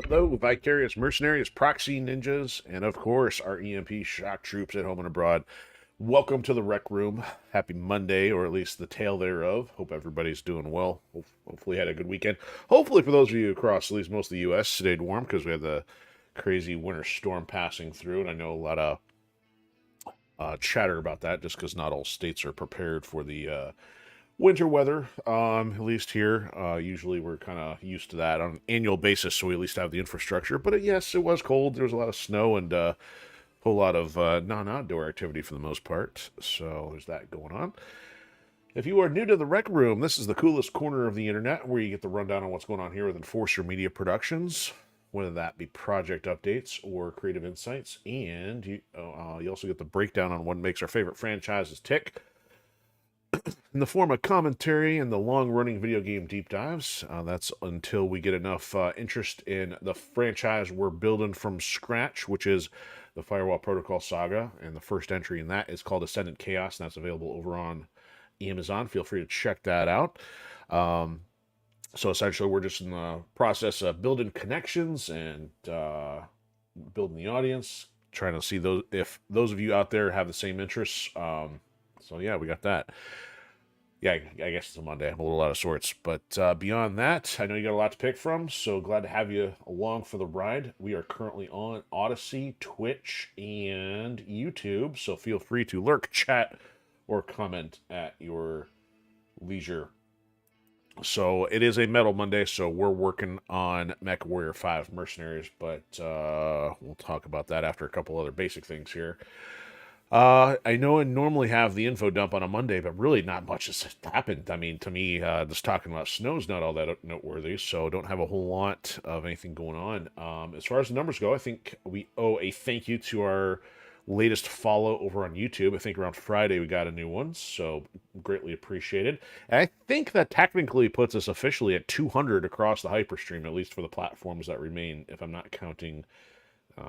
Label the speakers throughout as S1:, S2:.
S1: Hello, Vicarious Mercenaries, Proxy Ninjas, and of course, our EMP shock troops at home and abroad. Welcome to the Rec Room. Happy Monday, or at least the tail thereof. Hope everybody's doing well. Hopefully, had a good weekend. Hopefully, for those of you across at least most of the U.S., stayed warm because we had the crazy winter storm passing through, and I know a lot of chatter about that just because not all states are prepared for the winter weather, at least here. Usually we're kind of used to that on an annual basis, so we at least have the infrastructure. But yes, it was cold. There was a lot of snow and a whole lot of non-outdoor activity for the most part. So there's that going on. If you are new to the Rec Room, this is the coolest corner of the internet where you get the rundown on what's going on here with Enforcer Media Productions, whether that be project updates or creative insights. And you also get the breakdown on what makes our favorite franchises tick, in the form of commentary and the long-running video game deep dives. That's until we get enough interest in the franchise we're building from scratch, which is the Firewall Protocol Saga, and the first entry in that is called Ascendant Chaos, and that's available over on Amazon. Feel free to check that out. So essentially, we're just in the process of building connections and building the audience, trying to see those if those of you out there have the same interests. So yeah, we got that. Yeah, I guess it's a Monday. I'm a little out of sorts. But beyond that, I know you got a lot to pick from, so glad to have you along for the ride. We are currently on Odysee, Twitch, and YouTube, so feel free to lurk, chat, or comment at your leisure. So it is a Metal Monday, so we're working on MechWarrior 5 Mercenaries, but we'll talk about that after a couple other basic things here. I know I normally have the info dump on a Monday, but really not much has happened. I mean, to me, just talking about snow's not all that noteworthy, so don't have a whole lot of anything going on. As far as the numbers go, I think we owe a thank you to our latest follow over on YouTube. I think around Friday we got a new one, so greatly appreciated. And I think that technically puts us officially at 200 across the Hyperstream, at least for the platforms that remain, if I'm not counting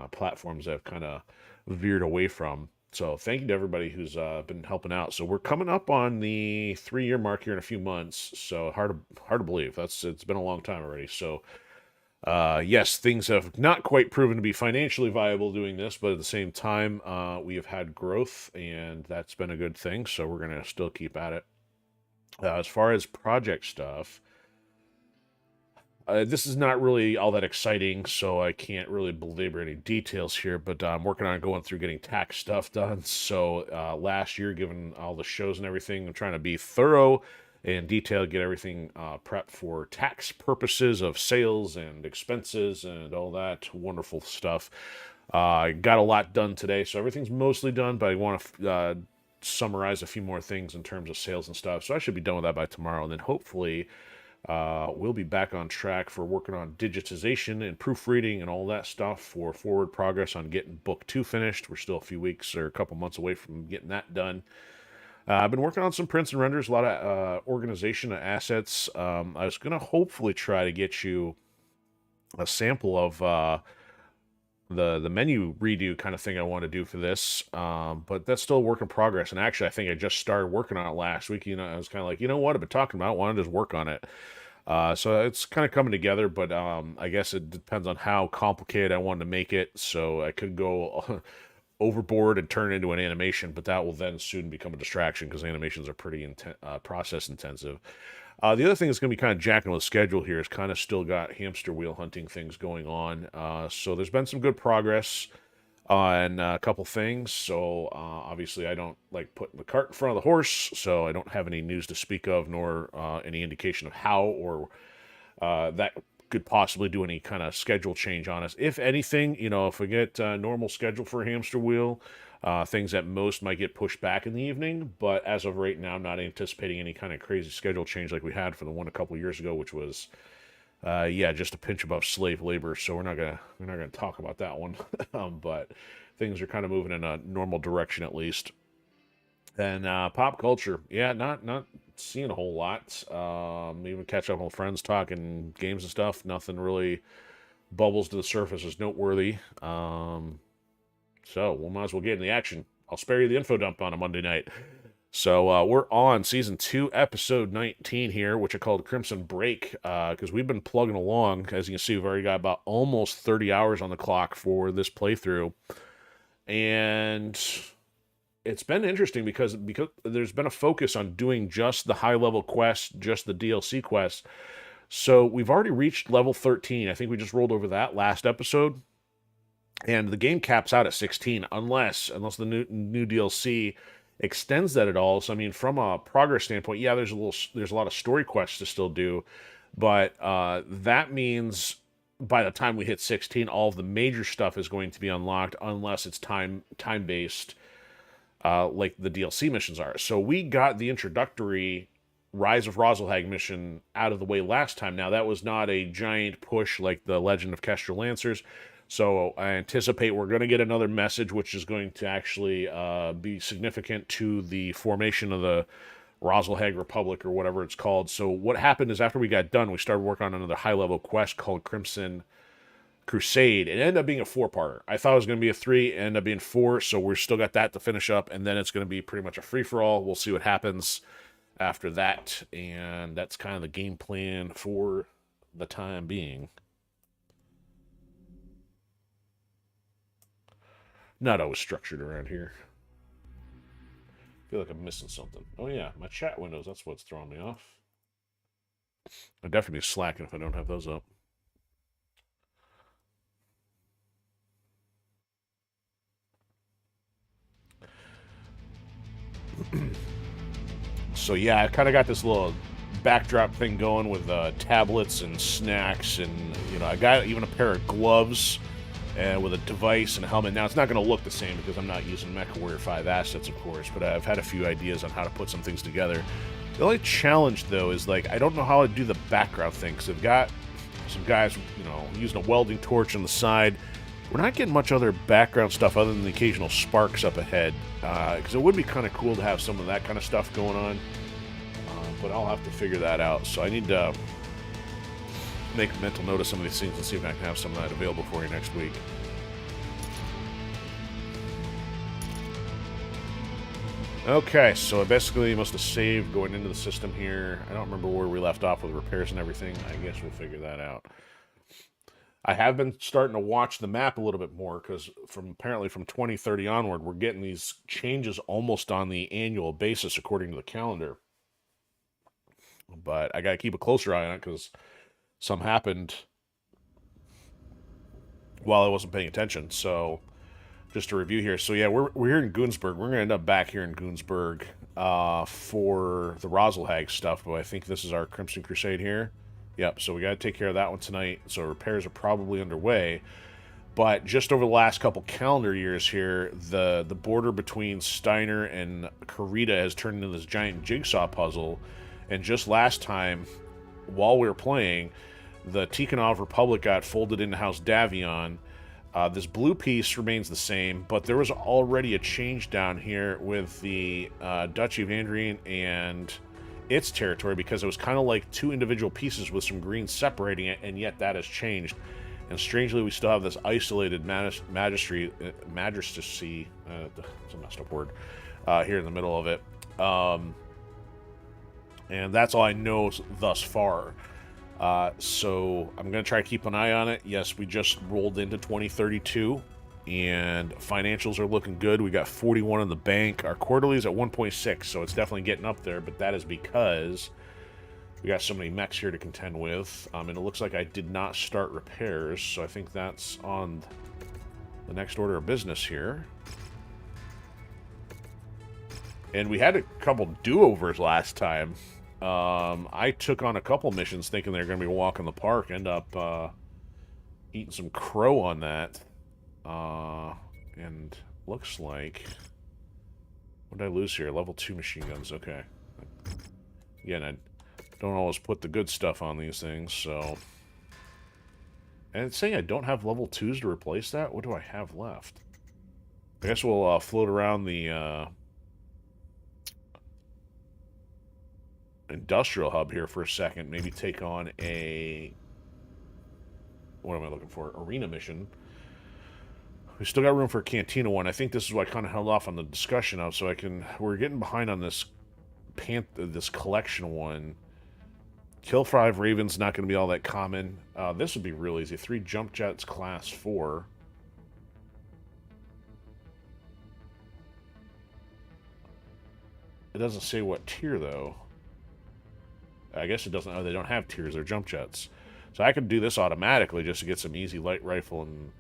S1: platforms that have kind of veered away from. So thank you to everybody who's been helping out. So we're coming up on the 3-year mark here in a few months. So hard to believe. It's been a long time already. So yes, things have not quite proven to be financially viable doing this, but at the same time, we have had growth, and that's been a good thing. So we're gonna still keep at it. As far as project stuff, this is not really all that exciting, so I can't really belabor any details here, but I'm working on going through getting tax stuff done. So last year, given all the shows and everything, I'm trying to be thorough and detailed, get everything prepped for tax purposes of sales and expenses and all that wonderful stuff. I got a lot done today, so everything's mostly done, but I want to summarize a few more things in terms of sales and stuff. So I should be done with that by tomorrow, and then hopefully we'll be back on track for working on digitization and proofreading and all that stuff for forward progress on getting book 2 finished. We're still a few weeks or a couple months away from getting that done. I've been working on some prints and renders, a lot of organization of assets. I was going to hopefully try to get you a sample of the menu redo kind of thing I want to do for this, but that's still a work in progress. And actually, I think I just started working on it last week. I was kind of like, you know what, I've been talking about it, why don't I just work on it? So it's kind of coming together, but I guess it depends on how complicated I wanted to make it. So I could go overboard and turn it into an animation, but that will then soon become a distraction because animations are pretty process intensive. The other thing that's going to be kind of jacking with the schedule here is kind of still got hamster wheel hunting things going on. So there's been some good progress on a couple things. So obviously I don't like putting the cart in front of the horse, so I don't have any news to speak of, nor any indication of how or that could possibly do any kind of schedule change on us. If anything, if we get a normal schedule for a hamster wheel, things at most might get pushed back in the evening, but as of right now, I'm not anticipating any kind of crazy schedule change like we had for the one a couple years ago, which was, just a pinch above slave labor. So we're not gonna talk about that one, but things are kind of moving in a normal direction at least. And pop culture, yeah, not seeing a whole lot. Even catch up with friends talking games and stuff. Nothing really bubbles to the surface as noteworthy. So we might as well get in the action. I'll spare you the info dump on a Monday night. So we're on Season 2, Episode 19 here, which I called Crimson Break, because we've been plugging along. As you can see, we've already got about almost 30 hours on the clock for this playthrough. And it's been interesting because there's been a focus on doing just the high-level quests, just the DLC quests. So we've already reached level 13. I think we just rolled over that last episode. And the game caps out at 16 unless the new DLC extends that at all. So I mean, from a progress standpoint, yeah, there's a lot of story quests to still do, but that means by the time we hit 16, all of the major stuff is going to be unlocked unless it's time based, like the DLC missions are. So we got the introductory Rise of Rosalhag mission out of the way last time. Now that was not a giant push like the Legend of Kestrel Lancers. So I anticipate we're going to get another message, which is going to actually be significant to the formation of the Rosalhag Republic or whatever it's called. So what happened is after we got done, we started working on another high-level quest called Crimson Crusade. It ended up being a 4-parter. I thought it was going to be a 3, it ended up being 4, so we're still got that to finish up, and then it's going to be pretty much a free-for-all. We'll see what happens after that, and that's kind of the game plan for the time being. Not always structured around here. I feel like I'm missing something. Oh yeah, my chat windows, that's what's throwing me off. I'd definitely be slacking if I don't have those up. So yeah, I kind of got this little backdrop thing going with tablets and snacks, and I got even a pair of gloves and with a device and a helmet. Now, it's not going to look the same because I'm not using MechWarrior 5 assets, of course, but I've had a few ideas on how to put some things together. The only challenge, though, is, I don't know how to do the background thing, because I've got some guys, using a welding torch on the side. We're not getting much other background stuff other than the occasional sparks up ahead, because it would be kind of cool to have some of that kind of stuff going on, but I'll have to figure that out. So I need to make a mental note of some of these things and see if I can have some of that available for you next week. Okay, so I basically must have saved going into the system here. I don't remember where we left off with repairs and everything. I guess we'll figure that out. I have been starting to watch the map a little bit more because apparently from 2030 onward, we're getting these changes almost on the annual basis according to the calendar. But I got to keep a closer eye on it because some happened while I wasn't paying attention. So just to review here. So yeah, we're here in Goonsburg. We're going to end up back here in Goonsburg for the Rosalhag stuff, but I think this is our Crimson Crusade here. Yep, so we got to take care of that one tonight. So repairs are probably underway. But just over the last couple calendar years here, the border between Steiner and Karita has turned into this giant jigsaw puzzle. And just last time, while we were playing, the Tikhonov Republic got folded into House Davion. This blue piece remains the same, but there was already a change down here with the Duchy of Andrian and its territory, because it was kind of like two individual pieces with some green separating it, and yet that has changed. And strangely, we still have this isolated magistracy, it's a messed up word, here in the middle of it. And that's all I know thus far. So I'm going to try to keep an eye on it. Yes, we just rolled into 2032, and financials are looking good. We got 41 in the bank. Our quarterly is at 1.6, so it's definitely getting up there, but that is because we got so many mechs here to contend with. And it looks like I did not start repairs, so I think that's on the next order of business here. And we had a couple do-overs last time. I took on a couple missions thinking they were going to be a walk in the park. End up eating some crow on that. And looks like... What did I lose here? Level 2 machine guns. Okay. Again, I don't always put the good stuff on these things, so... And it's saying I don't have level 2s to replace that? What do I have left? I guess we'll float around the... industrial hub here for a second, maybe take on a, what am I looking for, arena mission. We still got room for a Cantina one. I think this is what I kind of held off on the discussion of, so we're getting behind on this this collection one. Kill 5 Ravens not going to be all that common. This would be real easy. 3 Jump Jets class 4. It doesn't say what tier, though. I guess it doesn't. Oh, they don't have tiers. They're Jump Jets. So I could do this automatically just to get some easy light rifle and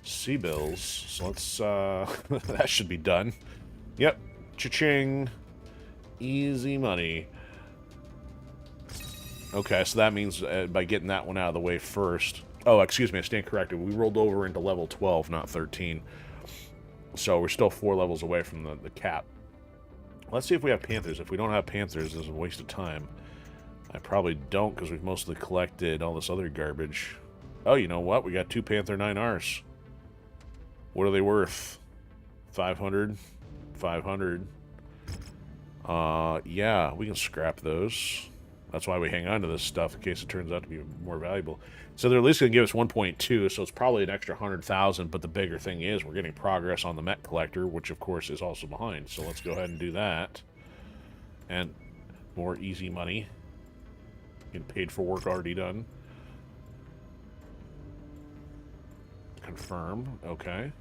S1: C-bills. So let's, that should be done. Yep. Cha-ching. Easy money. Okay, so that means by getting that one out of the way first. Oh, excuse me, I stand corrected. We rolled over into level 12, not 13. So we're still 4 levels away from the cap. Let's see if we have Panthers. If we don't have Panthers, this is a waste of time. I probably don't, because we've mostly collected all this other garbage. Oh, you know what? We got 2 Panther 9Rs. What are they worth? 500? 500. Yeah, we can scrap those. That's why we hang on to this stuff, in case it turns out to be more valuable. So they're at least going to give us 1.2, so it's probably an extra 100,000, but the bigger thing is we're getting progress on the mech collector, which of course is also behind. So let's go ahead and do that. And more easy money. Getting paid for work already done. Confirm. Okay.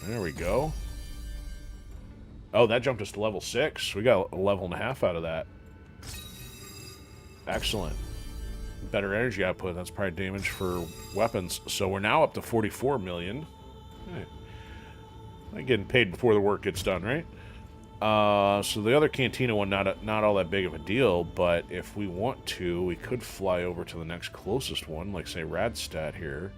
S1: There we go. Oh, that jumped us to level 6. We got a level and a half out of that. Excellent. Better energy output. That's probably damage for weapons. So we're now up to 44 million. Hey. I'm getting paid before the work gets done, right? So the other Cantina one, not all that big of a deal, but if we want to, we could fly over to the next closest one, like, say, Radstad here.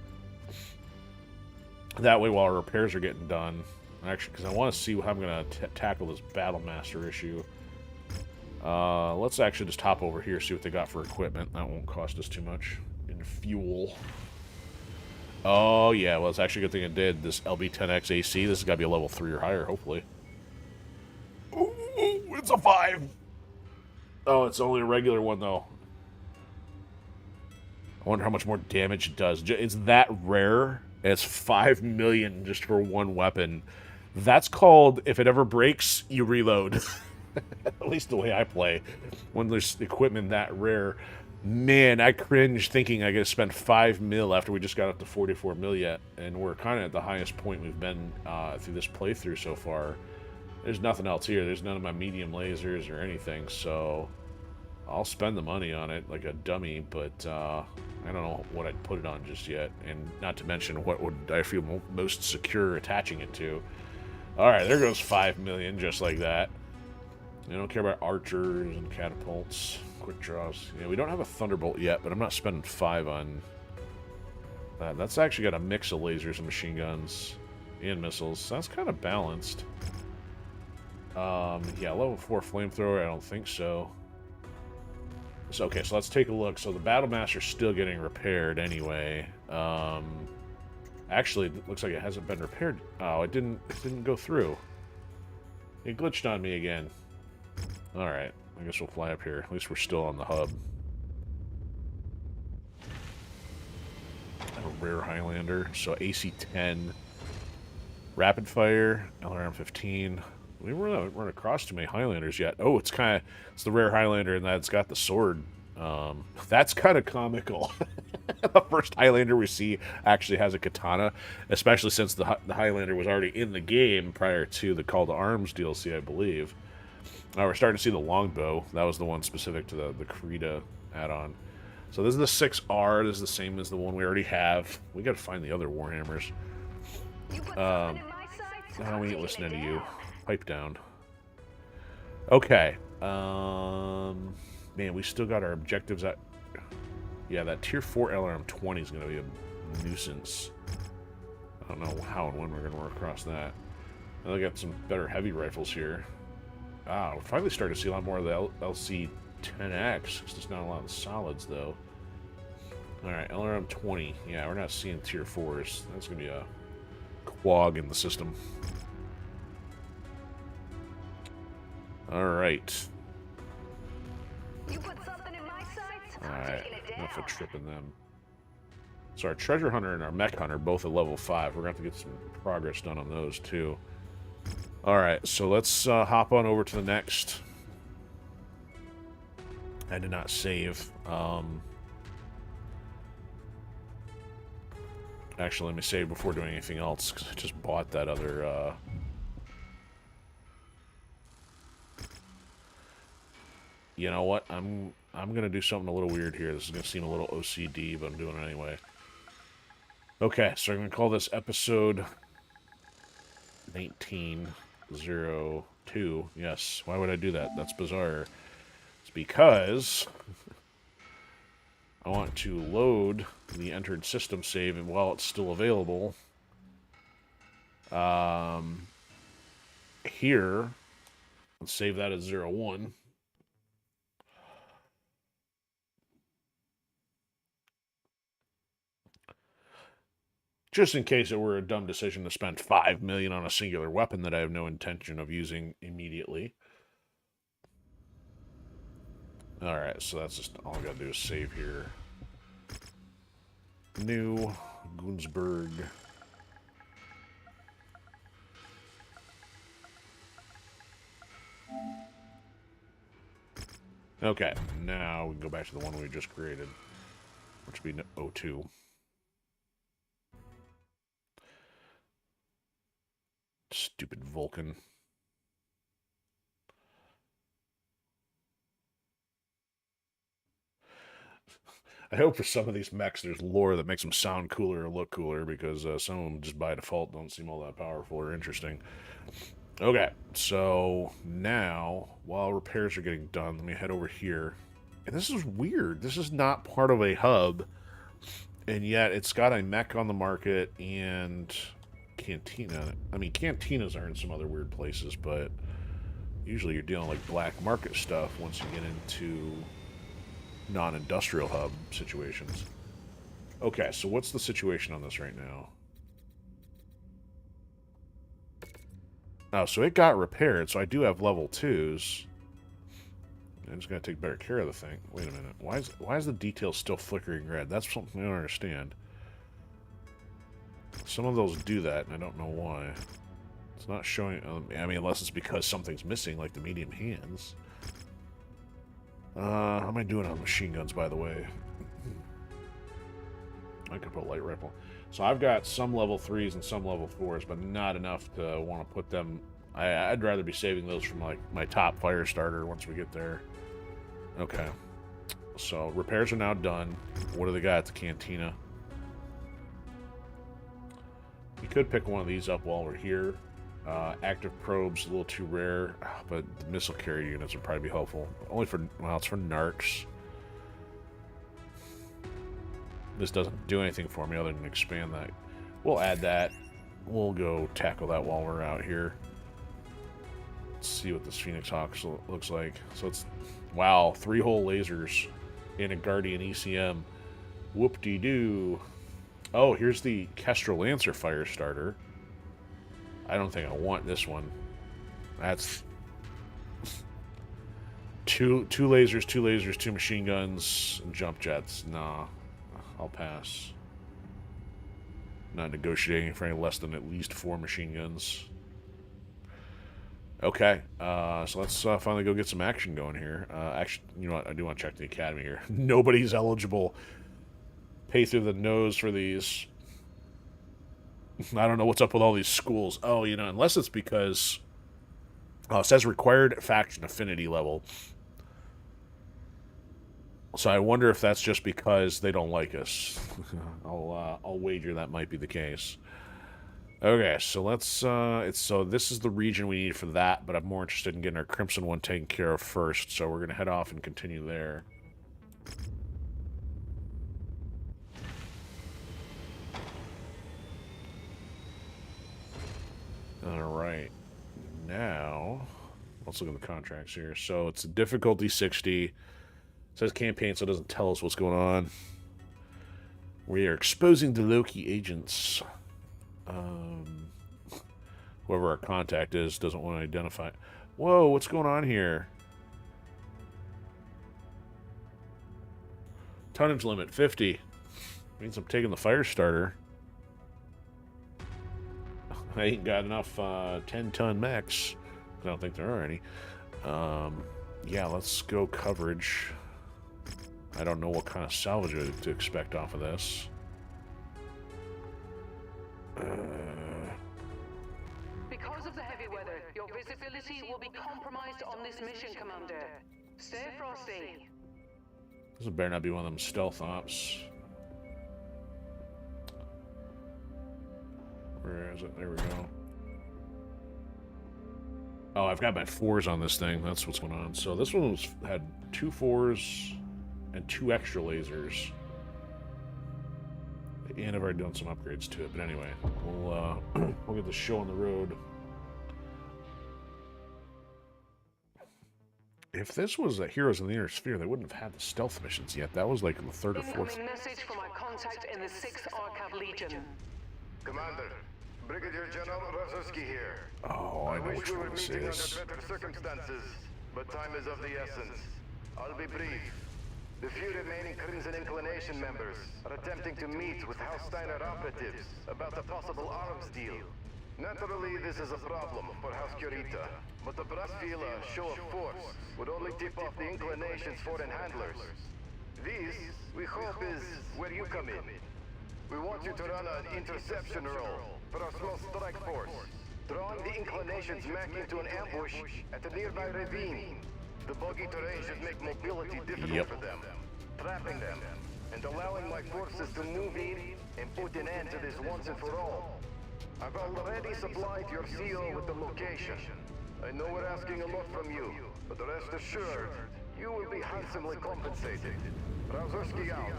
S1: That way, while our repairs are getting done, actually, because I want to see how I'm going to tackle this Battle Master issue. Let's actually just hop over here, see what they got for equipment. That won't cost us too much in fuel. Oh, yeah, well, it's actually a good thing it did. This LB10X AC, this has got to be a level 3 or higher, hopefully. Ooh, it's a 5! Oh, it's only a regular one, though. I wonder how much more damage it does. It's that rare. It's 5 million just for one weapon. That's called, if it ever breaks, you reload. At least the way I play. When there's equipment that rare. Man, I cringe thinking I gotta spend 5 mil after we just got up to 44 mil yet. And we're kind of at the highest point we've been through this playthrough so far. There's nothing else here. There's none of my medium lasers or anything, so I'll spend the money on it like a dummy, but I don't know what I'd put it on just yet. And not to mention what would I feel most secure attaching it to. Alright, there goes 5 million just like that. I don't care about archers and catapults. Quick draws. Yeah, we don't have a thunderbolt yet, but I'm not spending 5 on that. That's actually got a mix of lasers and machine guns and missiles. So that's kind of balanced. Yeah, level 4 flamethrower, I don't think so. So, okay, so let's take a look. So the Battle Master's still getting repaired anyway. Actually, it looks like it hasn't been repaired. Oh, it didn't go through. It glitched on me again. Alright, I guess we'll fly up here. At least we're still on the hub. A rare Highlander, so AC-10. Rapid Fire, LRM-15. We haven't run across too many Highlanders yet. Oh, it's the rare Highlander, and that's got the sword. That's kind of comical. The first Highlander we see actually has a katana, especially since the Highlander was already in the game prior to the Call to Arms DLC, I believe. We're starting to see the longbow. That was the one specific to the Krita add-on. So this is the 6R. This is the same as the one we already have. We got to find the other Warhammers. We ain't listening to you. Pipe down. Okay. Man, we still got our objectives at... Yeah, that tier 4 LRM-20 is going to be a nuisance. I don't know how and when we're going to work across that. Now they got some better heavy rifles here. Ah, we're finally starting to see a lot more of the LC-10X. There's not a lot of solids, though. Alright, LRM-20. Yeah, we're not seeing tier 4s. That's going to be a quag in the system. Alright. Alright, enough of tripping them. So our treasure hunter and our mech hunter both at level 5. We're going to have to get some progress done on those too. Alright, so let's hop on over to the next. I did not save. Actually, let me save before doing anything else, because I just bought that other... You know what? I'm gonna do something a little weird here. This is gonna seem a little OCD, but I'm doing it anyway. Okay, so I'm gonna call this episode 1902. Yes, why would I do that? That's bizarre. It's because I want to load the entered system save, and while it's still available, here, let's save that as 01. Just in case it were a dumb decision to spend $5 million on a singular weapon that I have no intention of using immediately. Alright, so that's just all I gotta do is save here. New Gunsberg. Okay, now we can go back to the one we just created, which would be 02. Stupid Vulcan. I hope for some of these mechs there's lore that makes them sound cooler or look cooler, because some of them just by default don't seem all that powerful or interesting. Okay, so now, while repairs are getting done, let me head over here. And this is weird. This is not part of a hub, and yet it's got a mech on the market and cantina. I mean, cantinas are in some other weird places, but usually you're dealing like black market stuff once you get into non-industrial hub situations. Okay, so what's the situation on this right now? Oh, so it got repaired, so I do have level 2s. I'm just going to take better care of the thing. Wait a minute. Why is the detail still flickering red? That's something I don't understand. Some of those do that, and I don't know why. It's not showing... I mean, unless it's because something's missing, like the medium hands. How am I doing on machine guns, by the way? I could put light rifle. So I've got some level 3s and some level 4s, but not enough to want to put them... I'd rather be saving those from like my top Firestarter once we get there. Okay. So repairs are now done. What do they got at the cantina? We could pick one of these up while we're here. Active probes, a little too rare, but the missile carrier units would probably be helpful. Only for... well, it's for narcs. This doesn't do anything for me other than expand that. We'll add that. We'll go tackle that while we're out here. Let's see what this Phoenix Hawk looks like. So it's... wow, 3-hole lasers and a Guardian ECM. Whoop-de-doo. Oh, here's the Kestrel Lancer Firestarter. I don't think I want this one. That's... two lasers, 2 machine guns, and jump jets. Nah. I'll pass. Not negotiating for any less than at least 4 machine guns. Okay, so let's finally go get some action going here. Actually, you know what? I do want to check the academy here. Nobody's eligible. Pay through the nose for these. I don't know what's up with all these schools. Oh, you know, unless it's because... it says required faction affinity level. So I wonder if that's just because they don't like us. I'll wager that might be the case. Okay, so let's so this is the region we need for that, but I'm more interested in getting our Crimson one taken care of first, so we're gonna head off and continue there. Alright. Now let's look at the contracts here. So it's difficulty 60. It says campaign, so it doesn't tell us what's going on. We are exposing the Loki agents. Whoever our contact is doesn't want to identify. Whoa, what's going on here? Tonnage limit, 50. Means I'm taking the Firestarter. I ain't got enough 10-ton mechs. I don't think there are any. Yeah, let's go coverage. I don't know what kind of salvage to expect off of this.
S2: Because of the heavy weather, your visibility will be compromised on this mission, Commander. Stay frosty.
S1: This better not be one of them stealth ops. Where is it? There we go. Oh, I've got my 4s on this thing. That's what's going on. So this one had 2 4s and 2 extra lasers. And I've already done some upgrades to it. But anyway, we'll we'll get the show on the road. If this was a Heroes in the Inner Sphere, they wouldn't have had the stealth missions yet. That was like the 3rd or 4th.
S2: Incoming message from my contact in the 6th Arcav Legion.
S3: Commander, Brigadier General Rozowski here.
S1: Oh, I know which
S3: we
S1: one
S3: were
S1: this
S3: meeting
S1: is.
S3: under better circumstances, but time is of the essence. I'll be brief. The few remaining Crimson Inclination members are attempting to meet with House Steiner operatives about a possible arms deal. Naturally, this is a problem for House Curita, but the brass feel a show of force would only tip off the Inclination's foreign handlers. This, we hope, is where you come in. We want you to run an interception role for our small strike force, drawing the Inclination's mech into an ambush at a nearby ravine. The boggy terrain should make mobility difficult for them, trapping them, and allowing my forces to move in and put an end to this once and for all. I've already supplied your CO with the location. I know we're asking a lot from you, but rest assured, you will be handsomely compensated. Rozowski out.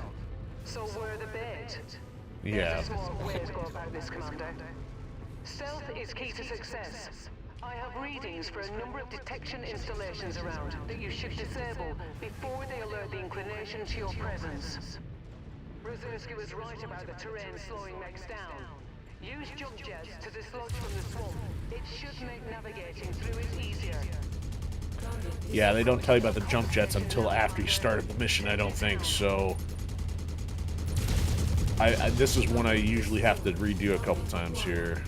S2: So we're the bait.
S1: Yeah.
S2: There's a smart way to go about this, Commander. Stealth is key to success. I have readings for a number of detection installations around that you should disable before they alert the Inclination to your presence. Rozowski was right about the terrain slowing mechs down. Use jump jets to dislodge from the swamp. It should make navigating through it easier.
S1: Yeah, they don't tell you about the jump jets until after you started the mission, I don't think, so... this is one I usually have to redo a couple times here.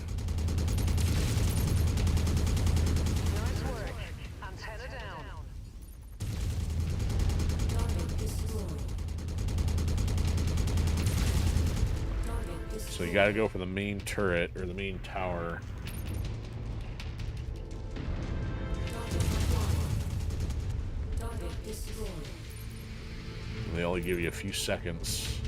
S2: Nice work. Antenna down.
S1: So you gotta go for the main turret, or the main tower. And they only give you a few seconds.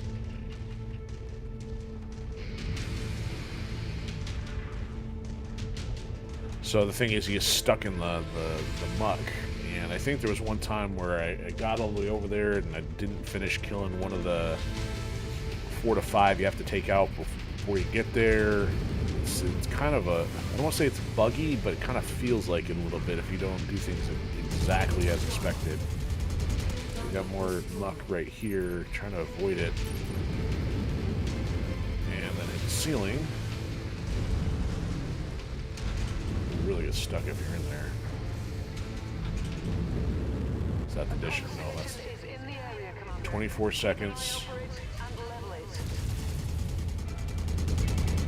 S1: So the thing is, he is stuck in the muck. And I think there was one time where I got all the way over there and I didn't finish killing one of the 4 to 5 you have to take out before you get there. It's kind of a, I don't want to say it's buggy, but it kind of feels like it a little bit if you don't do things exactly as expected. We got more muck right here, trying to avoid it. And then hit the ceiling. You really get stuck if you're in there. Is that the addition? No, that's 24 seconds.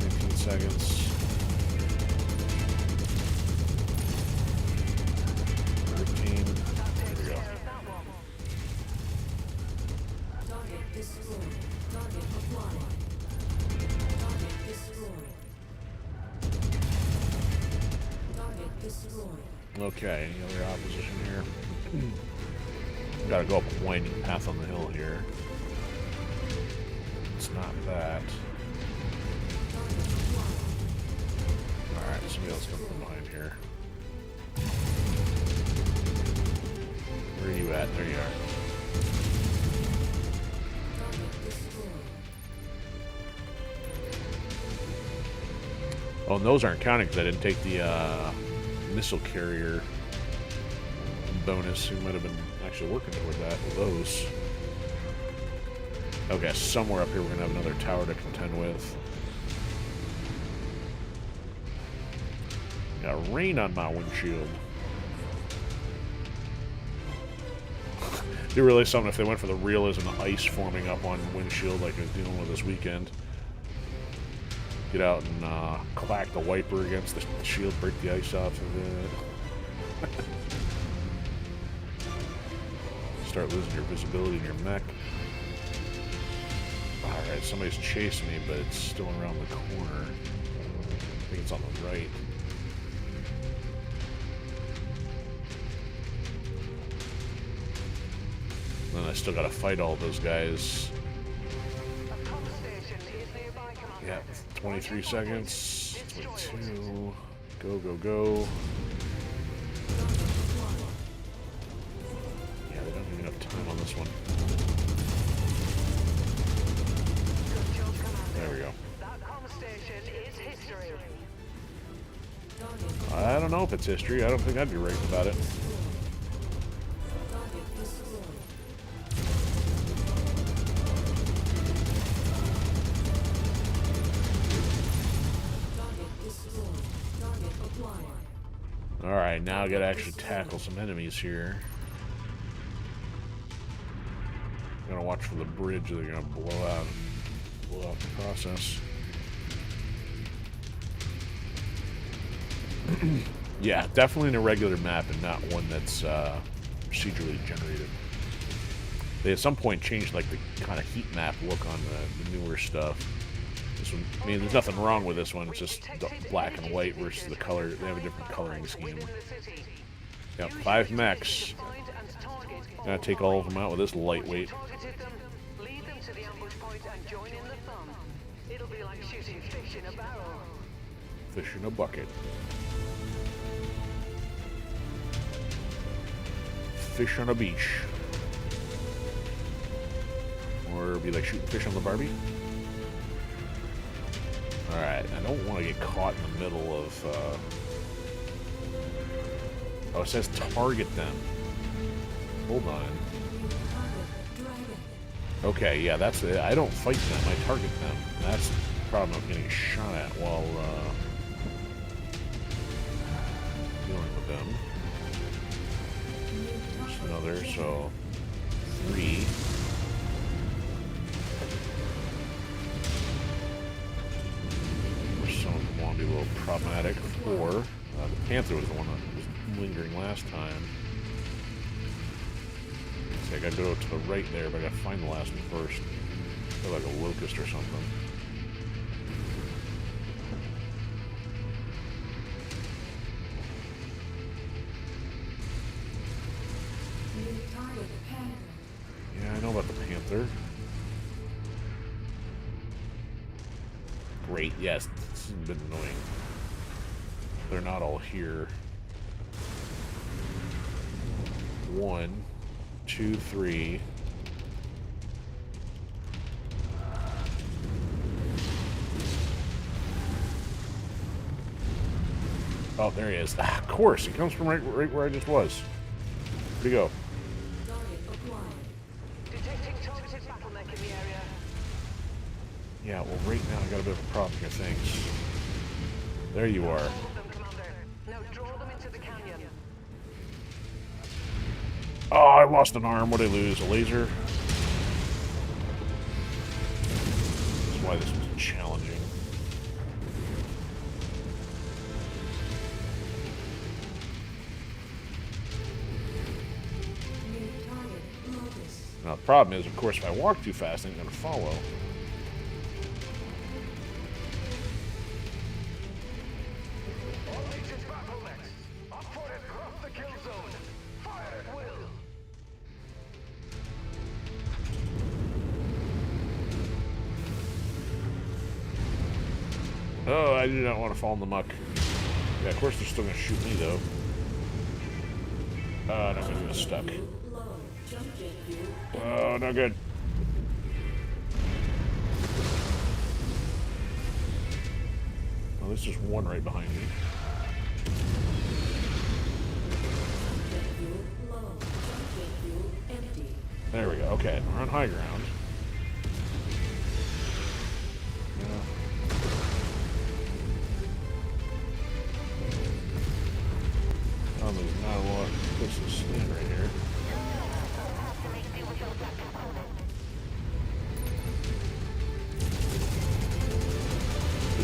S1: 19 seconds. 13. There we go. Okay, any other opposition here? Gotta go up a winding path on the hill here. It's not that. Alright, somebody else coming from behind here. Where are you at? There you are. Oh, and those aren't counting because I didn't take the missile carrier bonus. We might have been actually working toward that with those. Okay, somewhere up here we're going to have another tower to contend with. Got rain on my windshield. Be really something if they went for the realism of ice forming up on windshield like I was dealing with this weekend. Get out and clack the wiper against the shield, break the ice off of it. Start losing your visibility in your mech. Alright, somebody's chasing me, but it's still around the corner. I think it's on the right. And then I still gotta fight all those guys. Yeah, 23 seconds. 22. Go, go, go. Yeah, they don't have enough time on this one. There we go. I don't know if it's history. I don't think I'd be right about it. Alright, now I gotta actually tackle some enemies here. Gotta watch for the bridge they're gonna blow out the process. Yeah, definitely an irregular map and not one that's procedurally generated. They at some point changed like the kind of heat map look on the newer stuff. This one, I mean, there's nothing wrong with this one. It's just black and white versus the color. They have a different coloring scheme. Yeah, 5 mechs. Gotta take all of them out with this lightweight. Fish in a bucket. Fish on a beach. Or it'd be like shooting fish on the Barbie. Alright, I don't want to get caught in the middle of, oh, it says target them. Hold on. Okay, yeah, that's it. I don't fight them, I target them. That's the problem I'm getting shot at while, dealing with them. Just another, so 3. Some of them want to be a little problematic. 4. The Panther was the one that was lingering last time. See, I gotta go to the right there, but I gotta find the last one first. Feel like a locust or something. Yeah, I know about the Panther. Great, yes, this has been annoying. They're not all here. 1, 2, 3. Oh, there he is. Ah, of course, he comes from right where I just was. Where'd he go? Yeah, well, right now I got a bit of a problem here, thanks. There you are. Oh, I lost an arm. What'd I lose? A laser? That's why this was challenging. Now, the problem is, of course, if I walk too fast, I'm going to follow. Oh, I do not want to fall in the muck. Yeah, of course they're still going to shoot me, though. Oh, no, I'm stuck. Oh, no good. Oh, there's just one right behind me. There we go. Okay, we're on high ground. Oh, there's not a lot of places to stand right here.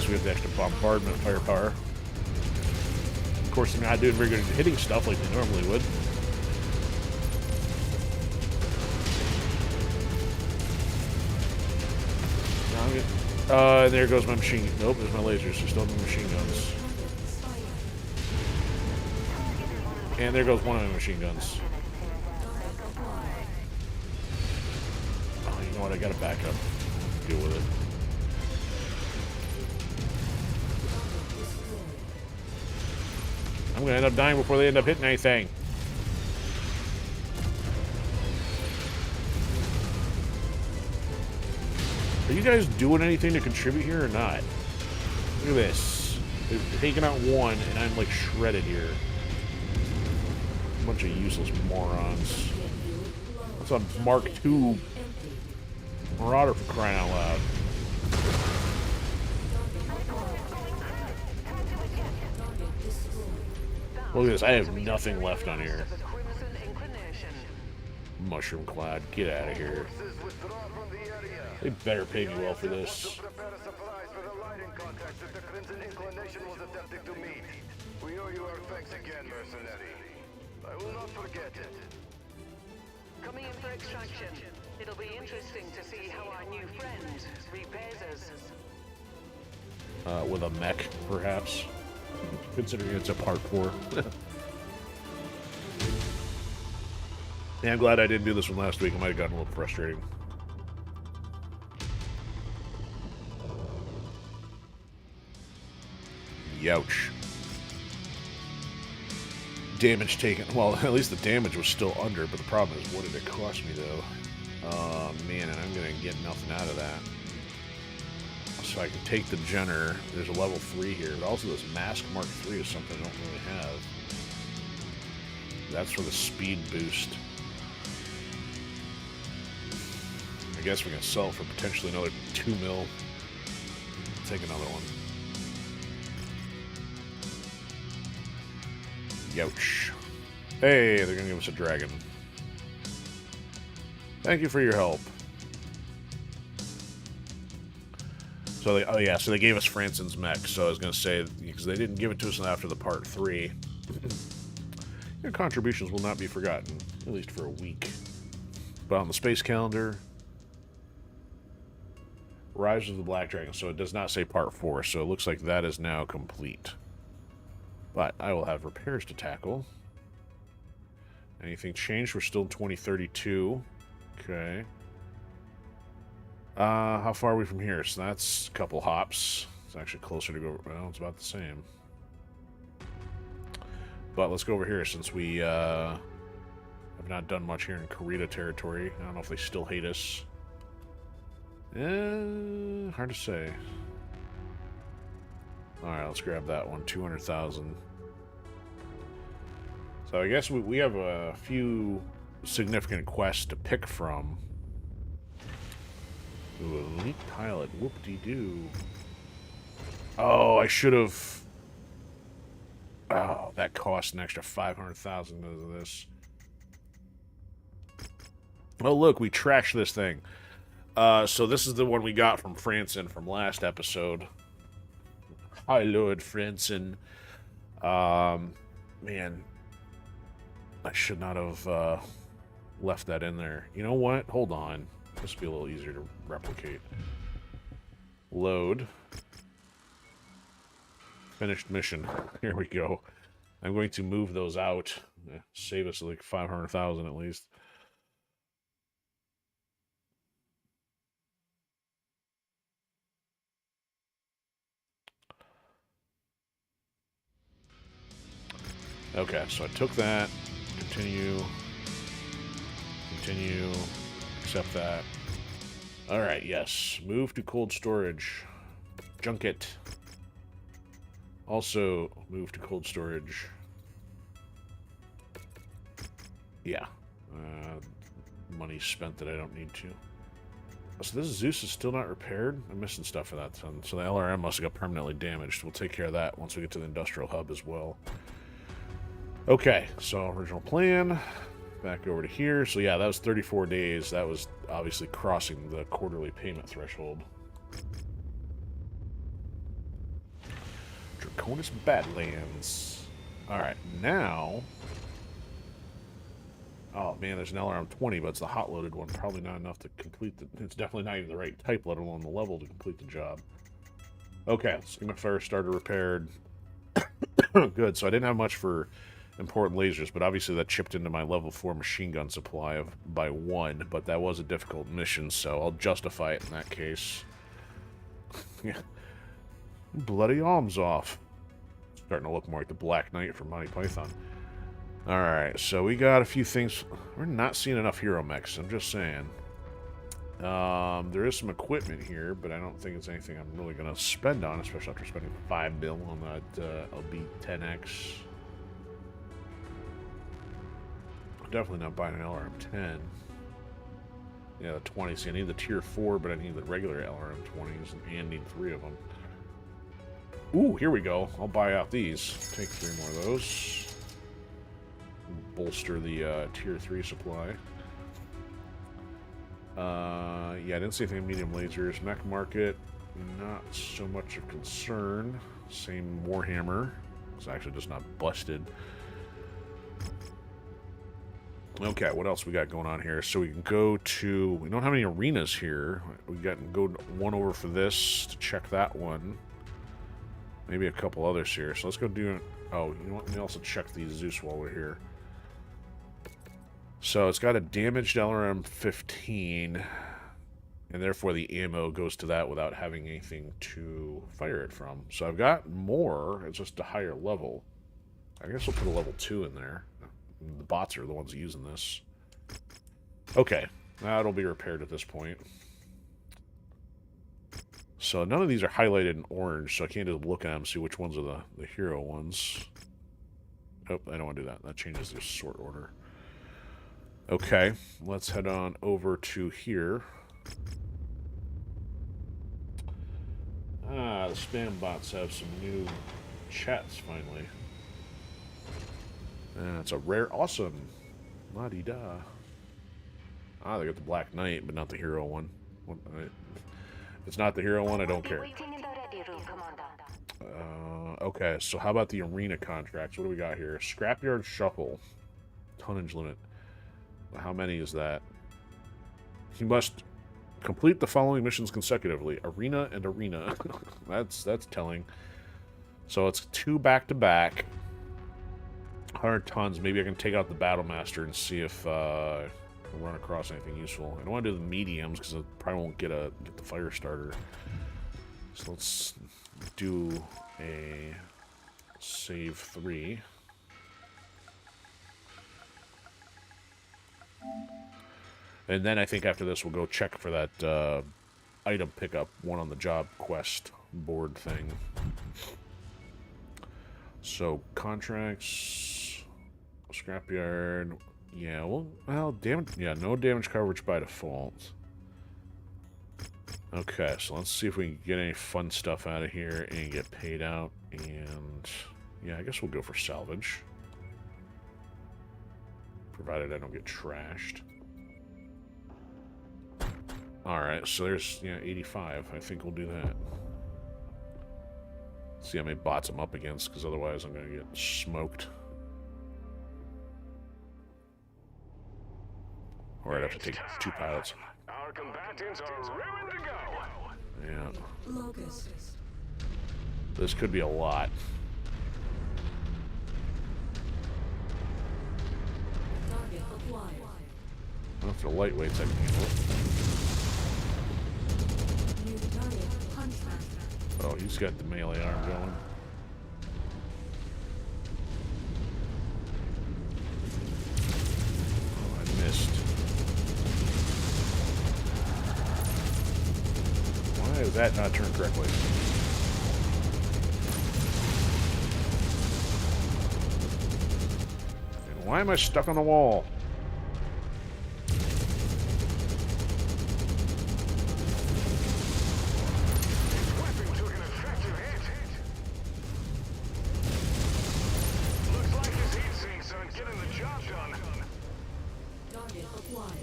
S1: least we have the extra bombardment firepower. Of course, they're not doing very good at hitting stuff like they normally would. There goes my machine. Nope, there's my lasers. There's still no machine guns. And there goes one of the machine guns. Oh, you know what? I gotta back up. Deal with it. I'm gonna end up dying before they end up hitting anything. Are you guys doing anything to contribute here or not? Look at this. They're taking out one, and I'm like shredded here. A bunch of useless morons. That's a Mark II Marauder for crying out loud. Look at this. I have nothing left on here. Mushroom Cloud. Get out of here. They better pay me well for this.
S3: We owe you our thanks again, mercenary. I will not forget it.
S2: Coming in for extraction. It'll be interesting to see how our new friend repays us.
S1: With a mech, perhaps. Considering it's a part 4. Yeah, I'm glad I didn't do this one last week. It might have gotten a little frustrating. Youch. Damage taken. Well, at least the damage was still under, but the problem is, what did it cost me, though? Man, and I'm going to get nothing out of that. So I can take the Jenner. There's a level 3 here, but also this Mask Mark 3 is something I don't really have. That's for the speed boost. I guess we can sell it for potentially another 2 mil. Take another one. Youch. Hey, they're gonna give us a dragon. Thank you for your help. So they, oh yeah, so they gave us Franson's mech. So I was gonna say, because they didn't give it to us after the part 3. Your contributions will not be forgotten, at least for a week. But on the space calendar, Rise of the Black Dragon. So it does not say part 4. So it looks like that is now complete. But I will have repairs to tackle. Anything changed? We're still in 2032. Okay. How far are we from here? So that's a couple hops. It's actually closer to go. Well, it's about the same. But let's go over here since we have not done much here in Karita territory. I don't know if they still hate us. Hard to say. Alright, let's grab that one. 200,000. So I guess we have a few significant quests to pick from. Ooh, elite pilot. Whoop-de-doo. Oh, I should have... Oh, that cost an extra 500,000 because of this. Oh, look, we trashed this thing. So this is the one we got from Franson from last episode. Hi, Lord Franson. Man, I should not have left that in there. You know what? Hold on. This will be a little easier to replicate. Load. Finished mission. Here we go. I'm going to move those out. Save us like 500,000 at least. Okay, so I took that. Continue. Continue. Accept that. Alright, yes. Move to cold storage. Junket. Also, move to cold storage. Yeah. Money spent that I don't need to. So this Zeus is still not repaired? I'm missing stuff for that. So the LRM must have got permanently damaged. We'll take care of that once we get to the industrial hub as well. Okay, so original plan. Back over to here. So yeah, that was 34 days. That was obviously crossing the quarterly payment threshold. Draconis Badlands. Alright, now... Oh man, there's an LRM 20, but it's the hot loaded one. Probably not enough to complete the... It's definitely not even the right type, let alone the level to complete the job. Okay, let's get my Firestarter repaired. Good, so I didn't have much for important lasers, but obviously that chipped into my level 4 machine gun supply by 1, but that was a difficult mission, so I'll justify it in that case. Yeah. Bloody arms off. Starting to look more like the Black Knight from Monty Python. Alright, so we got a few things. We're not seeing enough hero mechs, I'm just saying. There is some equipment here, but I don't think it's anything I'm really going to spend on, especially after spending $5 bill on that Elite 10X. Definitely not buying an LRM-10. Yeah, the 20. See, I need the Tier 4, but I need the regular LRM-20s and need 3 of them. Ooh, here we go. I'll buy out these. Take 3 more of those. Bolster the Tier 3 supply. Yeah, I didn't see anything medium lasers. Mech market, not so much of concern. Same Warhammer. It's actually just not busted. Okay, what else we got going on here? So we can go to... We don't have any arenas here. We got to go one over for this to check that one. Maybe a couple others here. So let's go do... Oh, you know what? Let me also check the Zeus while we're here. So it's got a damaged LRM-15, and therefore the ammo goes to that without having anything to fire it from. So I've got more, it's just a higher level. I guess we'll put a level 2 in there. The bots are the ones using this. Okay, that'll be repaired at this point. So none of these are highlighted in orange, so I can't just look at them and see which ones are the hero ones. Oh, I don't want to do that. That changes the sort order. Okay, let's head on over to here. Ah, the spam bots have some new chats finally. It's a rare awesome. La-di-da. Ah, they got the Black Knight, but not the hero one. If it's not the hero one, I don't care. Okay, so how about the arena contracts? What do we got here? Scrapyard Shuffle. Tonnage limit. How many is that? You must complete the following missions consecutively. Arena and arena. that's telling. So it's 2 back-to-back. 100 tons. Maybe I can take out the Battle Master and see if I run across anything useful. I don't want to do the mediums because I probably won't get the Firestarter. So let's do a save 3. And then I think after this we'll go check for that item pickup one on the job quest board thing. So contracts, scrapyard, yeah, well, damage, yeah, no damage coverage by default. Okay, so let's see if we can get any fun stuff out of here and get paid out. And yeah, I guess we'll go for salvage. Provided I don't get trashed. Alright, so there's, 85. I think we'll do that. See how many bots I'm up against, because otherwise I'm going to get smoked. Or I'd have to take 2 pilots.
S3: Our combatants are ready to go.
S1: Yeah.
S4: Locust.
S1: This could be a lot.
S4: Target acquired.
S1: Well, if they're lightweights, I can handle it.
S4: New target Huntsman.
S1: Oh, he's got the melee arm going. Oh, I missed. Why is that not turned correctly? And why am I stuck on the wall?
S4: Target acquired.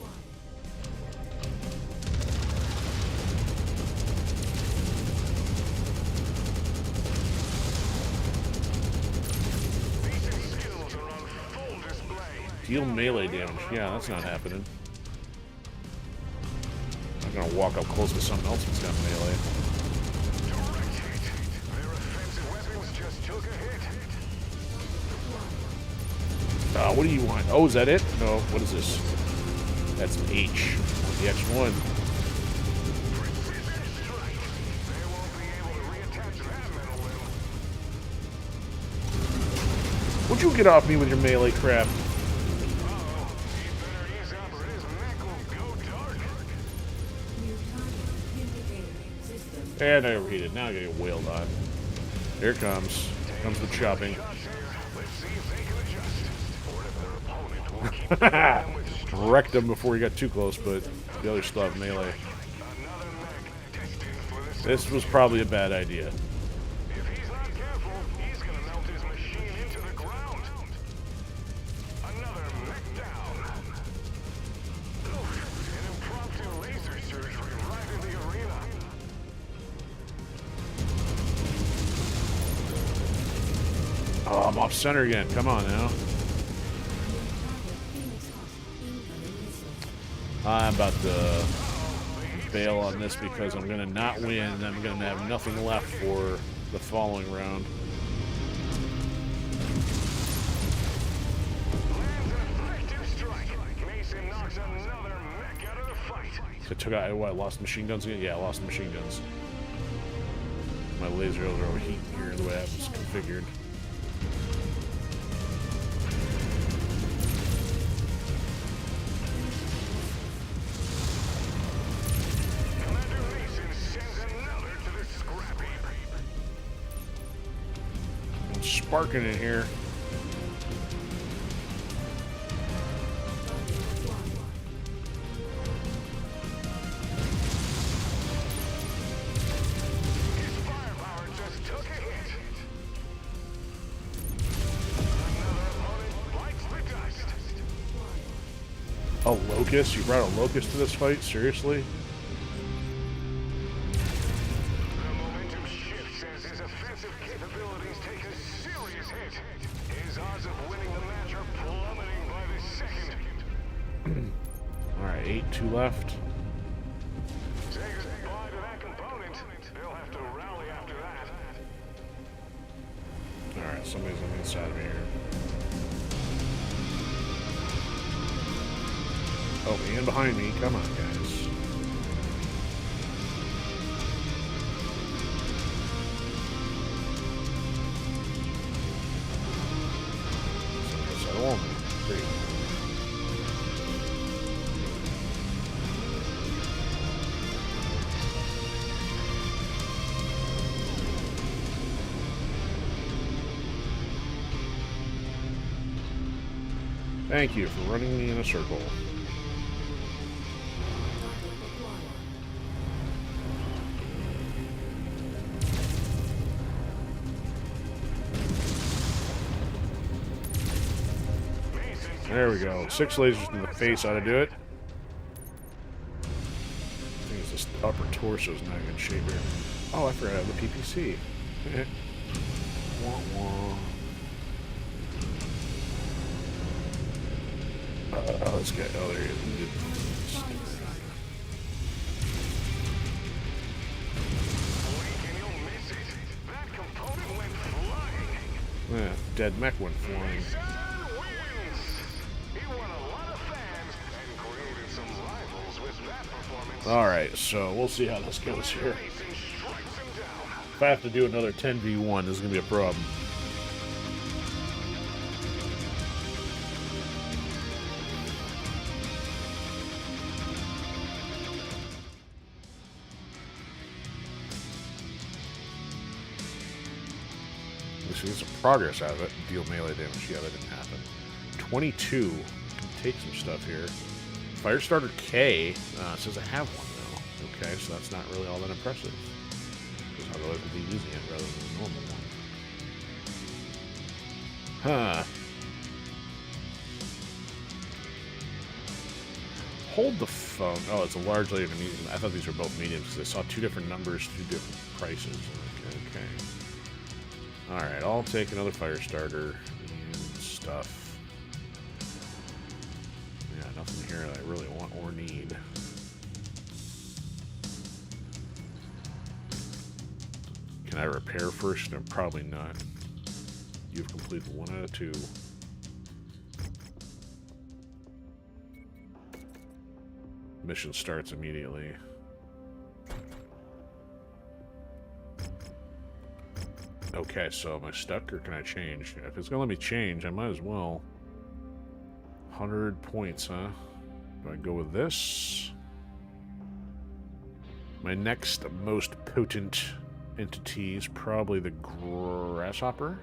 S1: Deal melee damage. Yeah, that's not happening. I'm gonna walk up close to something else that's got melee. What do you want? Oh, is that it? No, what is this? That's an H. The X1. Would you get off me with your melee crap? And I overheated. Now I gotta get wailed on. Here it comes. Here comes the chopping. Wrecked him before he got too close, but the others still have melee. This was probably a bad idea. Oh, I'm off center again. Come on now. I'm about to bail on this because I'm going to not win and I'm going to have nothing left for the following round. So I took out, what, I lost machine guns again? Yeah, I lost machine guns. My laser are overheating here the way I was configured. Sparking in here.
S3: His firepower just took a hit. Another opponent bites the dust.
S1: A locust? You brought a locust to this fight? Seriously?
S3: The momentum shifts as his offensive capabilities take a serious hit. His odds of winning the match are plummeting by the second.
S1: Alright, 8-2 left.
S3: Say goodbye to that component. They'll have to rally after that.
S1: Alright, somebody's on the inside of me here. Oh, and behind me. Come on, guys. Somebody's on the wall. Great. Thank you for running me in a circle. There we go. 6 lasers in the face ought to do it. I think it's this upper torso is not in good shape here. Oh, I forgot I have the PPC. Wah, wah. Oh, this guy. Oh, there he is. Yeah, dead mech went flying. Alright, so we'll see how this goes here. If I have to do another 10v1, this is going to be a problem. Let's get some progress out of it. Deal melee damage. Yeah, that didn't happen. 22. Can take some stuff here. Firestarter K says I have one though. Okay, so that's not really all that impressive. Because otherwise I'd be using it rather than the normal one. Huh. Hold the phone. Oh, it's a large laser medium. I thought these were both mediums because I saw 2 different numbers, 2 different prices. Okay. Alright, I'll take another Firestarter and stuff. Nothing here that I really want or need. Can I repair first? No, probably not. You've completed 1 out of 2. Mission starts immediately. Okay, so am I stuck or can I change? If it's gonna let me change, I might as well. 100 points, huh? Do I go with this? My next most potent entity is probably the grasshopper.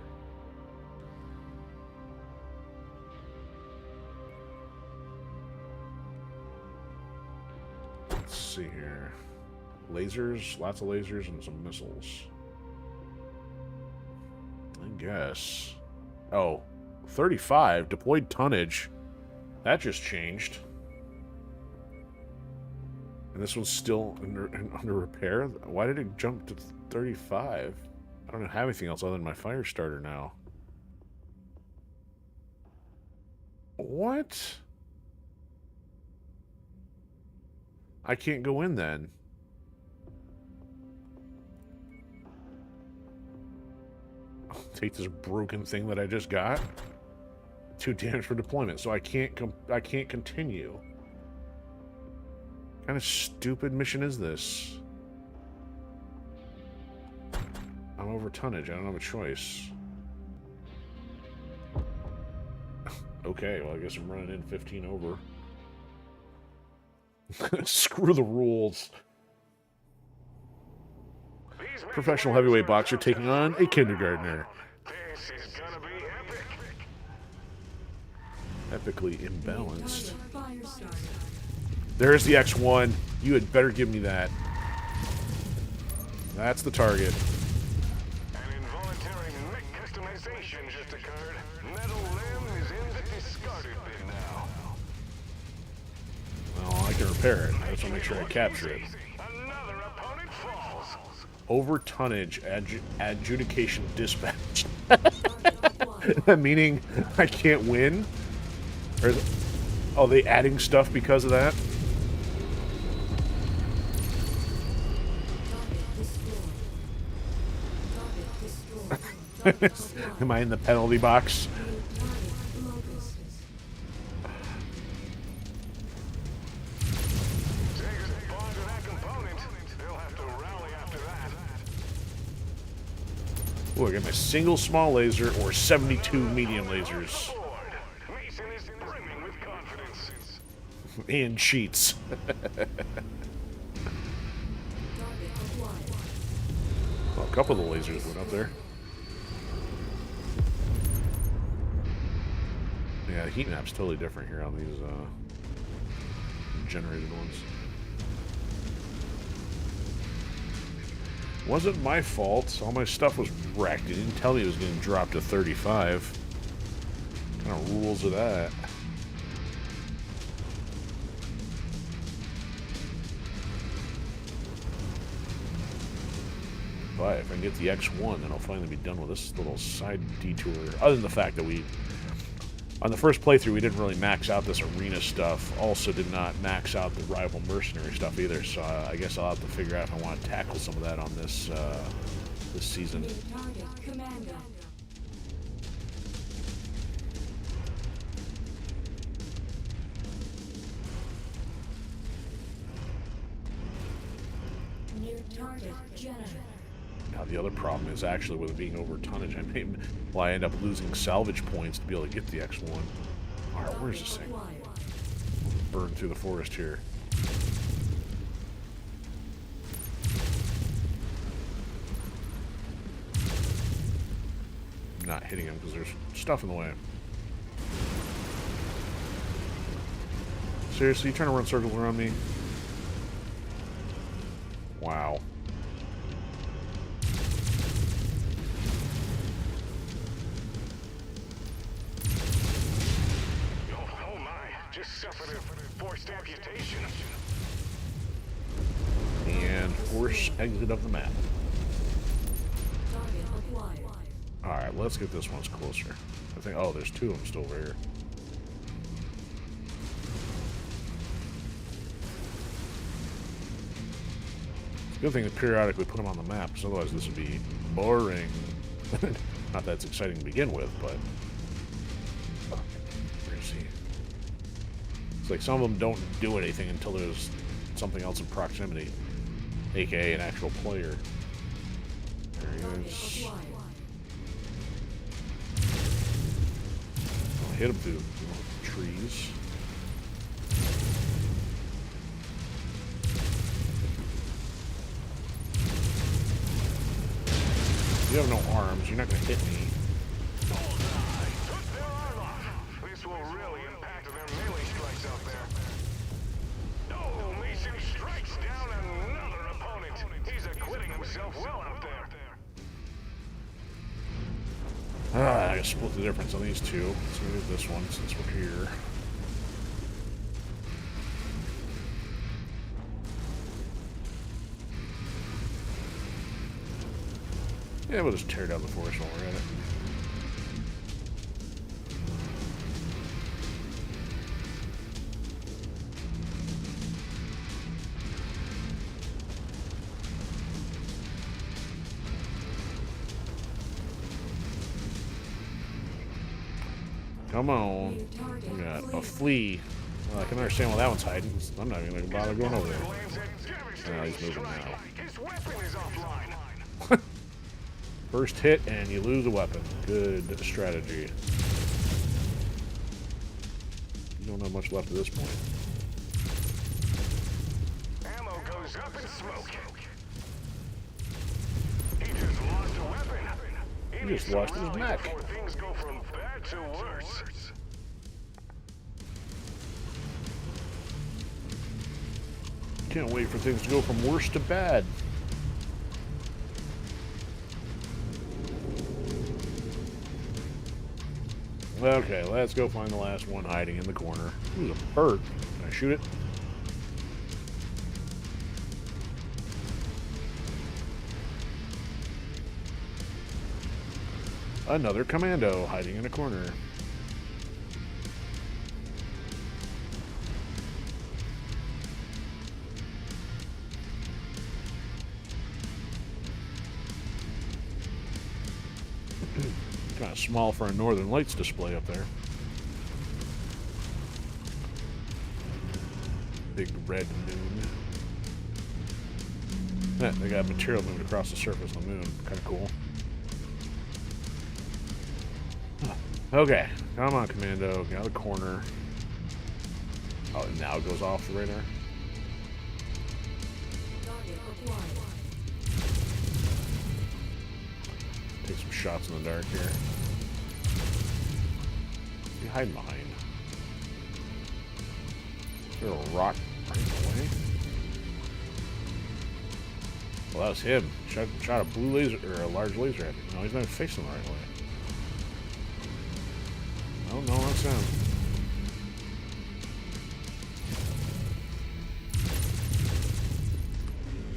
S1: Let's see here. Lasers, lots of lasers and some missiles. I guess. Oh, 35 deployed tonnage. That just changed. And this one's still under repair? Why did it jump to 35? I don't have anything else other than my Firestarter now. What? I can't go in then. I'll take this broken thing that I just got. 2 damage for deployment, so I can't continue. What kind of stupid mission is this? I'm over tonnage. I don't have a choice. Okay, well I guess I'm running in 15 over. Screw the rules. Professional heavyweight boxer taking on a kindergartner.
S3: This is gonna be epic.
S1: Epically imbalanced.
S4: Target Firestarter.
S1: There's the X1. You had better give me that. That's the target.
S3: An involuntary mech customization just occurred. Metal limb is in the discarded bin now.
S1: Well, I can repair it. I just want to make sure I capture it.
S3: Another opponent falls.
S1: Over tonnage adjudication dispatch.
S4: Acquired.
S1: Meaning I can't win? Or are they adding stuff because of that?
S4: Target destroyed.
S1: Am I in the penalty box?
S4: Target locust.
S3: Take a bond to that component. They'll have to rally after that.
S1: Oh, I got my single small laser or 72 medium lasers.
S3: Lord, Mason is brimming with confidence.
S1: And cheats.
S4: Target acquired.
S1: Well, a couple of the lasers went up there. Yeah, the heat map's totally different here on these generated ones. Wasn't my fault. All my stuff was wrecked. He didn't tell me it was getting dropped to 35. What kind of rules are that? But if I can get the X1, then I'll finally be done with this little side detour. Other than the fact that we, on the first playthrough, we didn't really max out this arena stuff. Also did not max out the rival mercenary stuff either. So I guess I'll have to figure out if I want to tackle some of that on this this season.
S4: New target commander. New target generator.
S1: Now the other problem is actually with it being over tonnage, I end up losing salvage points to be able to get the X1. All right, where's this thing?
S4: Acquired.
S1: Burn through the forest here. I'm not hitting him because there's stuff in the way. Seriously, you trying to run circles around me? Wow.
S3: Oh my, just suffered a forced amputation.
S1: And force exit of the map.
S4: Target acquired.
S1: Alright, let's get this one's closer. I think, oh, there's 2 of them still over here. Good thing to periodically put them on the map, because otherwise this would be boring. Not that it's exciting to begin with, but... Where is he? It's like some of them don't do anything until there's something else in proximity. AKA an actual player. There he is. I'll hit him through trees. You have no arms, you're not going to hit me.
S3: This will really impact their melee strikes out there. Oh, Mason strikes down another opponent. He's acquitting himself well out there.
S1: I gotta split the difference on these two. Let's move this one since we're here. Yeah, we'll just tear down the forest while we're at it. Come on. We got a flea. Well, I can understand why that one's hiding. I'm not even going to bother going over there. No, he's moving now.
S3: His weapon is offline.
S1: First hit and you lose a weapon. Good strategy. You don't have much left at this point.
S3: Ammo goes up in smoke. He just lost a weapon.
S1: He just lost his mech.
S3: Before things go from bad to worse.
S1: Can't wait for things to go from worse to bad. Okay, let's go find the last one hiding in the corner. Ooh, a bird. Can I shoot it? Another commando hiding in a corner. Kind of small for a Northern Lights display up there. Big red moon. Yeah, they got material moving across the surface of the moon. Kind of cool. Okay, come on, Commando. Get out of the corner. Oh, now it goes off the radar. Take some shots in the dark here. What are you hiding behind? Is there a rock right in the way? Well, that was him. Shot a blue laser, or a large laser at me. No, he's not even facing the right way. Oh, no, that's him.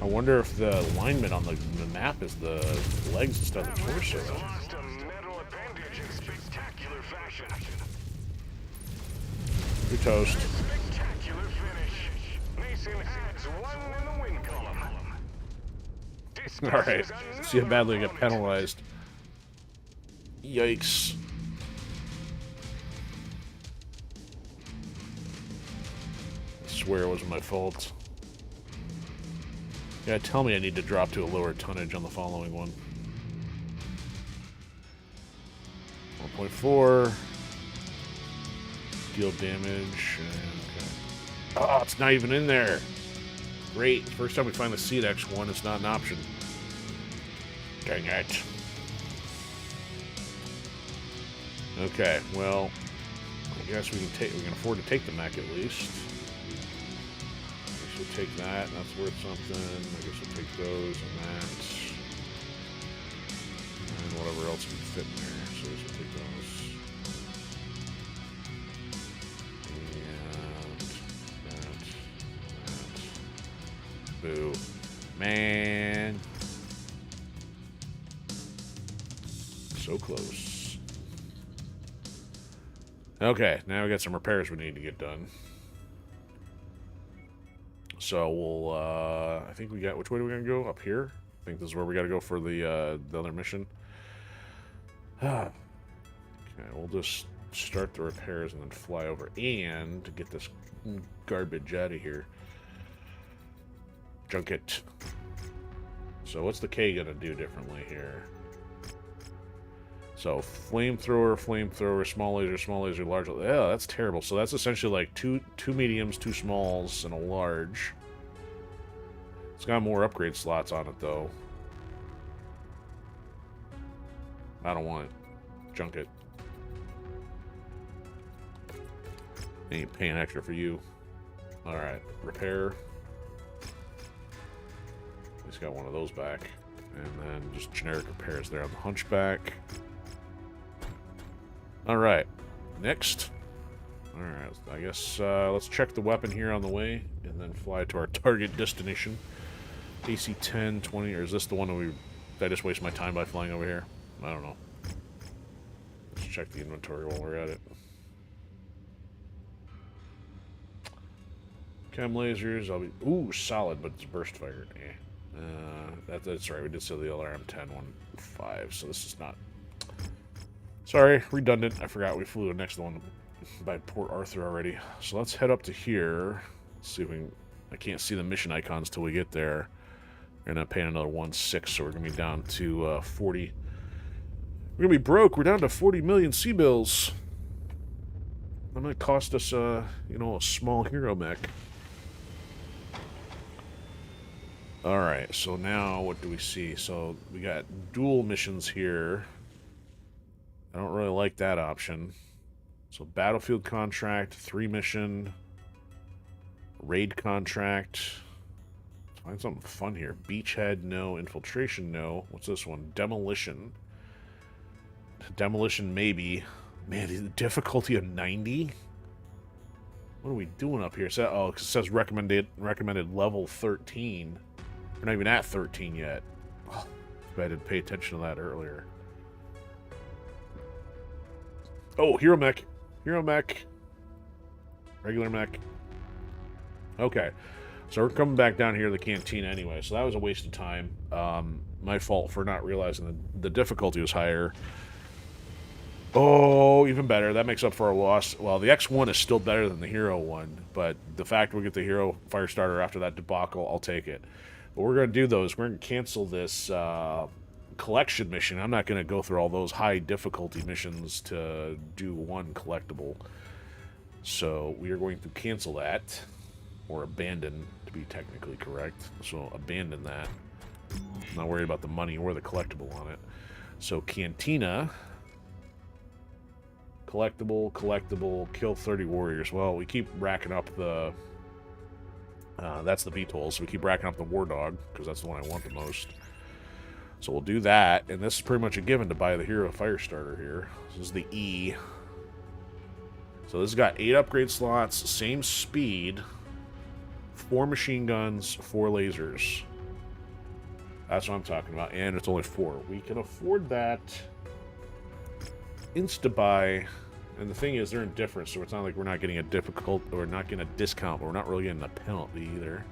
S1: I wonder if the alignment on the map is the legs instead of the torso.
S3: Lost a metal appendage in spectacular fashion.
S1: You're toast.
S3: Spectacular finish. Mason adds one in the win column.
S1: Alright. See how badly I got penalized. Yikes. I swear it wasn't my fault. Yeah, tell me I need to drop to a lower tonnage on the following one. 1.4. Deal damage. Okay. Oh, it's not even in there. Great. First time we find the CX one, it's not an option. Dang it. Okay, well, I guess we can afford to take the mech at least. We'll take that, that's worth something. I guess we'll take those and that. And whatever else can fit in there. So we'll take those. And that. Boo. Man. So close. Okay, now we got some repairs we need to get done. So we'll, I think we got, which way do we gonna go? Up here? I think this is where we gotta go for the other mission. Okay, we'll just start the repairs and then fly over and get this garbage out of here. Junk it. So what's the K gonna do differently here? So flamethrower, small laser, large. Yeah, that's terrible. So that's essentially like two mediums, 2 smalls, and a large. It's got more upgrade slots on it though. I don't want it. Junk it. Ain't paying extra for you. Alright, repair. He's got one of those back. And then just generic repairs there on the Hunchback. Alright, next. Alright, I guess let's check the weapon here on the way and then fly to our target destination. AC 10, 20, or is this the one that did I just waste my time by flying over here? I don't know. Let's check the inventory while we're at it. Chem lasers, I'll be... Ooh, solid, but it's burst fire. Eh. That's right, we did see the LRM 10-15, so this is not... Sorry, redundant. I forgot we flew next to the one by Port Arthur already. So let's head up to here. Let's see if we can... I can't see the mission icons till we get there. We're going to pay another 1.6, so we're going to be down to 40... We're going to be broke. We're down to 40 million C-bills. That might cost us, you know, a small hero mech. Alright, so now what do we see? So we got dual missions here. I don't really like that option. So battlefield contract, 3 mission, raid contract. Let's find something fun here. Beachhead, no. Infiltration, no. What's this one? Demolition. Demolition, maybe. Man, the difficulty of 90? What are we doing up here? Oh, it says recommended level 13. We're not even at 13 yet. Oh, I didn't pay attention to that earlier. Oh, hero mech. Hero mech. Regular mech. Okay. So we're coming back down here to the canteen anyway. So that was a waste of time. My fault for not realizing the difficulty was higher. Oh, even better. That makes up for our loss. Well, the X1 is still better than the Hero one, but the fact we get the Hero Firestarter after that debacle, I'll take it. But we're going to do those. We're going to cancel this collection mission. I'm not going to go through all those high difficulty missions to do one collectible. So we are going to cancel that, or abandon, to be technically correct. So abandon that. I'm not worried about the money or the collectible on it. So Cantina... Collectible, kill 30 warriors. Well, we keep racking up the... that's the VTOL, so we keep racking up the War Dog, because that's the one I want the most. So we'll do that, and this is pretty much a given to buy the Hero Firestarter here. This is the E. So this has got 8 upgrade slots, same speed, 4 machine guns, 4 lasers. That's what I'm talking about, and it's only 4. We can afford that... Insta-buy, and the thing is, they're indifferent, so it's not like we're not getting a difficult, or not getting a discount, but we're not really getting a penalty either.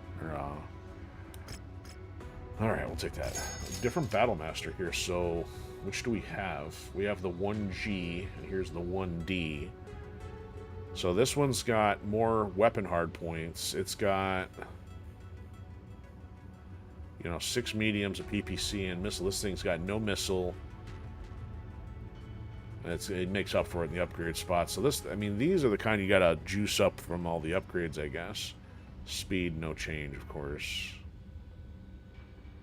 S1: Alright, we'll take that. Different Battle Master here, so which do we have? We have the 1G, and here's the 1D. So this one's got more weapon hard points. It's got, you know, 6 mediums, a PPC, and missile. This thing's got no missile. It makes up for it in the upgrade spots. So this, I mean, these are the kind you gotta juice up from all the upgrades, I guess. Speed, no change, of course.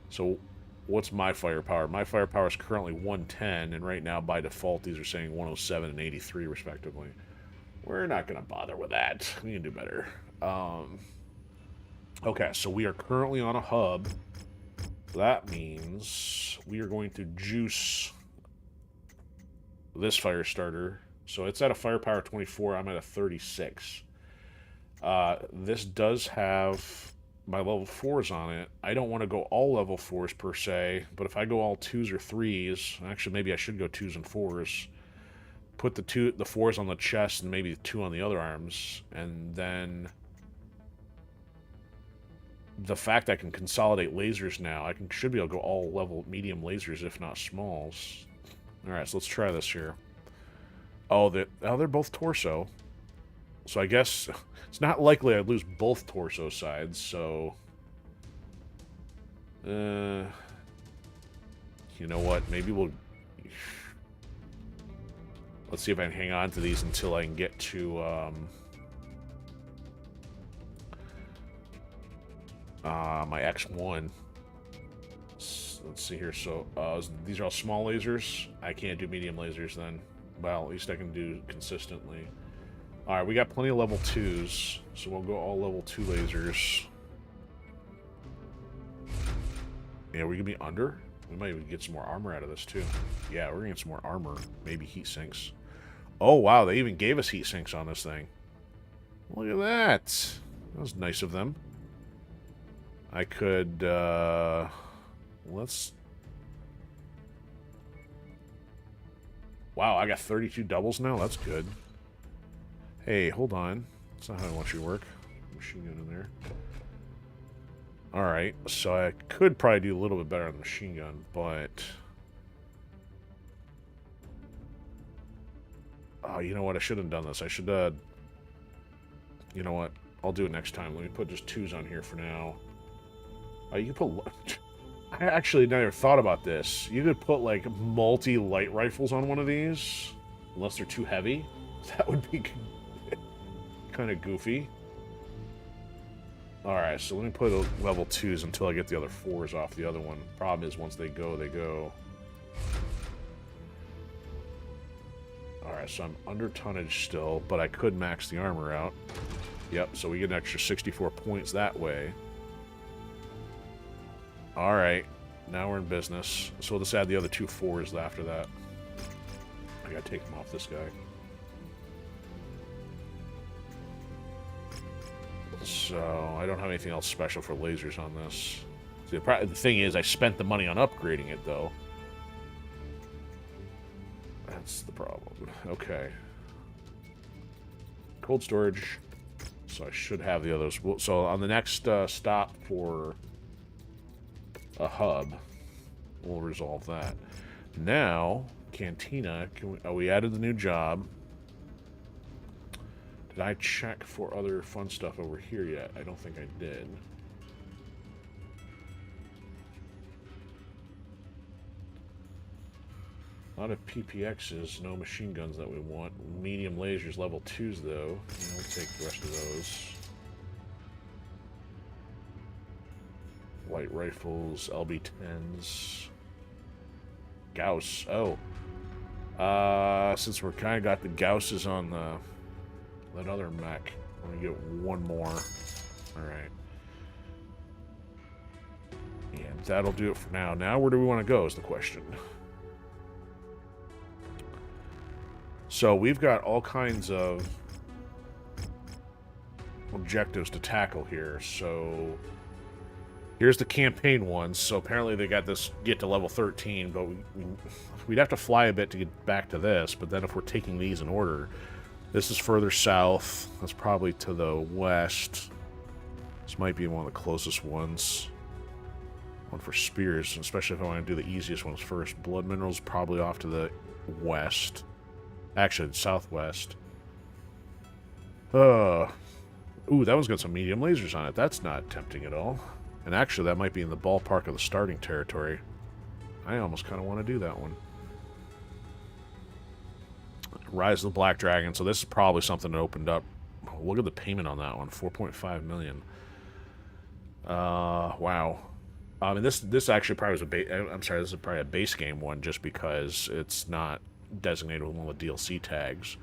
S1: So, what's my firepower? My firepower is currently 110, and right now, by default, these are saying 107 and 83, respectively. We're not gonna bother with that. We can do better. Okay, so we are currently on a hub. That means we are going to juice... this Firestarter. So it's at a firepower 24. I'm at a 36. This does have my level 4s on it. I don't want to go all level 4s per se, but if I go all 2s or 3s, actually maybe I should go 2s and 4s. Put the 4s on the chest and maybe 2 on the other arms, and then the fact I can consolidate lasers now, should be able to go all level medium lasers, if not smalls. Alright, so let's try this here. Oh, they're both torso. So I guess it's not likely I'd lose both torso sides, so... you know what? Maybe we'll... Let's see if I can hang on to these until I can get to, my X1. Let's see here. So, these are all small lasers. I can't do medium lasers then. Well, at least I can do consistently. Alright, we got plenty of level 2s, so we'll go all level 2 lasers. Yeah, we're gonna be under? We might even get some more armor out of this, too. Yeah, we're gonna get some more armor. Maybe heat sinks. Oh, wow, they even gave us heat sinks on this thing. Look at that. That was nice of them. I could, let's... Wow, I got 32 doubles now? That's good. Hey, hold on. That's not how I want you to work. Machine gun in there. Alright, so I could probably do a little bit better on the machine gun, but... Oh, you know what? I should have done this. I should, you know what? I'll do it next time. Let me put just 2s on here for now. Oh, you can put... I actually never thought about this. You could put, like, multi-light rifles on one of these. Unless they're too heavy. That would be kind of goofy. Alright, so let me put level 2s until I get the other 4s off the other one. Problem is, once they go, they go. Alright, so I'm under tonnage still, but I could max the armor out. Yep, so we get an extra 64 points that way. Alright, now we're in business. So we'll just add the other 2 4s after that. I gotta take them off this guy. So, I don't have anything else special for lasers on this. See, the thing is, I spent the money on upgrading it, though. That's the problem. Okay. Cold storage. So I should have the others. So on the next stop for a hub, we'll resolve that. Now, Cantina. We added the new job. Did I check for other fun stuff over here yet? I don't think I did. A lot of PPXs, no machine guns that we want. Medium lasers, level 2s though. We'll take the rest of those. Light rifles, LB-10s. Gauss. Oh. Since we're kind of got the Gausses on that other mech, I'm gonna get one more. Alright. And that'll do it for now. Now where do we want to go is the question. So we've got all kinds of objectives to tackle here. So here's the campaign ones. So apparently they got this get to level 13, but we'd have to fly a bit to get back to this. But then if we're taking these in order, this is further south. That's probably to the west. This might be one of the closest ones. One for spears, especially if I want to do the easiest ones first. Blood minerals probably off to the west. Actually, southwest. Ooh, that one's got some medium lasers on it. That's not tempting at all. And actually, that might be in the ballpark of the starting territory. I almost kind of want to do that one. Rise of the Black Dragon. So this is probably something that opened up. Look at the payment on that one. 4.5 million. Wow. I mean, this actually probably was I'm sorry, this is probably a base game one just because it's not designated with one of the DLC tags.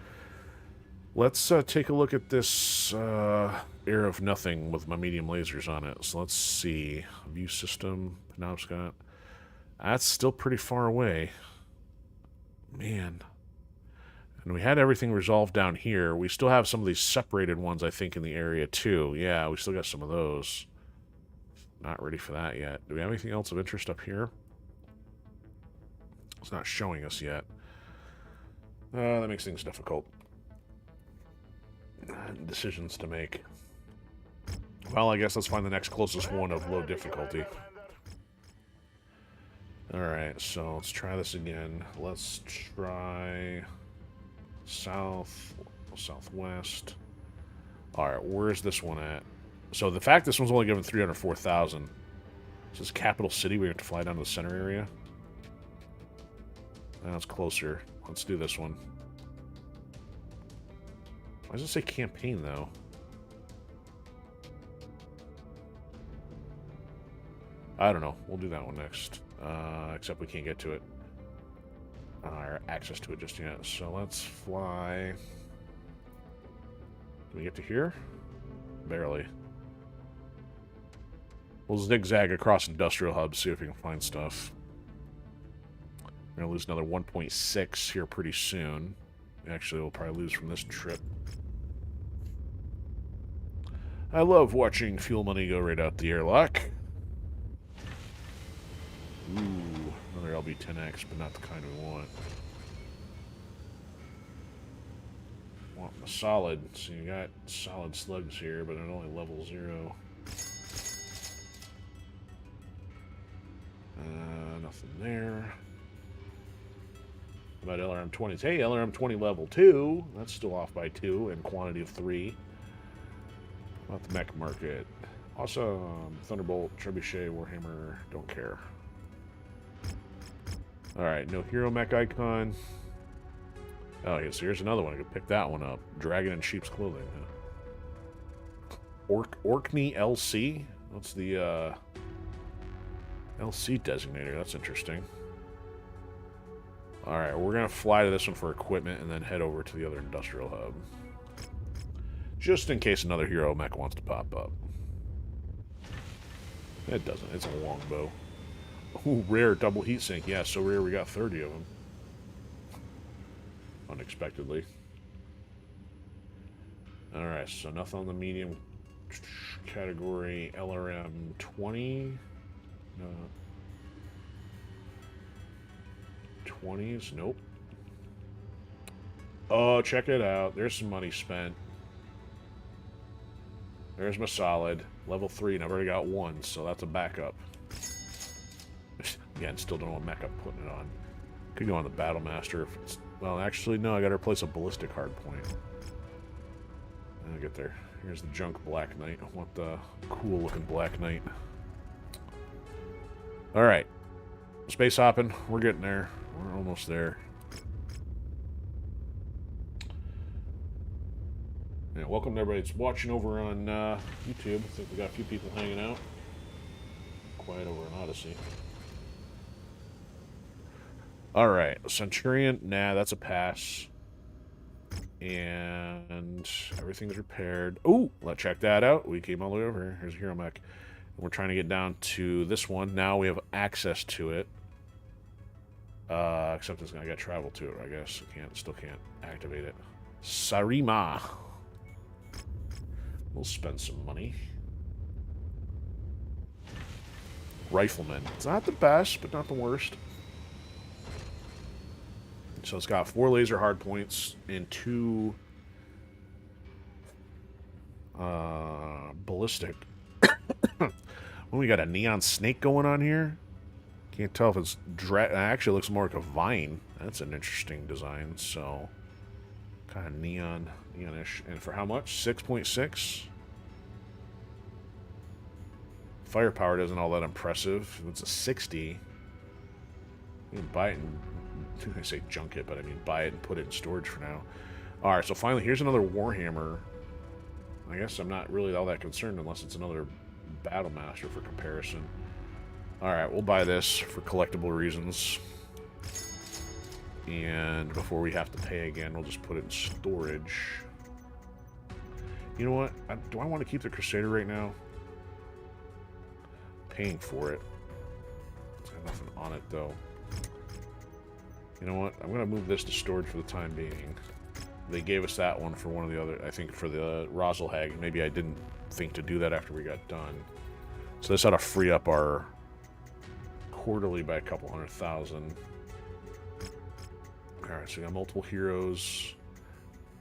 S1: Let's take a look at this Air of Nothing with my medium lasers on it. So let's see. View system, Penobscot. That's still pretty far away. Man. And we had everything resolved down here. We still have some of these separated ones, I think, in the area, too. Yeah, we still got some of those. Not ready for that yet. Do we have anything else of interest up here? It's not showing us yet. That makes things difficult. Decisions to make. Well, I guess let's find the next closest one of low difficulty. Alright, so let's try this again. Let's try southwest. Alright, where's this one at? So the fact this one's only given 304,000. This is Capital City. We have to fly down to the center area. That's closer. Let's do this one. Why does it say campaign, though? I don't know. We'll do that one next. Except we can't get to it. Or access to it just yet. So let's fly. Can we get to here? Barely. We'll zigzag across industrial hubs, see if we can find stuff. We're going to lose another 1.6 here pretty soon. Actually, we'll probably lose from this trip. I love watching fuel money go right out the airlock. Ooh, another LB-10X, but not the kind we want. Want the solid. So you got solid slugs here, but they're only level 0. Nothing there. How about LRM-20s? Hey, LRM-20 level 2. That's still off by 2 and quantity of 3. About the mech market. Awesome. Thunderbolt, Trebuchet, Warhammer. Don't care. Alright, no hero mech icon. Oh, yeah, so here's another one. I could pick that one up. Dragon in sheep's clothing. Huh? Orkney LC? What's the LC designator? That's interesting. Alright, we're going to fly to this one for equipment and then head over to the other industrial hub. Just in case another hero mech wants to pop up. It doesn't. It's a longbow. Ooh, rare double heatsink. Yeah, so rare we got 30 of them. Unexpectedly. Alright, so nothing on the medium category. LRM 20. No. 20s? Nope. Oh, check it out. There's some money spent. There's my solid. Level 3, and I've already got 1, so that's a backup. Again, still don't know what mech I'm putting it on. Could go on the Battlemaster if it's... Well, actually, no, I gotta replace a ballistic hardpoint. I'll get there. Here's the junk Black Knight. I want the cool-looking Black Knight. Alright. Space hopping. We're getting there. We're almost there. Yeah, welcome to everybody that's watching over on YouTube. I think we got a few people hanging out. Quiet over on Odysee. Alright, Centurion. Nah, that's a pass. And everything's repaired. Oh, let's check that out. We came all the way over here. Here's a hero mech. We're trying to get down to this one. Now we have access to it. Except I got travel to it, I guess. Still can't activate it. Sarima. We'll spend some money. Rifleman. It's not the best, but not the worst. So it's got 4 laser hardpoints and 2 ballistic. Well, we got a neon snake going on here. Can't tell if it's it actually looks more like a vine. That's an interesting design. So kind of neonish. And for how much? 6.6. Firepower isn't all that impressive. If it's a 60, you can buy it and I say junk it, but I mean buy it and put it in storage for now. Alright, so finally here's another Warhammer. I guess I'm not really all that concerned unless it's another Battlemaster for comparison. Alright, we'll buy this for collectible reasons. And before we have to pay again, we'll just put it in storage. You know what? Do I want to keep the Crusader right now? Paying for it. It's got nothing on it, though. You know what? I'm going to move this to storage for the time being. They gave us that one for one of the other, I think for the Roselhag. Maybe I didn't think to do that after we got done. So this ought to free up our quarterly by a couple 100,000. Alright, so we got multiple heroes.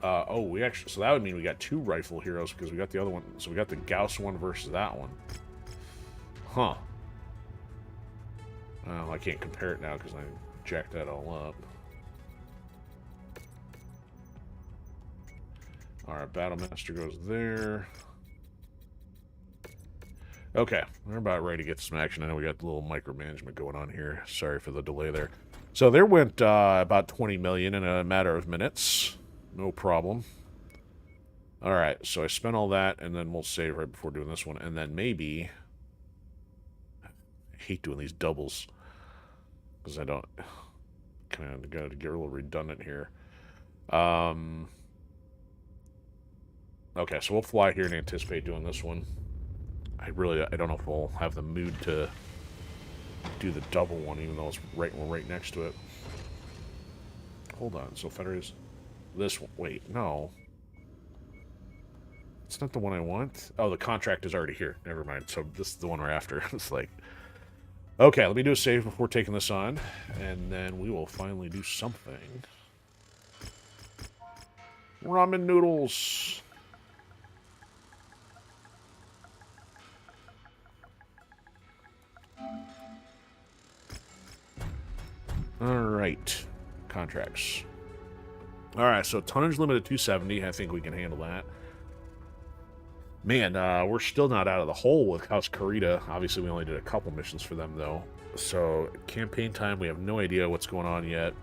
S1: Oh, we actually... So that would mean we got 2 rifle heroes because we got the other one. So we got the Gauss one versus that one. Huh. Oh, I can't compare it now because I jacked that all up. Alright, Battlemaster goes there. Okay, we're about ready to get some action. I know we got a little micromanagement going on here. Sorry for the delay there. So there went about 20 million in a matter of minutes. No problem. Alright, so I spent all that, and then we'll save right before doing this one. And then maybe... I hate doing these doubles. Because I don't... Kind of got to get a little redundant here. Okay, so we'll fly here and anticipate doing this one. I don't know if we'll have the mood to do the double one, even though we're right next to it. Hold on, so Feder is this one. Wait, no. It's not the one I want. Oh, the contract is already here. Never mind. So this is the one we're after. It's like... Okay, let me do a save before taking this on, and then we will finally do something. Ramen noodles! Alright. Contracts. Alright, so tonnage limit at 270. I think we can handle that. Man, we're still not out of the hole with House Karita. Obviously, we only did a couple missions for them, though. So, campaign time, we have no idea what's going on yet.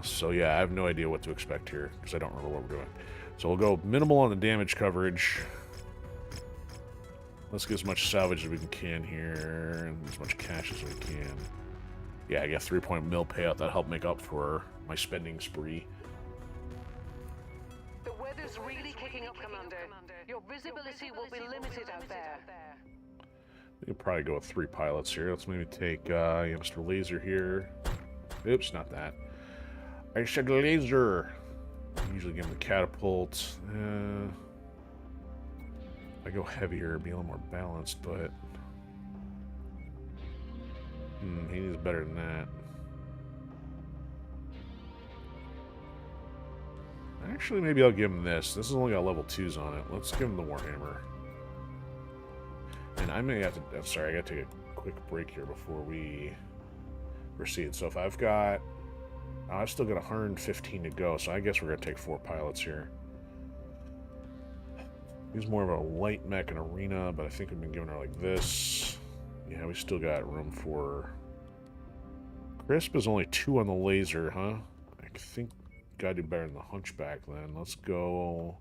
S1: So yeah, I have no idea what to expect here, because I don't remember what we're doing. So we'll go minimal on the damage coverage. Let's get as much salvage as we can here, and as much cash as we can. Yeah, I got 3-point mil payout. That helped make up for my spending spree.
S2: The weather's really kicking up, Commander. Your visibility will be limited out there.
S1: We could probably go with 3 pilots here. Let's maybe take Mr. Laser here. Oops, not that. I said laser. Usually give him the catapult. I go heavier, it'd be a little more balanced, but... he needs better than that. Actually, maybe I'll give him this. This has only got level 2s on it. Let's give him the Warhammer. And I may have to... I'm sorry, I gotta take a quick break here before we proceed. So if I've got... I've still got 115 to go, so I guess we're gonna take 4 pilots here. He's more of a light mech and arena, but I think we've been giving her like this. Yeah, we still got room for... Crisp is only 2 on the laser, huh? I think gotta do better than the Hunchback then. Let's go...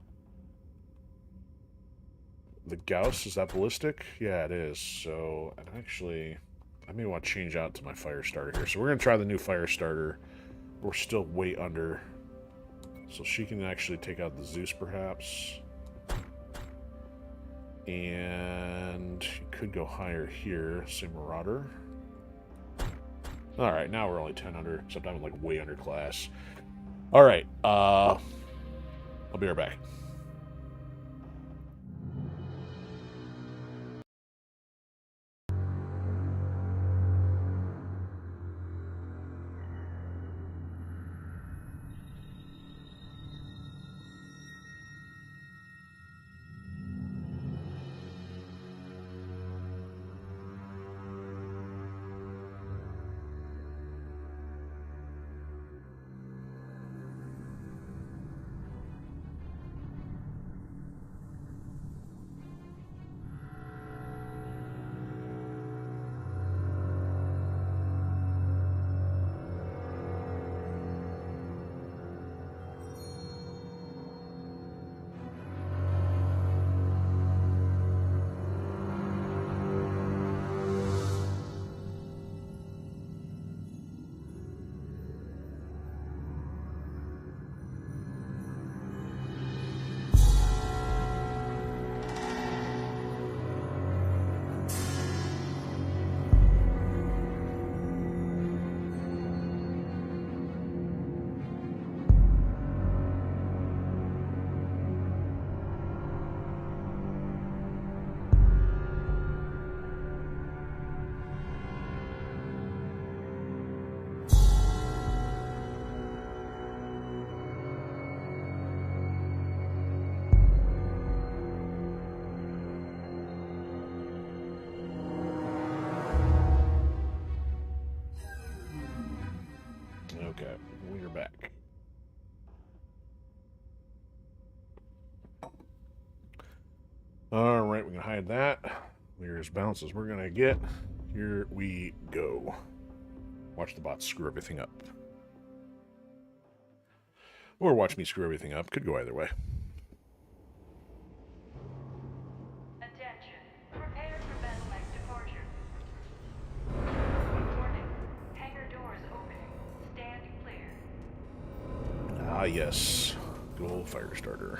S1: The Gauss, is that ballistic? Yeah, it is. So, and actually, I may want to change out to my Firestarter here. So we're going to try the new Firestarter. We're still way under. So she can actually take out the Zeus, perhaps. And she could go higher here. Say Marauder. Alright, now we're only 10 under, except I'm like way under class. Alright, I'll be right back. Alright, we're going to hide that. We're as balanced as we're going to get. Here we go. Watch the bots screw everything up. Or watch me screw everything up. Could go either way.
S5: Attention. Prepare for battle mech departure. Warning. Hangar doors opening. Stand clear.
S1: Ah, yes. Good old Firestarter.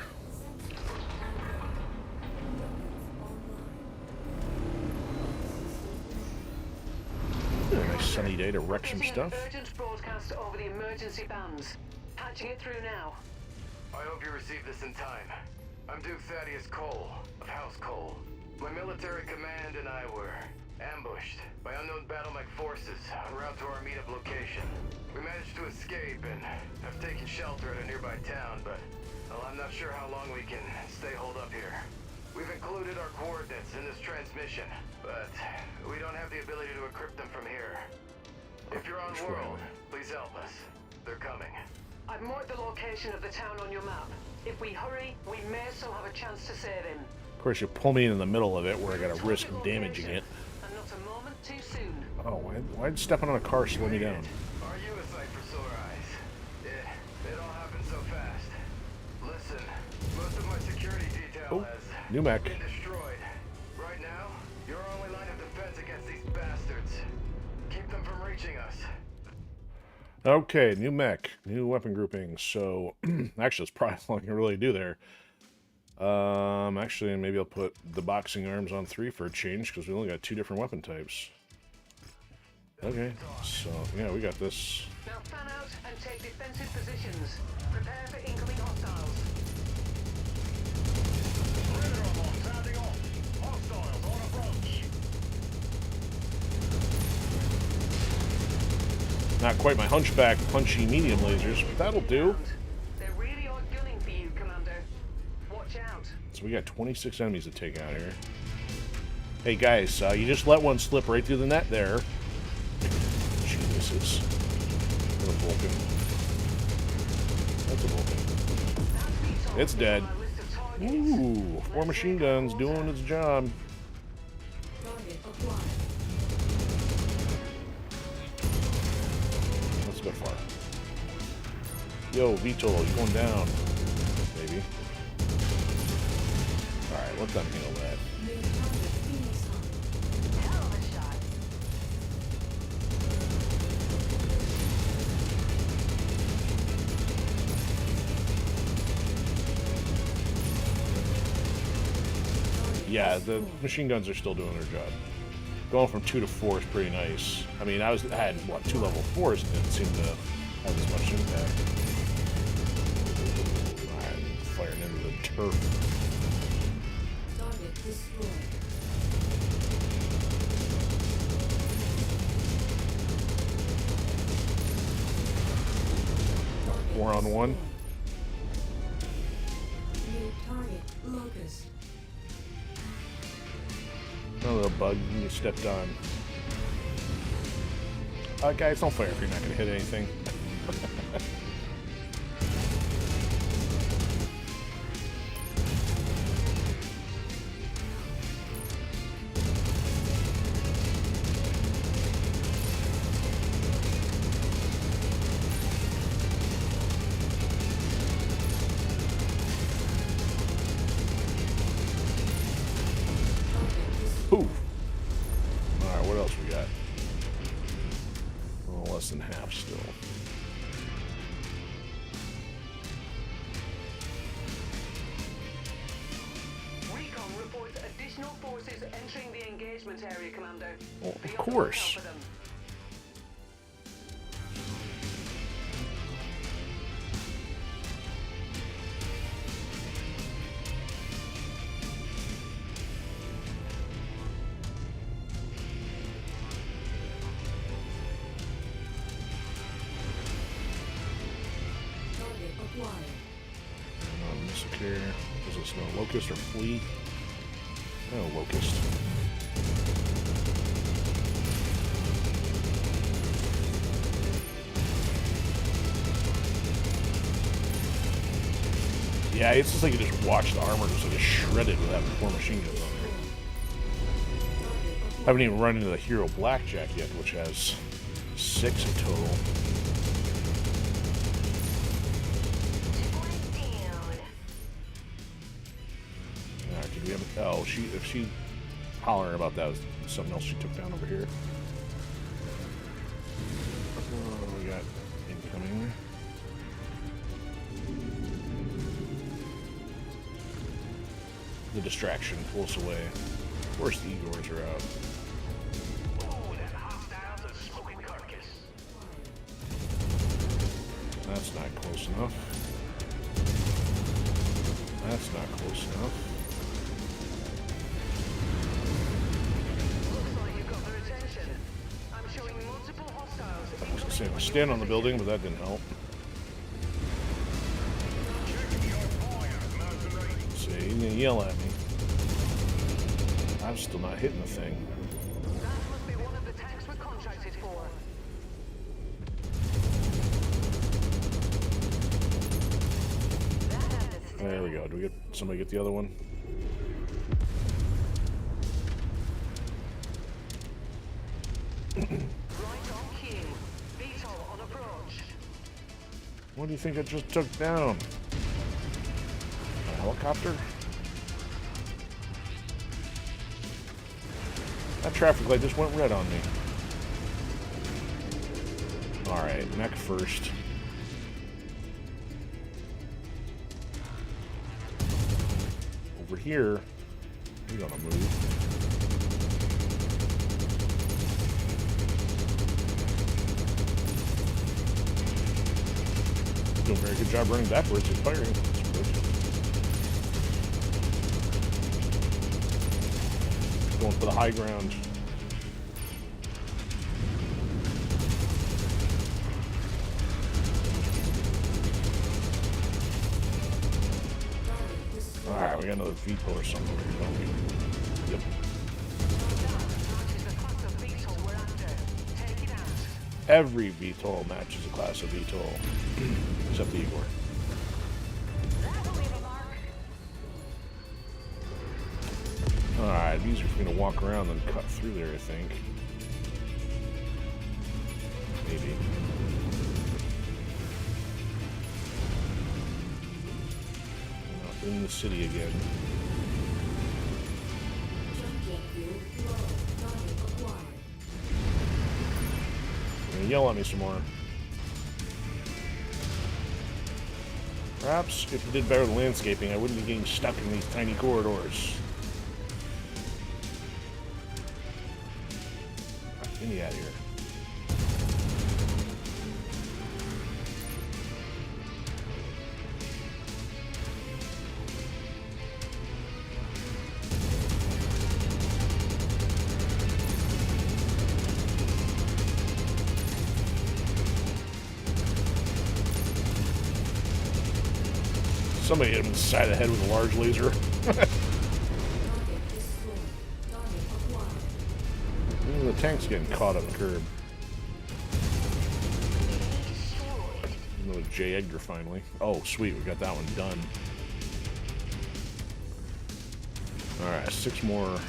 S1: Nice sunny day to wreck some
S2: Getting
S1: stuff.
S2: an urgent broadcast over the emergency bands. Patching it through now.
S3: I hope you received this in time. I'm Duke Thaddeus Cole, of House Cole. My military command and I were ambushed by unknown battle mech forces en route to our meetup location. We managed to escape and have taken shelter at a nearby town, but well, I'm not sure how long we can stay holed up here. We've included our coordinates in this transmission, but we don't have the ability to encrypt them from here. If you're on world, please help us. They're coming.
S2: I've marked the location of the town on your map. If we hurry, we may still have a chance to save him.
S1: Of course, you pull me in the middle of it where I got to risk damaging it.
S2: And not a moment too soon.
S1: Oh, why'd stepping on a car slow me down?
S3: Are you a sight for sore eyes? It all happened so fast. Listen, most of my security detail has
S1: New mech.
S3: been destroyed. Right now, your only line of defense against these bastards. Keep them from reaching us.
S1: Okay, new mech, new weapon grouping. So, actually, that's probably all I can really do there. Actually, maybe I'll put the boxing arms on 3 for a change, because we only got 2 different weapon types. Okay, so, yeah, we got this.
S2: Now fan out and take defensive positions. Prepare for incoming hostiles.
S3: Sounding off. Hostiles on approach.
S1: Not quite my hunchback punchy medium lasers, but that'll do.
S2: They really are gunning for you, Commander. Watch out.
S1: So we got 26 enemies to take out here. Hey guys, you just let one slip right through the net there. Jesus. What a Vulcan. That's a Vulcan. It's dead. Ooh, 4 machine guns doing its job.
S4: Target acquired.
S1: That's a bit far. Yo, VTOL, you going down. Maybe. Alright, let them handle that.
S4: New target Phoenix Hunt.
S5: Hell of a shot.
S1: Yeah, the machine guns are still doing their job. Going from 2 to 4 is pretty nice. I mean, I had, what, 2 level 4s and didn't seem to have as much impact. I'm firing into the turf.
S4: Target destroyed.
S1: 4-on-1.
S4: New target Locust.
S1: Oh, little bug, you stepped on. Guys, don't fire if you're not going to hit anything. Poof. Alright, what else we got? Well, less than half still.
S2: Recon reports additional forces entering the engagement area, Commander.
S1: Well, of
S2: Be on the
S1: course.
S2: lookout for them.
S4: Target acquired.
S1: Secure. Is this no locust or flea? No, locust. Yeah, it's just like you just watch the armor just like shredded with having 4 machine guns on there. Haven't even run into the Hero Blackjack yet, which has 6 in total. Alright, did we have a... Oh, if she hollering about that was something else she took down over here. Oh, we got incoming. The distraction pulls us away. Of course the Igors are out. That's not close enough. That's not close enough.
S2: Looks like you got their attention. I'm showing multiple hostiles.
S1: I was gonna say, I stand on the building, but that didn't help. See, he's gonna yell at me. I'm still not hitting the thing.
S2: That must be one of the tanks we're contracted for.
S1: There we go. Do we get somebody get the other one?
S2: Right on cue. VTOL on approach.
S1: What do you think I just took down? A helicopter? That traffic light just went red on me. Alright, mech first. Over here, we're gonna move. Doing a very good job running backwards and firing. That's good. Going for the high ground. Alright, we got another VTOL or something over here, don't we? Yep. Every VTOL matches a class of VTOL. Except the Igor. Alright, these are going to walk around and cut through there, I think. Maybe. Not in the city again. They're going to yell at me some more. Perhaps if you did better with landscaping, I wouldn't be getting stuck in these tiny corridors. Get me out of here. Somebody hit him in the side of the head with a large laser. The tank's getting caught on the curb. Another J. Edgar finally. Oh, sweet, we got that one done. Alright, 6 more.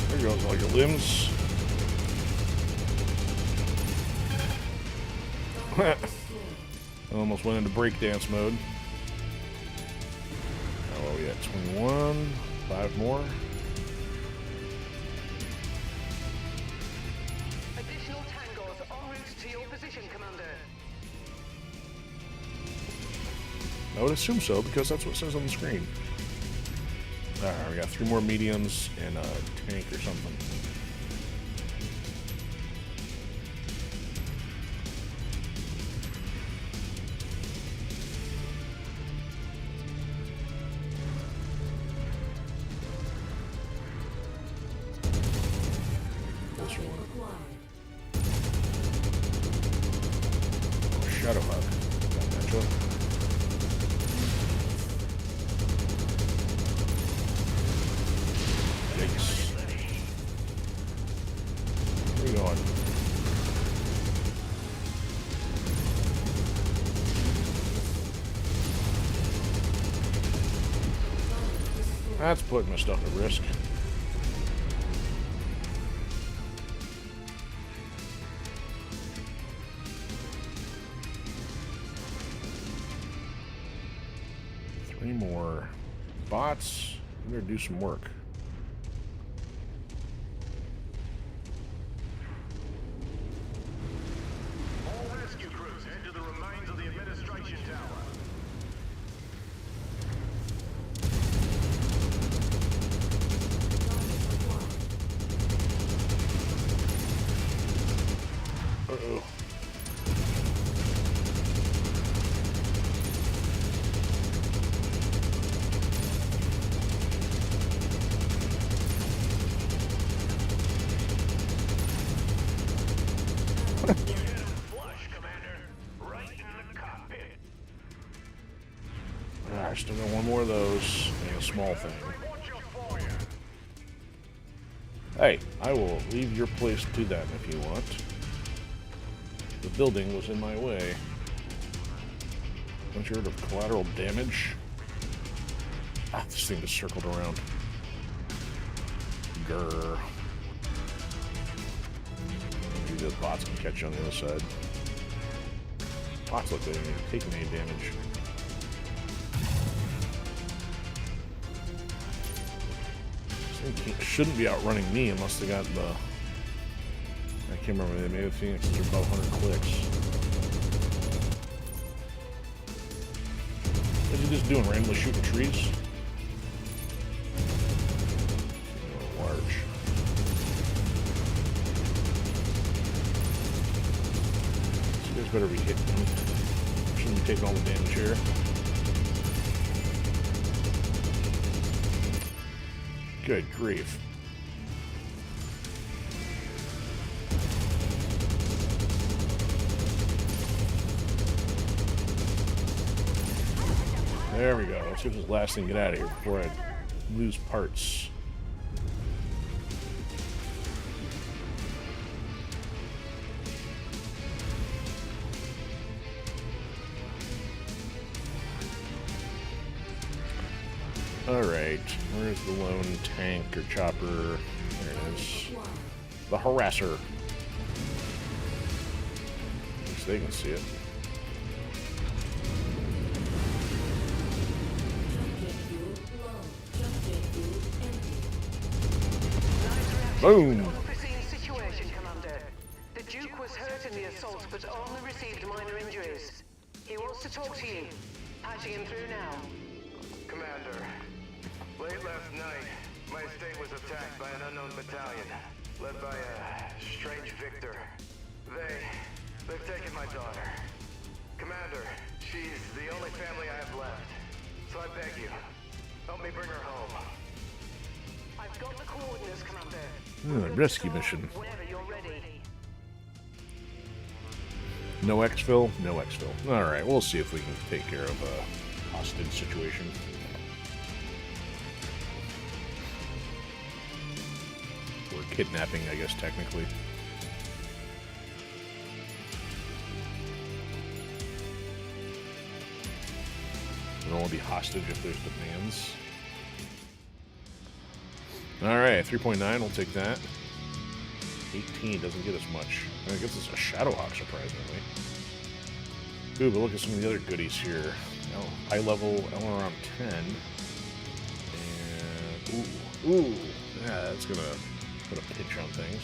S1: There goes all your limbs. I almost went into breakdance mode. Oh, well, we got 21. 5 more.
S2: Additional tangos en route to your position, Commander.
S1: I would assume so, because that's what it says on the screen. Alright, we got 3 more mediums and a tank or something. Shadowhawk. Gotcha. Yikes. Where are you going? That's putting my stuff at risk. Three more bots. I'm gonna do some work.
S3: All rescue crews head to the remains of the administration tower.
S1: Uh-oh.
S3: Flush, Commander. Right into the cockpit.
S1: I still got one more of those and a small thing.
S3: Watch your for you.
S1: Hey, I will leave your place to that if you want. The building was in my way. Haven't you heard of collateral damage? Ah, this thing just circled around. Grr. Maybe the bots can catch you on the other side. Bots look like they ain't taking any damage. This thing shouldn't be outrunning me unless they got the... I can't remember, they made a Phoenix are about 100 clicks. Is he just doing randomly shooting trees? Large. You guys better be hitting him. Shouldn't be taking all the damage here. Good grief. There we go. Let's see if this last thing get out of here before I lose parts. Alright, where's the lone tank or chopper? There it is. The harasser. At least they can see it. Boom!
S2: Unforeseen situation, Commander. The Duke was hurt in the assault, but only received minor injuries. He wants to talk to you. Patching him through now.
S3: Commander, late last night, my estate was attacked by an unknown battalion, led by a strange victor. They've taken my daughter. Commander, she's the only family I have left. So I beg you, help me bring her home.
S2: I've got the coordinates, Commander.
S1: Rescue mission.
S2: Whenever you're ready.
S1: No exfil? No exfil. Alright, we'll see if we can take care of a hostage situation. Or kidnapping, I guess, technically. It'll only be hostage if there's demands. Alright, 3.9, we'll take that. 18 doesn't get us much. I guess it's a Shadowhawk, surprisingly. Ooh, but look at some of the other goodies here. High level, around 10. And, ooh, yeah, that's gonna put a pinch on things.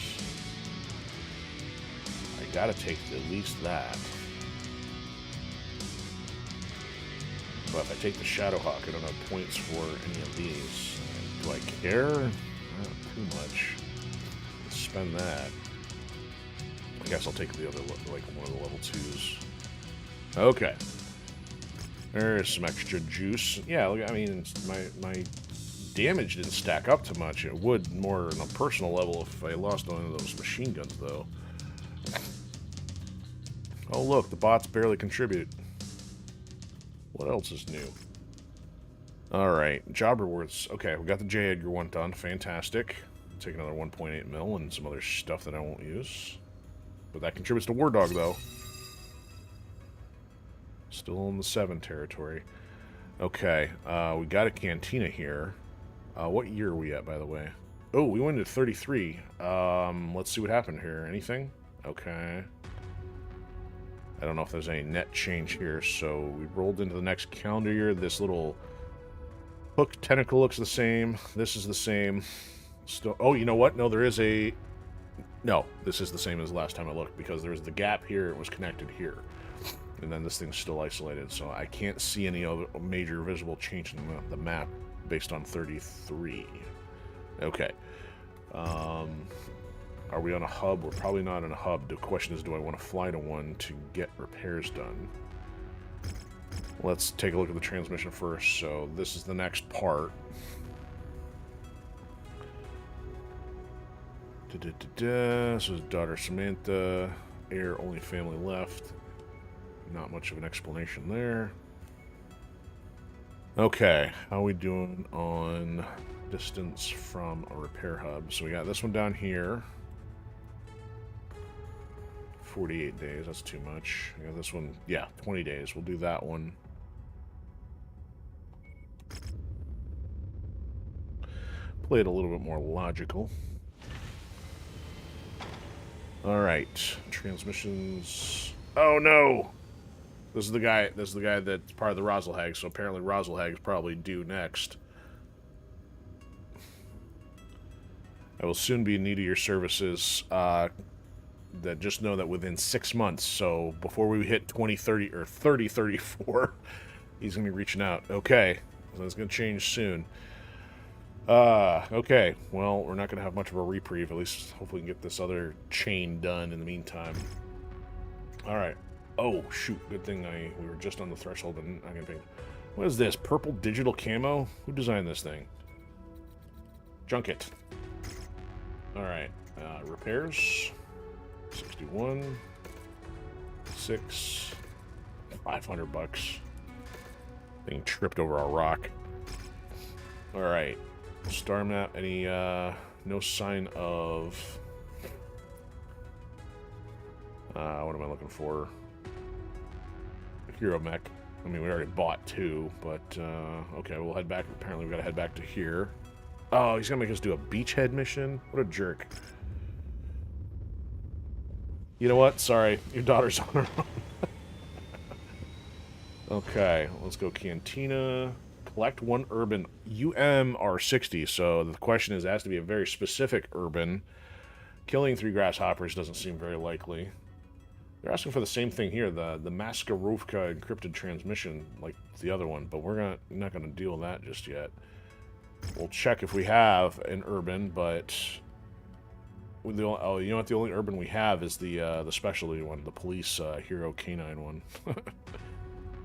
S1: I gotta take at least that. But if I take the Shadowhawk, I don't have points for any of these. Do I care? Not too much. Let's spend that. I guess I'll take the other, like one of the level 2s. Okay. There's some extra juice. Yeah, look, I mean, my damage didn't stack up to much. It would more on a personal level if I lost one of those machine guns, though. Oh, look, the bots barely contribute. What else is new? Alright, job rewards. Okay, we got the J. Edgar one done. Fantastic. Take another 1.8 mil and some other stuff that I won't use. But that contributes to War Dog, though. Still in the 7 territory. Okay, we got a cantina here. What year are we at, by the way? Oh, we went to 33. Let's see what happened here. Anything? Okay. I don't know if there's any net change here. So we rolled into the next calendar year. This little hook tentacle looks the same. This is the same. Still. Oh, you know what? No, there is a... No, this is the same as last time I looked, because there's the gap here. It was connected here. And then this thing's still isolated. So I can't see any other major visible change in the map based on 33. Okay. Are we on a hub? We're probably not on a hub. The question is, do I want to fly to one to get repairs done? Let's take a look at the transmission first. So this is the next part. This is daughter Samantha. Heir, only family left. Not much of an explanation there. Okay, how are we doing on distance from a repair hub? So we got this one down here. 48 days, that's too much. I got this one, yeah, 20 days. We'll do that one. Play it a little bit more logical. Alright, transmissions. Oh no! This is the guy that's part of the Rosalhag, so apparently Rosalhag is probably due next. I will soon be in need of your services. That just know that within 6 months, so before we hit 2030 or 3034, he's gonna be reaching out. Okay, so it's gonna change soon. Okay, well, we're not gonna have much of a reprieve. At least hopefully we can get this other chain done in the meantime. All right. Oh shoot! Good thing we were just on the threshold and I'm gonna pay. What is this? Purple digital camo? Who designed this thing? Junket. All right. Repairs. 61. 6. 500 bucks. Being tripped over a rock. All right. Star map. Any no sign of. What am I looking for? Hero mech. I mean, we already bought 2, but okay, we'll head back. Apparently, we gotta head back to here. Oh, he's gonna make us do a beachhead mission? What a jerk. You know what? Sorry, your daughter's on her own. Okay, let's go Cantina. Collect 1 urban UMR60. So the question is, it has to be a very specific urban. Killing 3 grasshoppers doesn't seem very likely. They're asking for the same thing here, the Maskarovka encrypted transmission, like the other one, but we're not gonna deal with that just yet. We'll check if we have an urban, but oh, you know what? The only urban we have is the specialty one, the police hero canine one.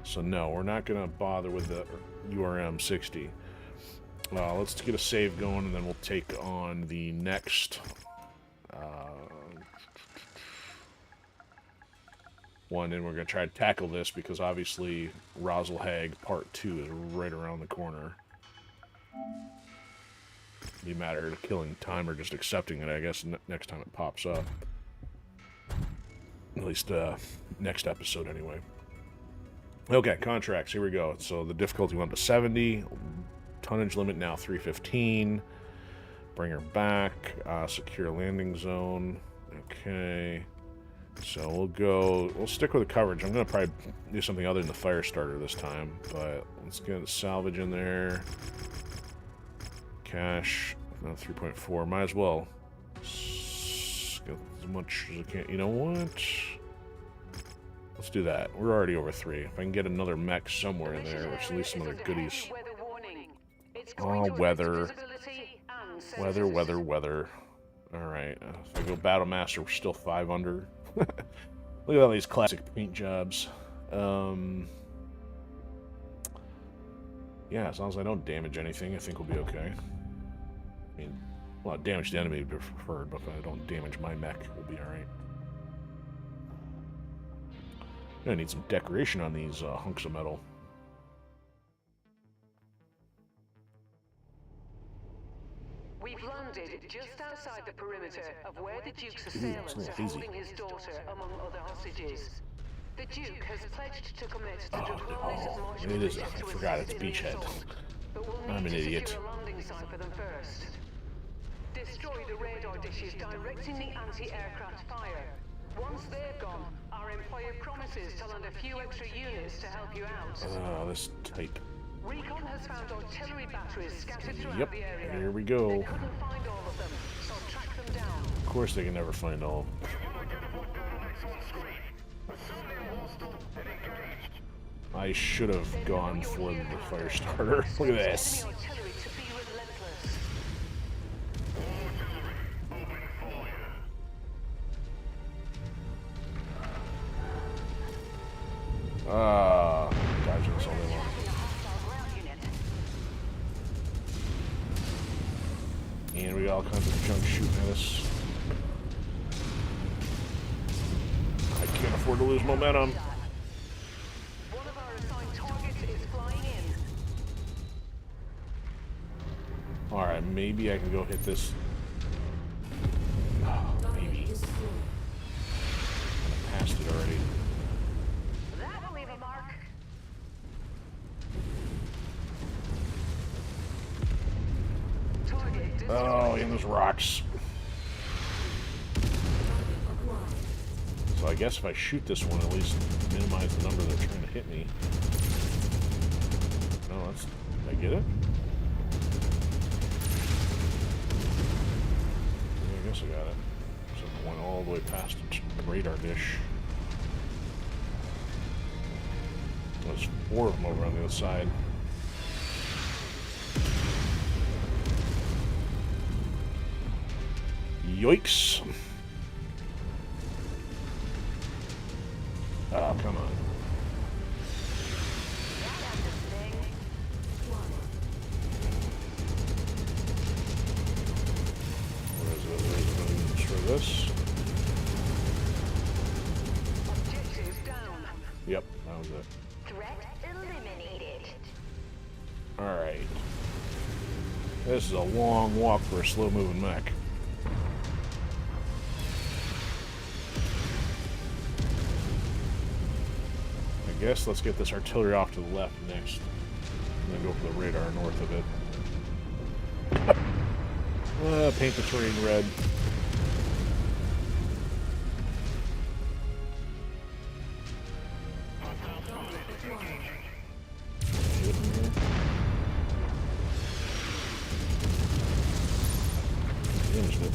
S1: So no, we're not gonna bother with the URM60. Let's get a save going, and then we'll take on the next one, and we're going to try to tackle this because obviously Rosalhag Part 2 is right around the corner. Be a matter of killing time or just accepting it, I guess, next time it pops up. At least next episode, anyway. Okay, contracts, here we go. So the difficulty went to 70. Tonnage limit now 315. Bring her back. Secure landing zone. Okay. So we'll stick with the coverage. I'm going to probably do something other than the Firestarter this time, but let's get salvage in there. Cash, 3.4. Might as well get as much as I can. You know what? Let's do that. We're already over 3. If I can get another mech somewhere in there, or at least some other goodies. Oh, weather. Weather. Alright. If I go Battle Master, we're still 5 under. Look at all these classic paint jobs. Yeah, as long as I don't damage anything, I think we'll be okay. I mean, well, damage the enemy would be preferred, but if I don't damage my mech, we'll be alright. I need some decoration on these hunks of metal.
S2: We've landed just outside the perimeter of where the Duke's assailants are holding his daughter among other hostages. The Duke has pledged to commit to draconic martial
S1: it is.
S2: measures
S1: I
S2: to
S1: forgot it's
S2: assist in the
S1: Beachhead.
S2: assault, but we'll
S1: I'm
S2: need
S1: an
S2: to
S1: idiot.
S2: secure a landing site for them first. Destroy the radar dishes directing the anti-aircraft fire. Once they're gone, our employer promises to land a few extra units to help you out.
S1: Oh, this type.
S2: Recon has found artillery batteries scattered throughout
S1: Yep,
S2: the area.
S1: here we
S2: They
S1: go.
S2: couldn't find all of them, so track them down.
S1: Of course they can never find all. I should have gone for the Firestarter. Look at this.
S2: Enemy artillery to be relentless.
S1: Dodging this all day long. And we got all kinds of junk shooting at us. I can't afford to lose momentum.
S2: One of our assigned targets is flying in.
S1: Alright, maybe I can go hit this. Oh, maybe. I passed it already.
S2: That will leave a mark. Target destroyed.
S1: Oh, and those rocks. So I guess if I shoot this one, at least minimize the number they're trying to hit me. No, that's... Did I get it? Yeah, I guess I got it. So it went all the way past the radar dish. There's 4 of them over on the other side. Yoicks! Oh, come on. What is it? Where's the destroy this?
S2: Objective down.
S1: Yep, that was it.
S5: Threat eliminated.
S1: Alright. This is a long walk for a slow-moving mech. I guess let's get this artillery off to the left next. And then go for the radar north of it. Paint the terrain red. Get in here. Damaged it.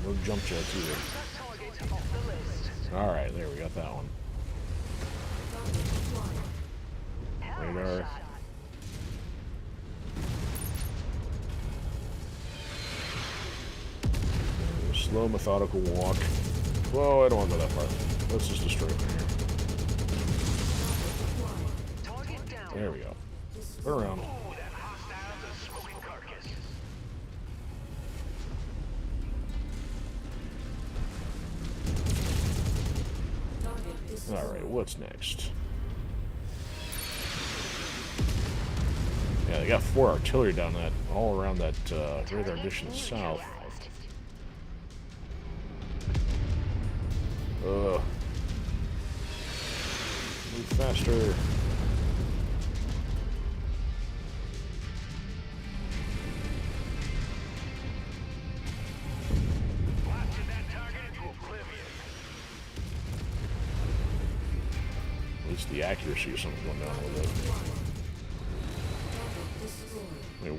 S1: No jump jets either.
S2: Target off the list.
S1: Alright, there we got that one. Radar. Slow, methodical walk. Whoa, I don't want to go that far. Let's just destroy it from here.
S2: Target down.
S1: There we go. Turn around.
S3: That hostile's a smoking carcass.
S1: Alright, what's next? Yeah, they got 4 artillery down that, all around that radar dish in the south. Move faster.
S3: Blasted that target into oblivion.
S1: At least the accuracy of something going down a little bit. Wait,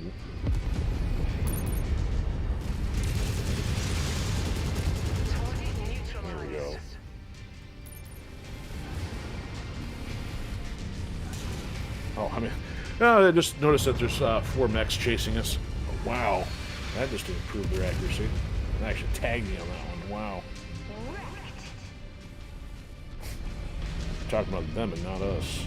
S2: Target
S1: there we
S2: neutralized.
S1: go. Oh, I mean, I just noticed that there's 4 mechs chasing us. Oh, wow, that just improved their accuracy. It actually tagged me on that one. Wow. Talking about them and not us.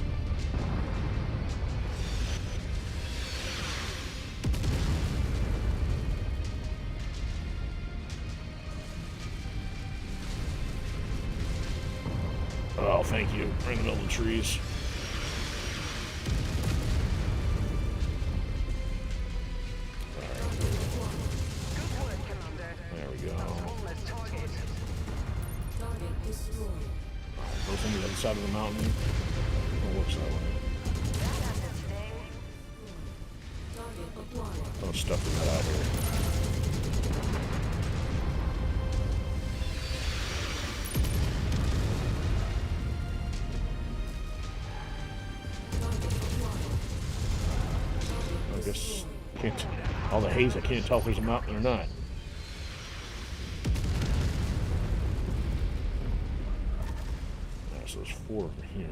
S1: Oh, thank you. Right in the middle of the trees.
S2: Good work, Commander.
S1: There we go.
S2: One less target.
S4: Target destroyed.
S1: Goes on the other side of the mountain. Oh, looks that way.
S4: Target acquired.
S1: Oh, stuff we got out here.
S4: Target acquired.
S1: I guess can't. All the haze, I can't tell if there's a mountain or not. So there's 4 over here.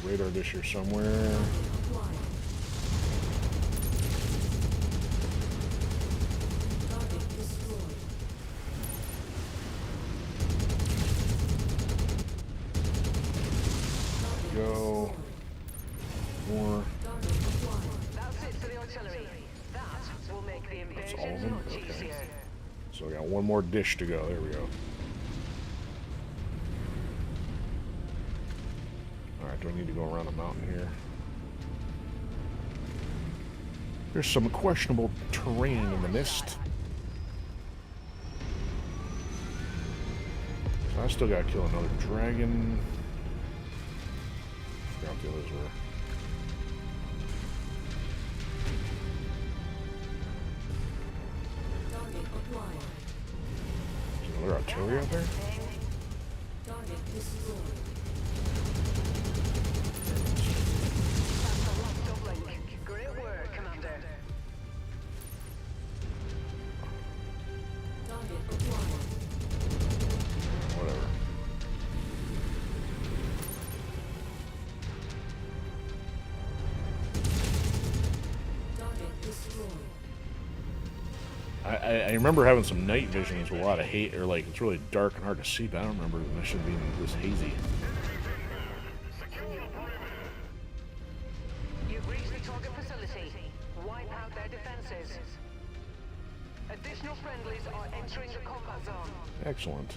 S1: Radar dish here somewhere.
S4: Target destroyed.
S1: Go. More.
S4: Target acquired.
S2: That's it for the artillery. That will make the
S1: That's all of
S2: invasion
S1: them?
S2: much
S1: Okay.
S2: easier.
S1: So we got one more dish to go. There we go. Alright, do I need to go around the mountain here? There's some questionable terrain in the mist. So I still gotta kill another dragon. Forgot what the others were.
S4: Target acquired.
S1: Is there another artillery out there?
S4: Target destroyed.
S2: That's the last uplink. Great work, Commander.
S4: Target acquired.
S1: Whatever.
S4: Target destroyed.
S1: I remember having some night visions with a lot of hate, or like it's really dark and hard to see, but I don't remember the mission being this hazy.
S2: You've reached the target facility. Wipe out their defenses. Additional friendlies are entering the combat zone.
S1: Excellent.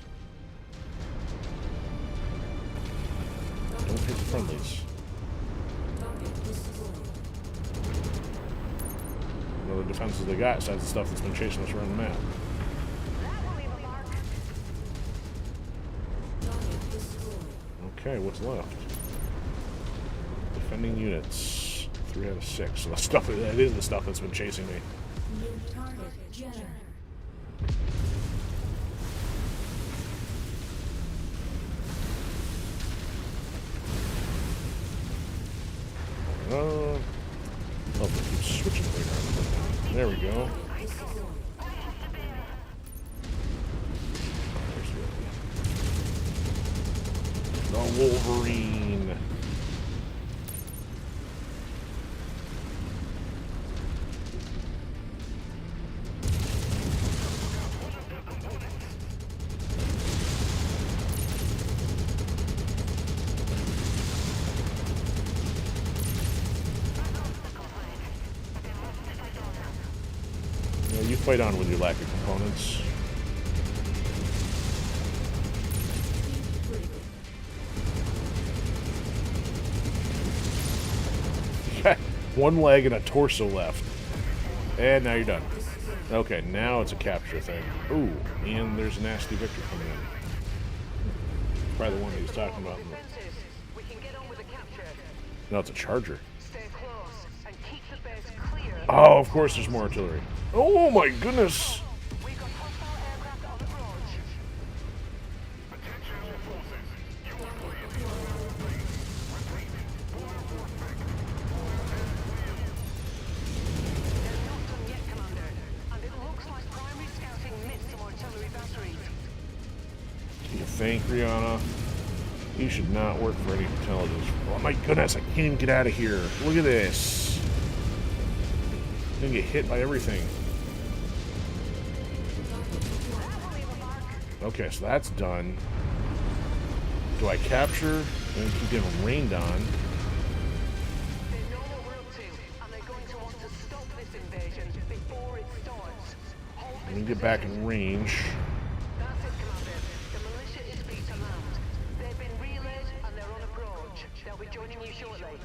S1: Don't hit the friendlies.
S4: Target destroyed.
S1: What other defenses they got besides the stuff that's been chasing us around the map?
S5: That will leave a mark.
S4: Target destroyed.
S1: Okay, what's left? Defending units. 3 out of 6. So that is the stuff that's been chasing me.
S4: New target generator.
S1: Oh, we keep switching radar. There we go.
S4: Destroyed.
S1: The Wolverine. Yeah, you fight on with your lack of components. One leg and a torso left. And now you're done. Okay, now it's a capture thing. Ooh, and there's a nasty Victor coming in. Probably the one he was talking about.
S2: Defenses. We can get on with the capture.
S1: No, it's a charger.
S2: Stay close and keep the base clear.
S1: Oh, of course there's more artillery. Oh my goodness!
S2: We've got hostile aircraft on approach. They're not done yet, Commander. And it looks like primary scouting missed some artillery batteries.
S1: You think, Rihanna? You should not work for any intelligence. Oh my goodness, I can't even get out of here. Look at this. I'm gonna get hit by everything. Okay, so that's done. Do I capture and keep getting rained on?
S2: They know what we're up to, and they're going to want to stop this invasion before it starts. Hold
S1: Let
S2: this
S1: me get back
S2: position.
S1: in range.
S2: That's it, Commander. The militia is free to land. They've been relayed, and they're on approach. They'll be joining you shortly.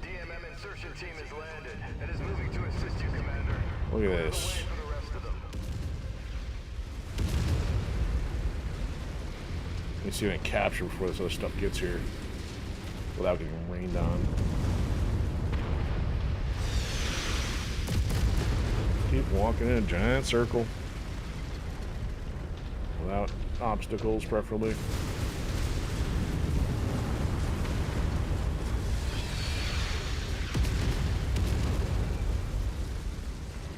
S3: DMM insertion team is landed and is moving to assist you, Commander.
S1: Look at
S3: Clear the
S1: this.
S3: way for the rest of them.
S1: Let me see if I can capture before this other stuff gets here without getting rained on. Keep walking in a giant circle without obstacles, preferably.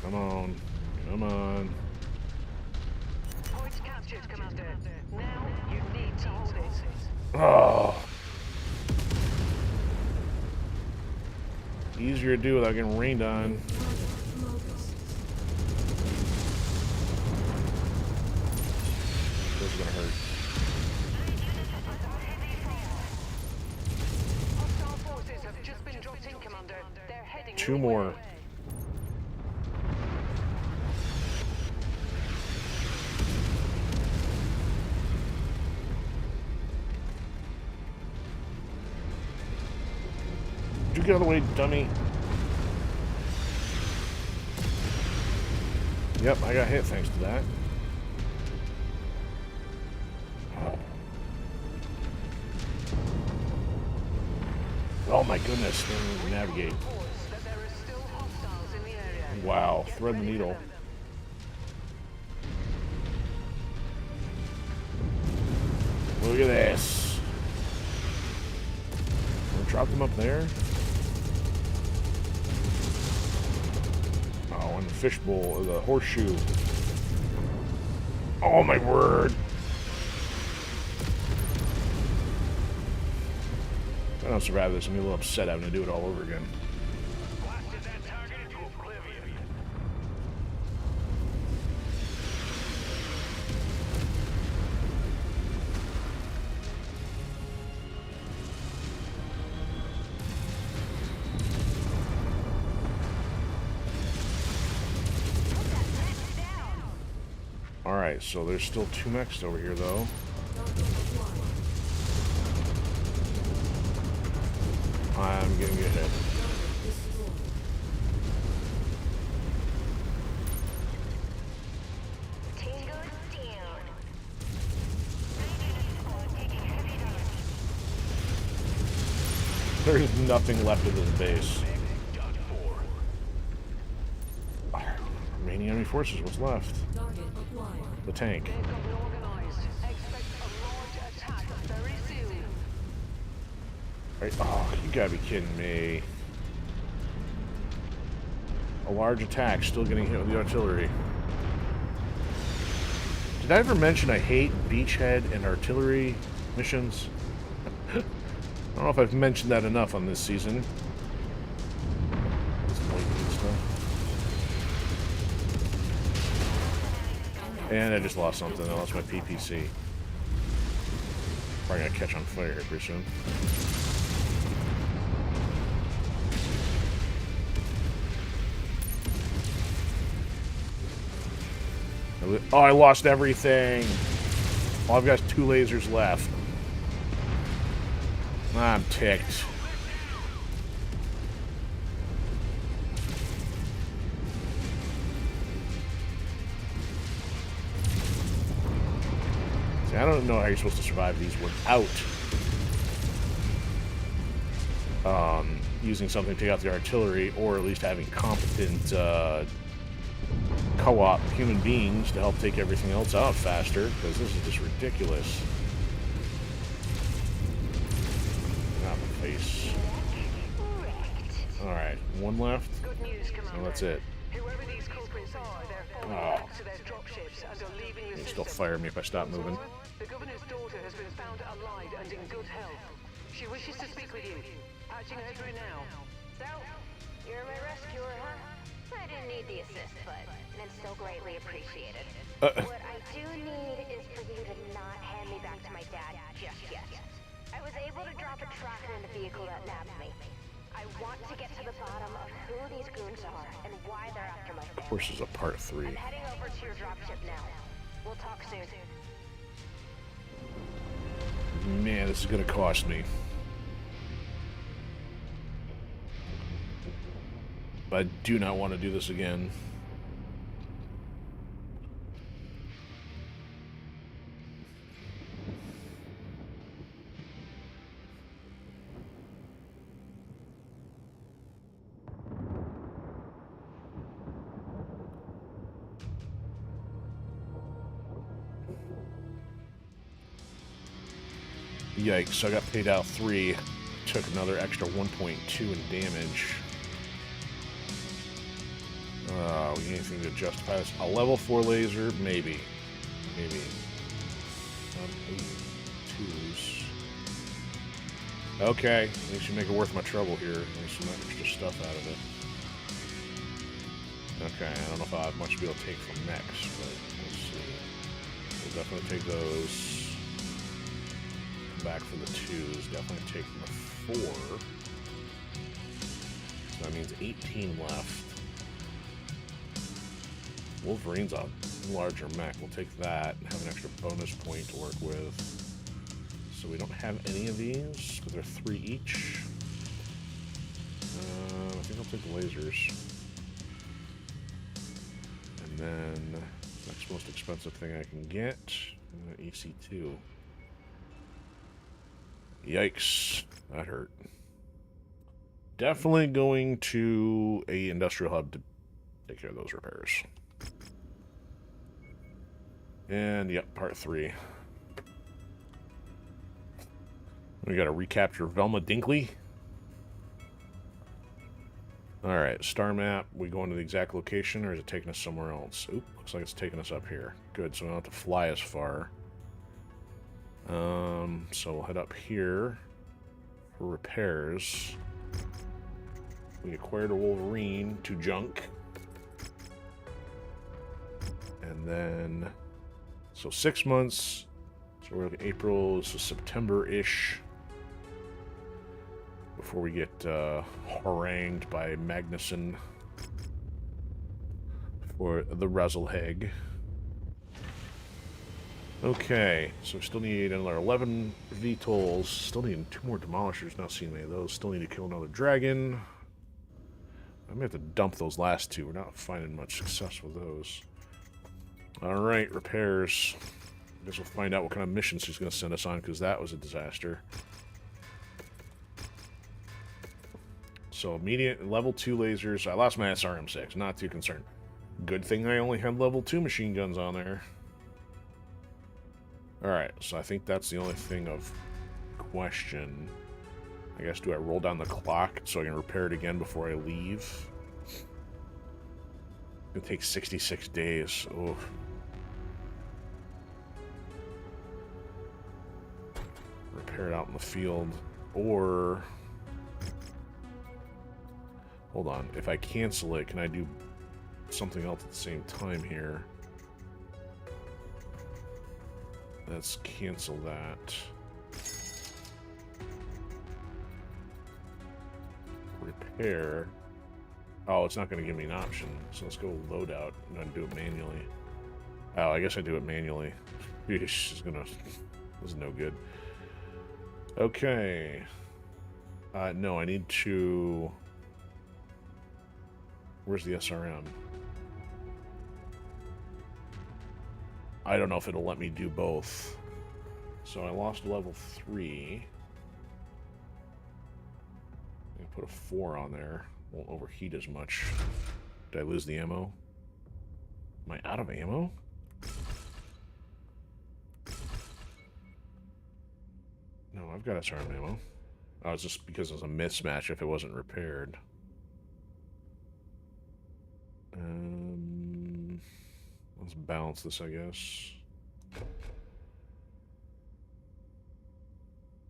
S1: Come on, come on.
S2: Point captured, Commander. Now you need to hold it.
S1: Oh. Easier to do without getting rained on. This is gonna hurt.
S2: Hostile forces have just been dropped in, Commander. They're heading
S1: Two
S2: your
S1: more.
S2: way.
S1: Did you get out of the way, dummy? Yep, I got hit thanks to that. Oh my goodness, let me navigate.
S2: Reports that there are still hostiles in the area.
S1: Wow,
S2: Get
S1: thread the
S2: ready for
S1: needle.
S2: them.
S1: Look at this. Wanna drop them up there? Oh, and the fishbowl, or the horseshoe. Oh my word. If I don't survive this, I'm gonna be a little upset having to do it all over again.
S3: Blasted that target into oblivion.
S1: Alright, so there's still two mechs over here though. I'm getting hit.
S5: Tango down. Taking heavy damage.
S1: There's nothing left of this base. Remaining enemy forces, what's left?
S4: Target acquired.
S1: The tank.
S2: They've gotten organized. Expect a large attack very soon.
S1: Right. Oh, you gotta be kidding me. A large attack, still getting hit with the artillery. Did I ever mention I hate beachhead and artillery missions? I don't know if I've mentioned that enough on this season. This blinking stuff. And I just lost something. I lost my PPC. Probably gonna catch on fire here pretty soon. Oh, I lost everything. Oh, I've got 2 lasers left. I'm ticked. See, I don't know how you're supposed to survive these without using something to take out the artillery, or at least having competent co-op human beings to help take everything else out faster, because this is just ridiculous. Not the face. Alright, one left.
S2: Good news, Commander.
S1: Oh, that's it.
S2: Whoever these culprits are, they're falling
S1: Oh.
S2: back to their dropships and are leaving the
S1: They'll
S2: system.
S1: still fire me if I stop moving.
S2: The governor's daughter has been found alive and in good health. She wishes to speak with you. Patching her through now.
S5: So, you're my rescuer, huh? I didn't need the assist, but it's still greatly appreciated.
S1: Uh.
S5: What I do need is for you to not hand me back to my dad just yet. I was able to drop a tracker in the vehicle that nabbed me. I want to get to the bottom of who these goons are and why they're after my family.
S1: Of course, is a part 3.
S5: I'm heading over to your dropship now. We'll talk soon.
S1: Man, this is gonna cost me. But I do not want to do this again. Yikes, I got paid out 3. Took another extra 1.2 in damage. We need anything to justify this. A level 4 laser? Maybe. Maybe. Twos. Okay, at least you make it worth my trouble here. There's some extra stuff out of it. Okay, I don't know if I'll have much to be able to take from mechs, but we'll see. We'll definitely take those. Back for the 2s, definitely take the 4. So that means 18 left. Wolverine's a larger mech. We'll take that and have an extra bonus point to work with. So we don't have any of these, but they're 3 each. I think I'll take the lasers. And then, next most expensive thing I can get, EC2. Yikes, that hurt. Definitely going to a industrial hub to take care of those repairs. And yep, part 3. We gotta recapture Velma Dinkley. Alright, star map. We going to the exact location, or is it taking us somewhere else? Oop, looks like it's taking us up here. Good, so we don't have to fly as far. So we'll head up here for repairs. We acquired a Wolverine to junk. And then, so 6 months. So we're looking April, so September-ish. Before we get harangued by Magnuson for the Razzleheg. Okay, so we still need another 11 VTOLs. Still need 2 more demolishers. Not seeing any of those. Still need to kill another dragon. I may have to dump those last 2. We're not finding much success with those. Alright, repairs. I guess we'll find out what kind of missions he's going to send us on, because that was a disaster. So immediate level 2 lasers. I lost my SRM-6. Not too concerned. Good thing I only had level 2 machine guns on there. Alright, so I think that's the only thing of question. I guess, do I roll down the clock so I can repair it again before I leave? It'll take 66 days. Oh. Repair it out in the field. Or... hold on. If I cancel it, can I do something else at the same time here? Let's cancel that. Repair. Oh, it's not going to give me an option. So let's go loadout and then do it manually. Oh, I guess I do it manually. This is no good. Okay. No, I need to... where's the SRM? I don't know if it'll let me do both. So I lost level 3. I put a 4 on there. Won't overheat as much. Did I lose the ammo? Am I out of ammo? No, I've got SRM ammo. Oh, it's just because it was a mismatch if it wasn't repaired. Let's balance this, I guess.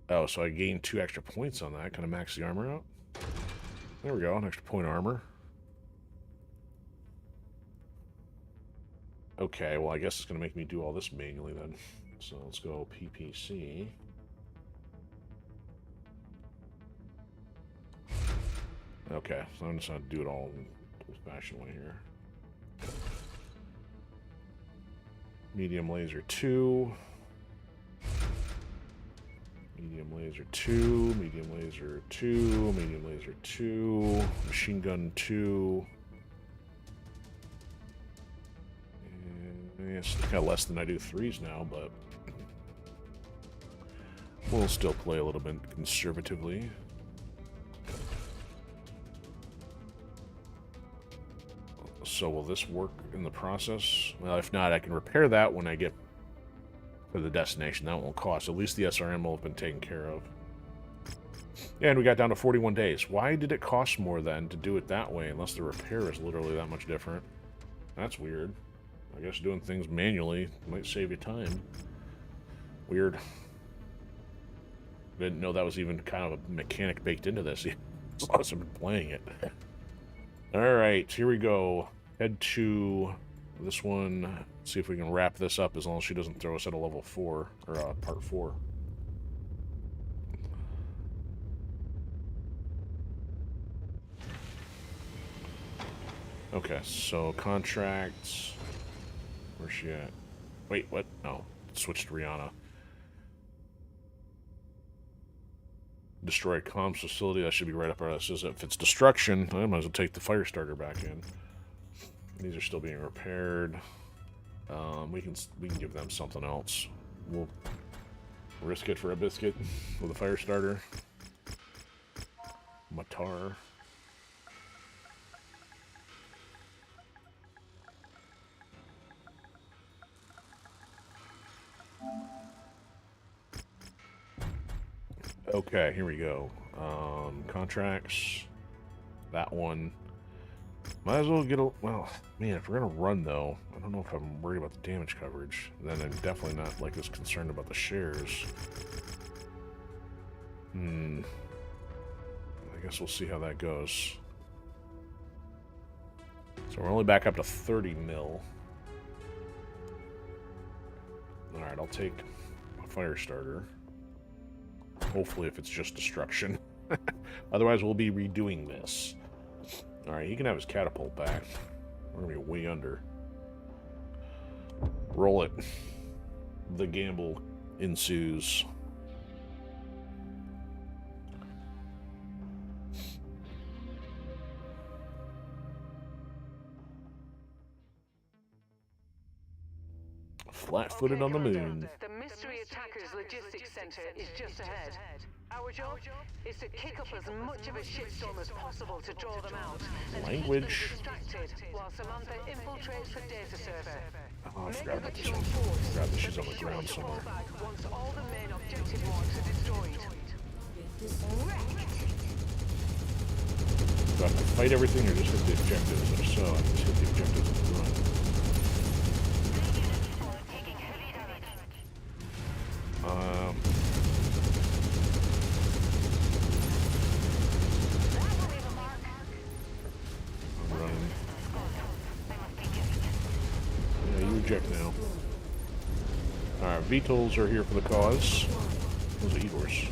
S1: Oh, so I gained 2 extra points on that. Can I max the armor out? There we go, an extra point armor. Okay, well, I guess it's going to make me do all this manually then. So let's go PPC. Okay, so I'm just going to do it all in the fashion way here. Medium laser 2. Medium laser 2. Medium laser 2. Medium laser 2. Machine gun 2. And it's got less than I do 3s now, but we'll still play a little bit conservatively. So will this work in the process? Well, if not, I can repair that when I get to the destination. That won't cost. At least the SRM will have been taken care of. And we got down to 41 days. Why did it cost more then to do it that way, unless the repair is literally that much different? That's weird. I guess doing things manually might save you time. Weird. Didn't know that was even kind of a mechanic baked into this. As long as I've been playing it. Alright, here we go. Head to this one. See if we can wrap this up as long as she doesn't throw us at a level 4, or part 4. Okay, so contracts. Where's she at? Wait, what? No. Switch to Rihanna. Destroy comms facility. That should be right up our asses. If it's destruction, I might as well take the Firestarter back in. These are still being repaired. We can give them something else. We'll risk it for a biscuit with a Firestarter. Matar. Okay, here we go. Contracts. That one. Might as well get a... Well, man, if we're going to run, though, I don't know if I'm worried about the damage coverage. Then I'm definitely not, like, as concerned about the shares. I guess we'll see how that goes. So we're only back up to 30 mil. Alright, I'll take a Firestarter. Hopefully if it's just destruction. Otherwise we'll be redoing this. Alright, he can have his catapult back. We're gonna be way under. Roll it. The gamble ensues. Flat-footed on the moon.
S2: The mystery attacker's logistics center is just ahead. Our job is to kick up as much of a shitstorm as possible to draw them out. And
S1: Language.
S2: keep them distracted while Samantha infiltrates the data server.
S1: Oh, I forgot about this one. I forgot that she's on the ground somewhere.
S2: Once all the main objective marks are destroyed.
S1: Do I have to fight everything or just hit the objectives? If so, I just hit the objectives and run. I'm running. Yeah, you eject now. Alright, VTOLs are here for the cause. Those are Igors.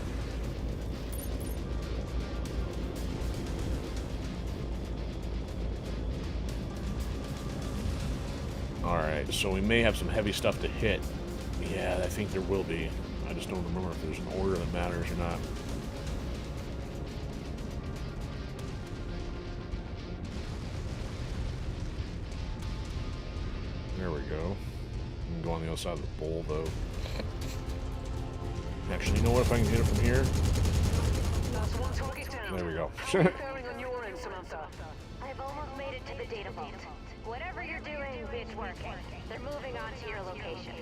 S1: Alright, so we may have some heavy stuff to hit. Yeah, I think there will be. I just don't remember if there's an order that matters or not. There we go. I can go on the other side of the bowl, though. Actually, you know what? If I can hit it from here. There we go.
S5: I've almost made it to the data vault. Whatever you're doing, it's working. They're moving on to your location.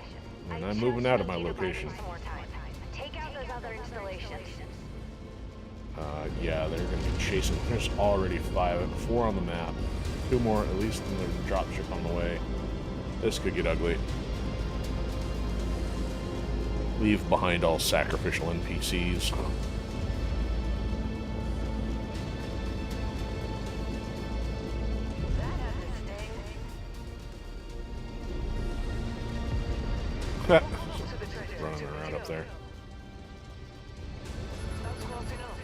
S1: And I'm moving out of my location.
S5: Some more time. Take out those other installations.
S1: Yeah, they're going to be chasing. There's already 4 on the map. 2 more, at least, in the dropship on the way. This could get ugly. Leave behind all sacrificial NPCs. up there.
S2: That's close enough.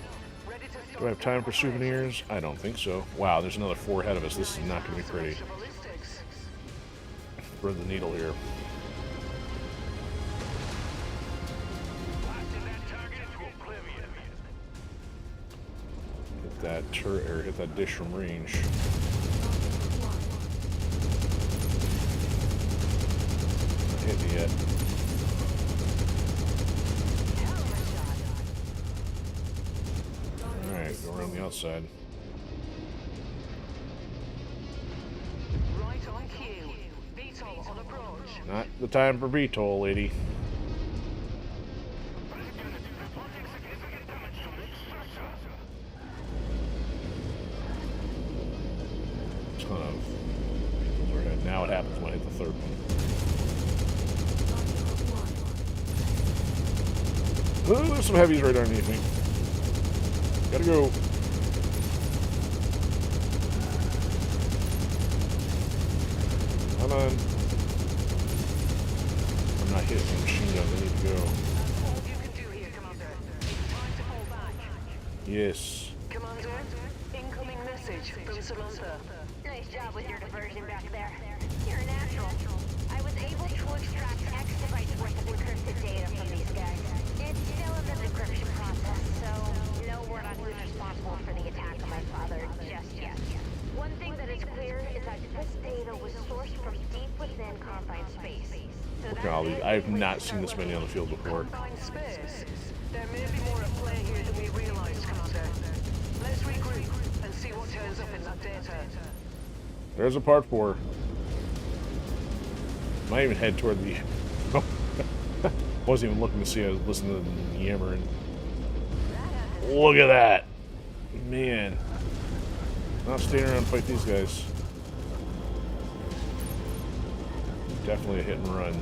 S2: Ready to start.
S1: Do I have time for souvenirs? I don't think so. Wow, there's another 4 ahead of us. This is not going to be pretty.
S2: Ballistics.
S1: Thread the needle here. Hit that turret, or hit that dish from range. Not hitting yet. Alright, go around the outside.
S2: Right on cue. VTOL on approach.
S1: Not the time for VTOL, lady. Ton of vehicles ahead. Now it happens when I hit the third one. Oh, there's some heavies right underneath me. Gotta go. Come on. I'm not hitting the machine gun. I need to go.
S2: All you can do here, Commander. It's time to fall back.
S1: Yes.
S2: Commander, incoming message from Samantha.
S5: Nice job with your diversion back there. You're a natural. I was able to extract exabytes worth of encrypted data from these guys. It's still in the decryption process, so no word on who's responsible for the attack on my father just yet. One thing that is clear is that this data was sourced from deep within confined space. So
S1: Look at all these. I have not seen this many on the field before.
S2: Confined space. There may be more at play here than we realized, Commander. Let's regroup and see what turns up in that data.
S1: There's a part 4. Might even head toward the... Wasn't even looking to see. I was listening to the yammering. Look at that! Man. Not staying around and fight these guys. Definitely a hit and run.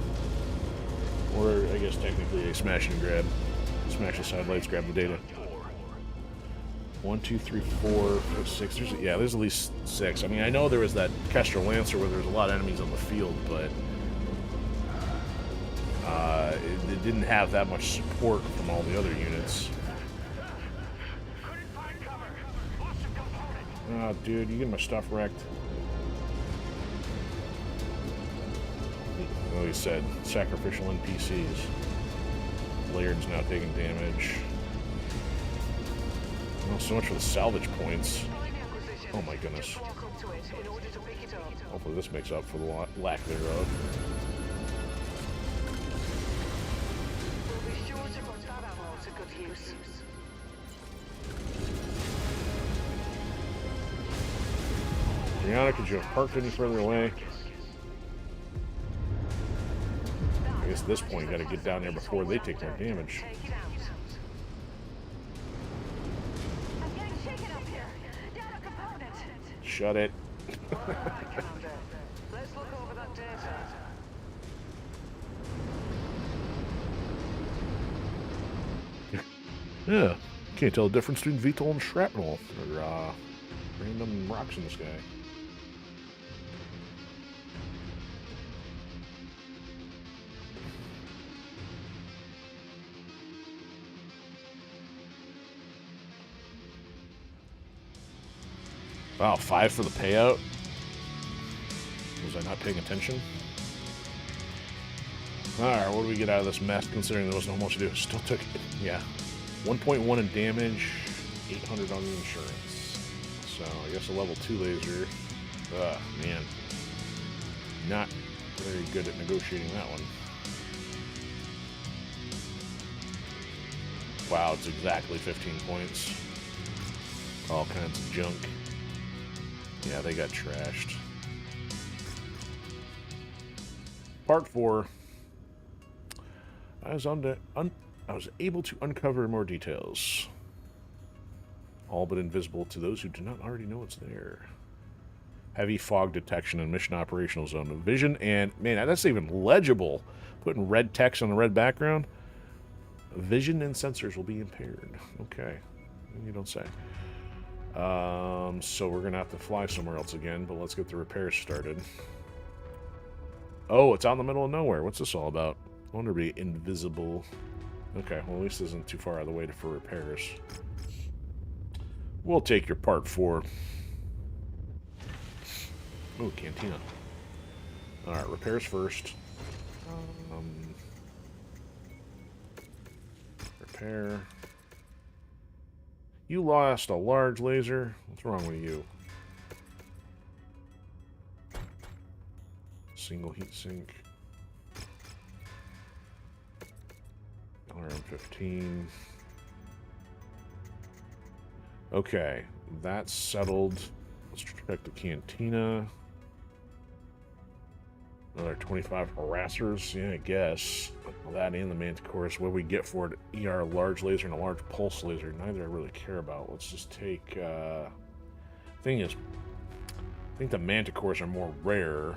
S1: Or, I guess, technically a smash and grab. Smash the side lights, grab the data. 1, 2, 3, 4, 5, 6. There's at least 6. I mean, I know there was that Kestrel Lancer where there was a lot of enemies on the field, but it didn't have that much support from all the other units. Oh, dude, you get my stuff wrecked. Like I said, sacrificial NPCs. Laird's now taking damage. Well, so much for the salvage points. Oh my goodness. Hopefully this makes up for the lack thereof.
S2: We'll be sure to put that ammo to good use.
S1: Brianna, could you have parked any further away? I guess at this point, you gotta get down there before they take more damage.
S2: Take it out.
S5: I'm getting shaken up here. Data component.
S1: Shut it.
S2: All right, Commander. Let's look over that data.
S1: Yeah, can't tell the difference between VTOL and shrapnel, or random rocks in the sky. Wow, 5 for the payout? Was I not paying attention? Alright, what do we get out of this mess, considering there wasn't much to do? Still took it. Yeah. 1.1 in damage, 800 on the insurance. So, I guess a level 2 laser. Man. Not very good at negotiating that one. Wow, it's exactly 15 points. All kinds of junk. Yeah, they got trashed. Part 4. I was able to uncover more details. All but invisible to those who do not already know it's there. Heavy fog detection and mission operational zone. Vision and... Man, that's even legible. Putting red text on a red background. Vision and sensors will be impaired. Okay. You don't say. So we're gonna have to fly somewhere else again, but let's get the repairs started. Oh, it's out in the middle of nowhere. What's this all about? I wonder to be invisible. Okay, well, at least this isn't too far out of the way for repairs. We'll take your part 4. Oh, cantina. Alright, repairs first. Repair. You lost a large laser? What's wrong with you? Single heatsink. RM15. Okay, that's settled. Let's check the cantina. Another 25 harassers. Yeah, I guess. That and the Manticores. What do we get for it? ER, large laser, and a large pulse laser. Neither I really care about. Let's just take... Thing is, I think the Manticores are more rare.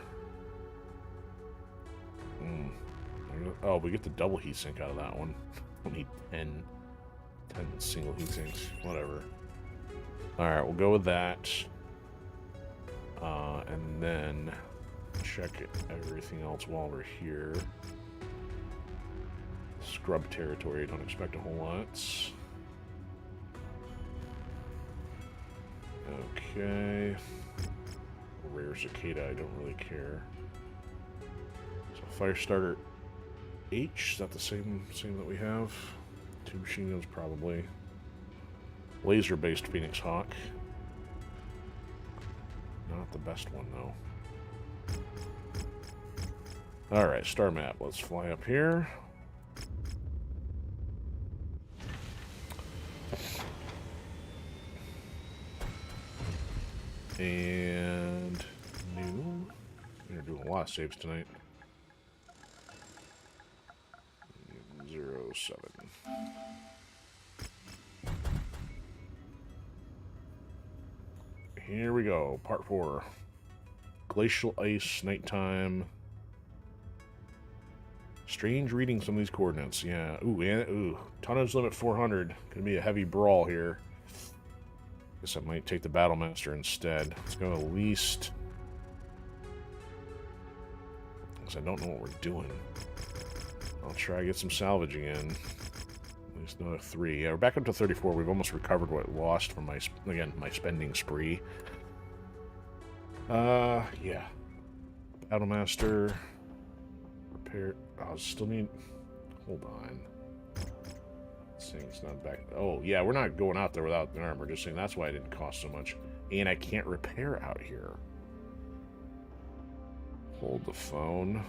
S1: Oh, we get the double heatsink out of that one. We'll need 10 single heatsinks. Whatever. Alright, we'll go with that. And then check everything else while we're here. Scrub territory, don't expect a whole lot. Okay. Rare cicada, I don't really care. So Firestarter H, is that the same that we have? 2 machine guns probably. Laser-based Phoenix Hawk. Not the best one though. Alright, star map. Let's fly up here. And new. We're doing a lot of saves tonight. 07. Here we go. Part 4. Glacial ice, nighttime. Strange reading some of these coordinates. Yeah. Ooh. Tonnage limit 400. Gonna be a heavy brawl here. Guess I might take the Battlemaster instead. Let's go at least. Because I don't know what we're doing. I'll try to get some salvage again. At least another 3. Yeah, we're back up to 34. We've almost recovered what I lost from my spending spree. Yeah. Battlemaster. Repair. I'll still need. Hold on. This thing's not back. Oh, yeah, we're not going out there without the armor. Just saying that's why it didn't cost so much. And I can't repair out here. Hold the phone.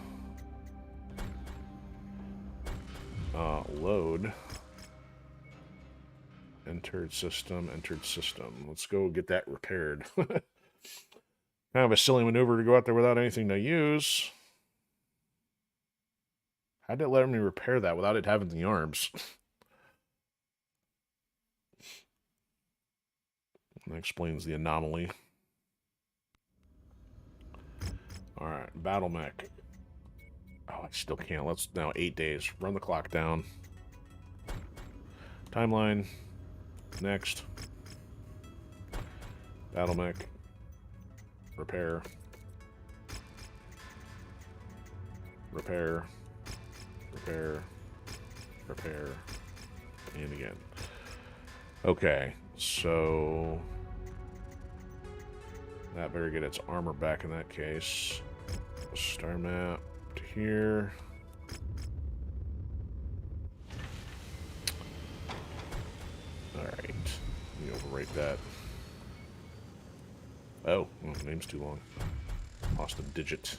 S1: Load. Entered system. Let's go get that repaired. Kind of a silly maneuver to go out there without anything to use. How'd it let me repair that without it having the arms? That explains the anomaly. Alright, battle mech. Oh, I still can't. Let's now 8 days. Run the clock down. Timeline. Next. Battle mech. Repair. Repair. Repair. Repair. And again. Okay, so that better get its armor back in that case. Star map to here. Alright. Let me overwrite that. Oh, well, the name's too long. Lost a digit.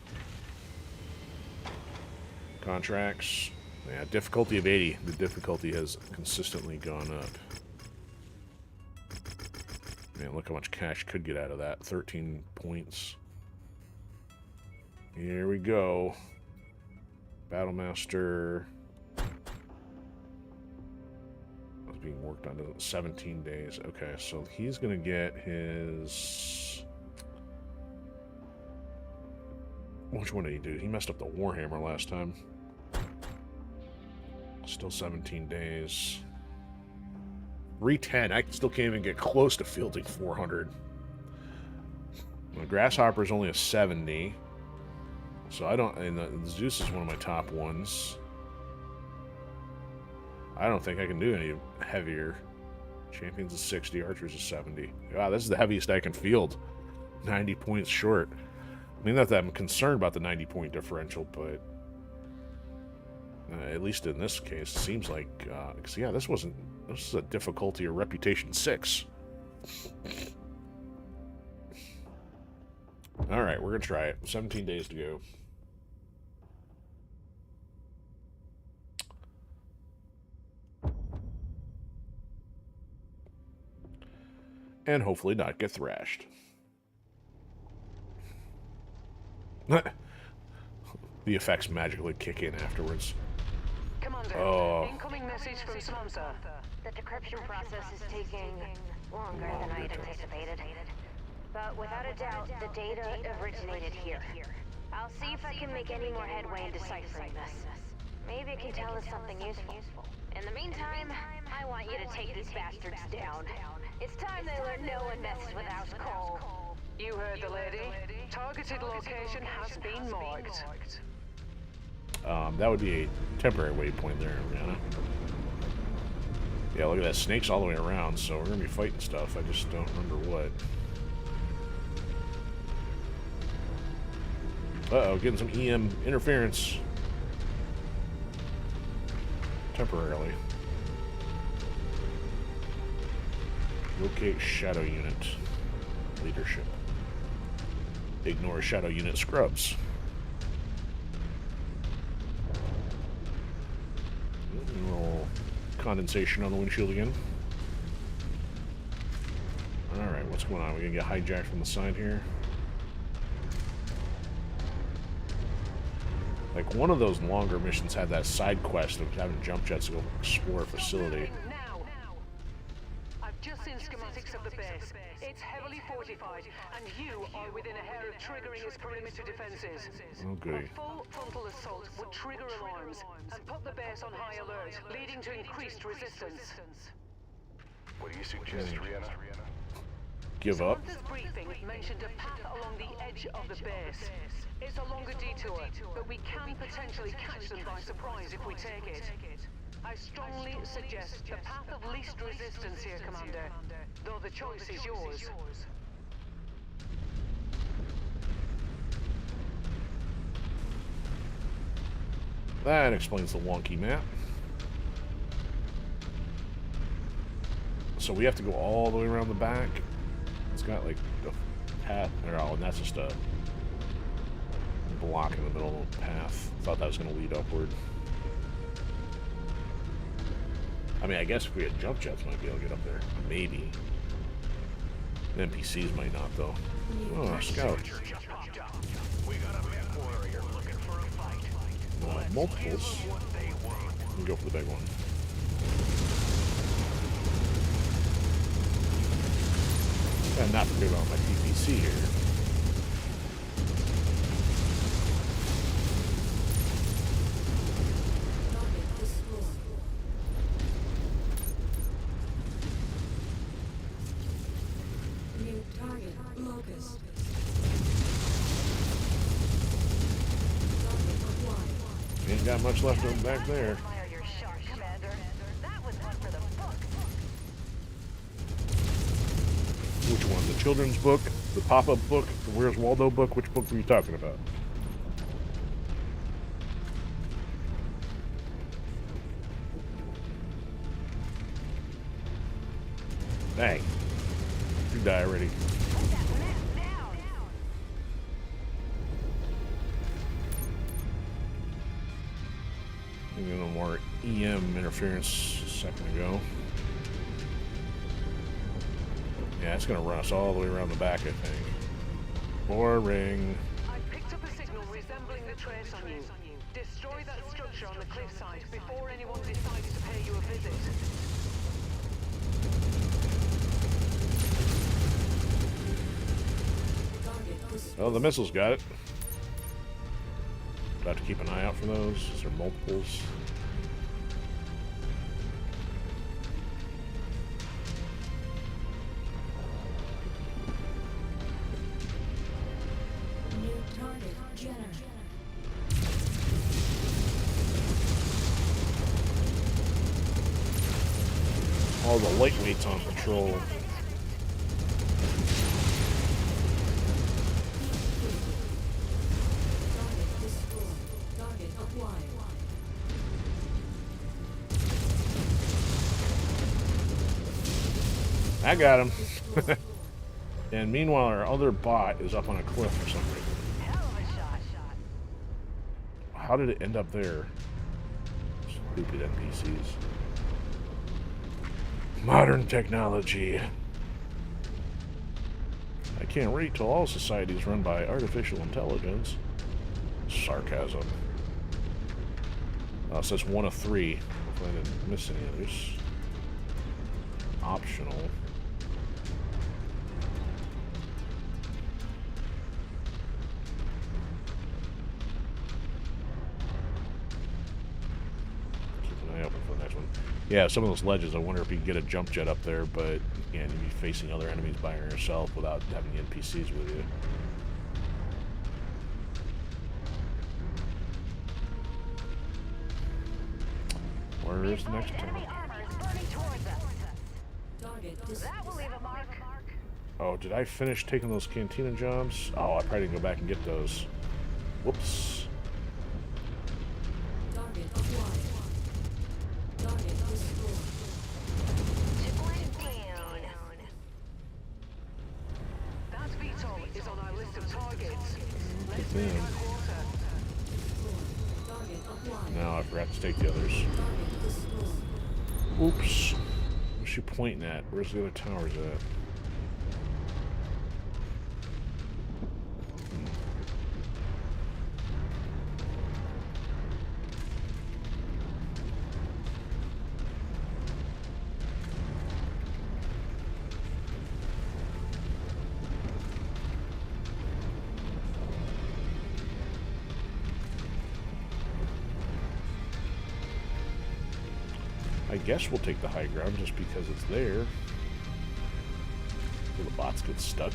S1: Contracts. Yeah, difficulty of 80. The difficulty has consistently gone up. Man, look how much cash could get out of that. 13 points. Here we go. Battlemaster. Was being worked on 17 days. Okay, so he's going to get his... Which one did he do? He messed up the Warhammer last time. Still 17 days. 310. I still can't even get close to fielding 400. The Grasshopper is only a 70. So I don't... And the Zeus is one of my top ones. I don't think I can do any heavier. Champions is 60, archers is 70. Wow, this is the heaviest I can field. 90 points short. I mean, not that I'm concerned about the 90-point differential, but at least in this case, it seems like, because yeah, this is a difficulty or reputation 6. All right, we're gonna try it. 17 days to go. And hopefully not get thrashed. The effects magically kick in afterwards.
S2: Commander, incoming message from Samantha.
S5: The decryption process is taking longer than I had anticipated. But without a doubt, the data originated here. I'll see if I can make any more headway in deciphering this. Maybe it can tell us something useful. In the meantime, I want you to take these bastards down. It's time they learn no one messes with House Cole.
S2: You heard the lady. Targeted location has been marked.
S1: That would be a temporary waypoint there, Rihanna. Yeah, look at that. Snakes all the way around, so we're going to be fighting stuff. I just don't remember what. Uh-oh, getting some EM interference. Temporarily. Locate shadow unit. Leadership. Ignore shadow unit scrubs. A little condensation on the windshield again. Alright, what's going on? We're gonna get hijacked from the side here. Like, one of those longer missions had that side quest of having jump jets to go explore a facility.
S2: Now. I've just seen schematics of the base. It's heavily fortified, and you are within a hair of triggering its perimeter defenses.
S1: Oh, goody.
S2: A full frontal assault would trigger alarms and put the base on high alert, leading to increased resistance.
S3: What do you suggest, Rihanna?
S1: Give up.
S2: Samantha's briefing mentioned a path along the edge of the base. It's a longer detour, but we can potentially catch them by surprise if we take it. I strongly suggest the path of least resistance here, Commander, though the choice is yours.
S1: That explains the wonky map. So we have to go all the way around the back. It's got like a path. Oh, and that's just a block in the middle of the path. Thought that was going to lead upward. I mean, I guess if we had jump jets, might be able to get up there. Maybe. The NPCs might not, though. Oh, a scout.
S3: We got a MechWarrior looking for a fight.
S1: Multiples. Let me go for the big one. And not forget about my PPC here.
S4: Target destroyed. New target locust. Target acquired.
S1: Ain't got much left of them back there.
S5: Fire your shot, Commander. That was one for the books.
S1: Which one? The children's book? The pop-up book? The Where's Waldo book? Which book were you talking about? Dang. You die already.
S5: Put that map down.
S1: Maybe a little more EM interference a second ago. Yeah, it's gonna run us all the way around the back, I think. Boring.
S2: I picked up a signal resembling the trace on you. Destroy that structure on the cliffside before anyone decides to pay you a visit.
S4: Target destroyed.
S1: Oh, the missiles got it. Do I have to keep an eye out for those? Is there multiples?
S4: New target Jenner.
S1: All the lightweights on patrol.
S4: Target destroyed. Target acquired.
S1: I got him. And meanwhile, our other bot is up on a cliff for some reason.
S2: Hell of a shot.
S1: How did it end up there? Stupid NPCs. Modern technology. I can't wait till all society is run by artificial intelligence. Sarcasm. It says 1 of 3. Hopefully I didn't miss any others. Optional. Yeah, some of those ledges, I wonder if you can get a jump jet up there, but again, you'd be facing other enemies by yourself without having the NPCs with you. Where is the next town?
S4: Target
S2: That will leave a mark.
S1: Oh, did I finish taking those cantina jobs? Oh, I probably didn't go back and get those. Whoops.
S4: Target acquired. Target destroyed.
S2: That VTOL is on our list of targets. Let's
S1: Damn.
S2: move closer.
S4: Target acquired.
S1: No, I forgot to take the others.
S4: Target destroyed.
S1: Oops. What's she pointing at? Where's the other towers at? I guess we'll take the high ground just because it's there. So the bots get stuck.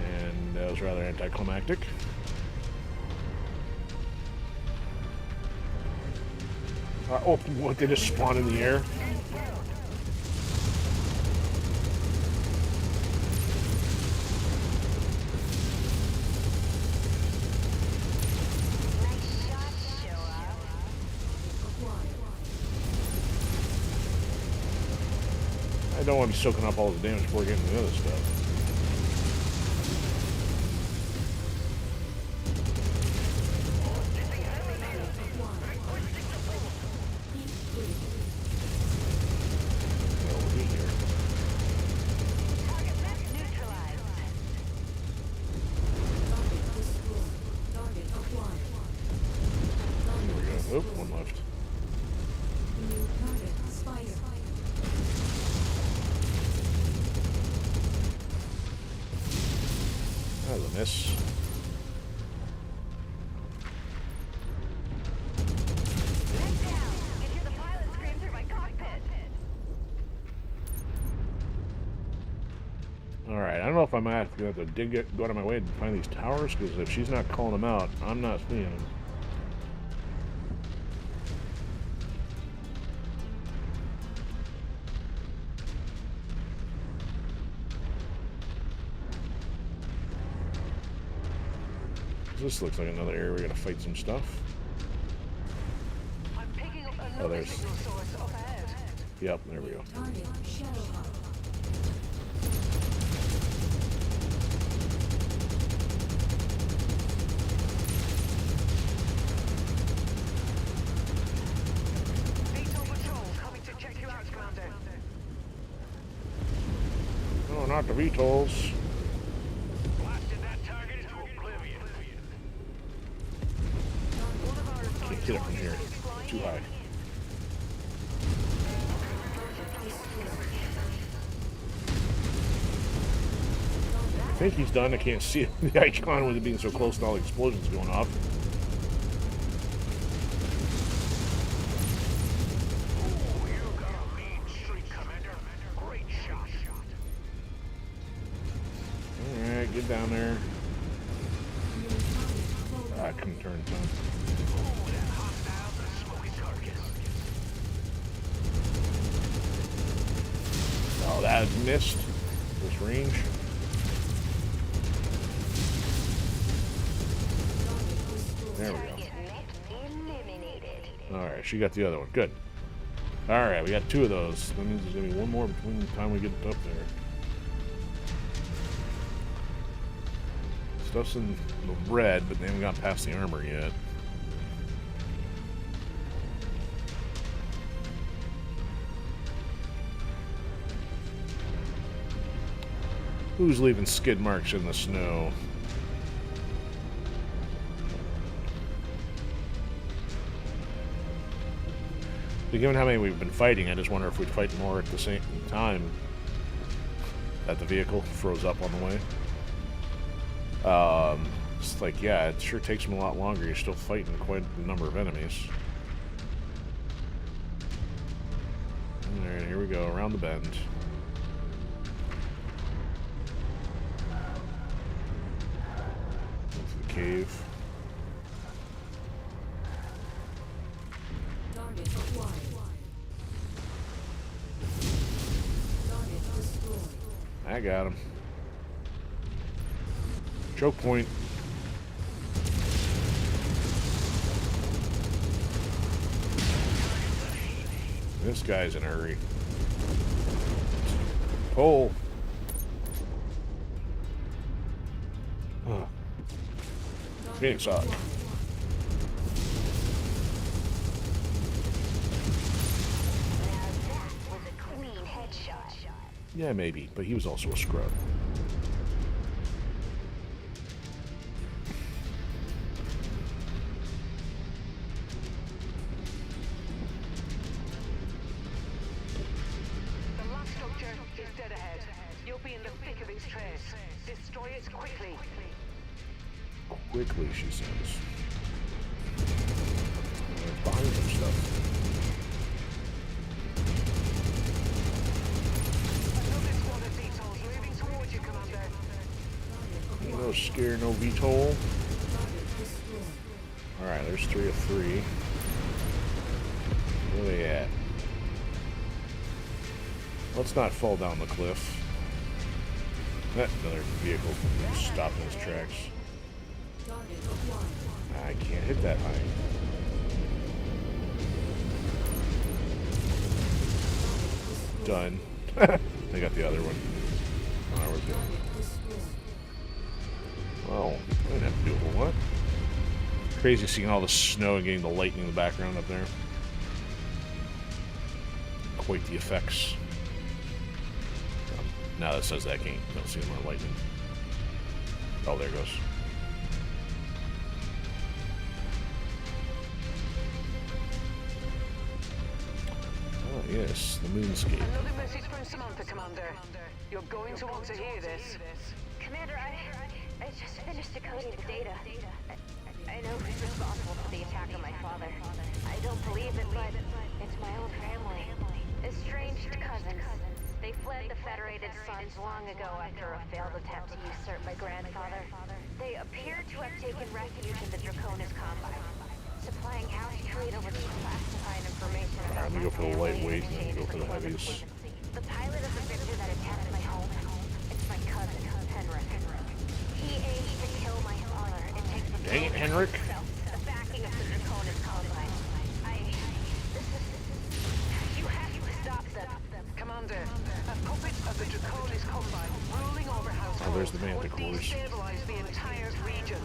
S1: And that was rather anticlimactic. Oh, what, they just spawn in the air? I don't want to be soaking up all the damage before getting the other stuff. No, we'll be here.
S2: Target mech neutralized.
S4: Target destroyed. Target acquired.
S1: There we go. Oop, one left.
S4: New target spider.
S1: That was a miss.
S2: Head down. You hear the pilot scream through my cockpit.
S1: Alright, I don't know if I might have to go out of my way to find these towers, because if she's not calling them out, I'm not seeing them. This looks like another area we're gonna fight some stuff.
S2: I'm picking up
S1: Oh,
S2: another
S1: there's.
S2: signal source up ahead.
S1: Yep, there we go.
S4: Target Shadowhawk.
S2: VTOL patrol coming to check you out, Commander.
S1: Oh, not the VTOLs.
S3: Blasted that target into oblivion.
S2: One of our
S1: Can't get it from here. Too high. I think he's done. I can't see the icon with it being so close to all the explosions going off.
S3: You got a mean streak, Commander. Great shot.
S1: Get down there. I couldn't turn it on. Oh, that missed. This range. There we go. Alright, she got the other one. Good. Alright, we got 2 of those. That means there's going to be one more between the time we get up there. Stuff's in the red, but they haven't gotten past the armor yet. Who's leaving skid marks in the snow? But given how many we've been fighting, I just wonder if we'd fight more at the same time that the vehicle froze up on the way. It's like, yeah, it sure takes them a lot longer. You're still fighting quite a number of enemies. Alright, here we go, around the bend. Into the cave.
S4: Target acquired. Target destroyed.
S1: I got him. Choke point. This guy's in a hurry. Pull. Oh. Phoenix off.
S5: Was a clean headshot.
S1: Yeah, maybe, but he was also a scrub.
S2: The last structure is dead ahead. You'll be in the thick of its trace. Destroy it quickly.
S1: Quickly, she says. Behind some stuff.
S2: Another squad of VTOLs moving towards you, Commander.
S1: Ain't no scare, no VTOL. Alright, there's 3 of 3. Where are they at? Let's not fall down the cliff. Another vehicle stopped in its tracks. I can't hit that high. Done. They got the other one. Oh, we're good. Well, I didn't have to do a whole lot. Crazy seeing all the snow and getting the lightning in the background up there. Quite the effects. Now that says that can't don't see more lightning. Oh, there it goes. Oh yes, the moonscape.
S2: Another message from Samantha, Commander. You're going to want to hear this.
S5: Commander, I just finished decoding the data. I know who's responsible for the attack on my father. I don't believe it, but it's my own family. Estranged cousins. They fled the Federated Suns long ago after a failed attempt to usurp my grandfather. They appear to have taken refuge in the Draconis Combine, supplying house trade over classified information about
S1: I'm gonna go for the lightweight and then go for the heavies.
S5: The pilot of the Victor that attacked my home, it's my cousin, Henrik. He aimed to kill my father and take the
S1: Dang it, Henrik.
S5: the backing of the Draconis Combine. You have to stop them.
S2: Commander, a puppet of the Draconis Combine ruling over House
S1: Oh, there's the
S2: would
S1: manticores.
S2: destabilize the entire region.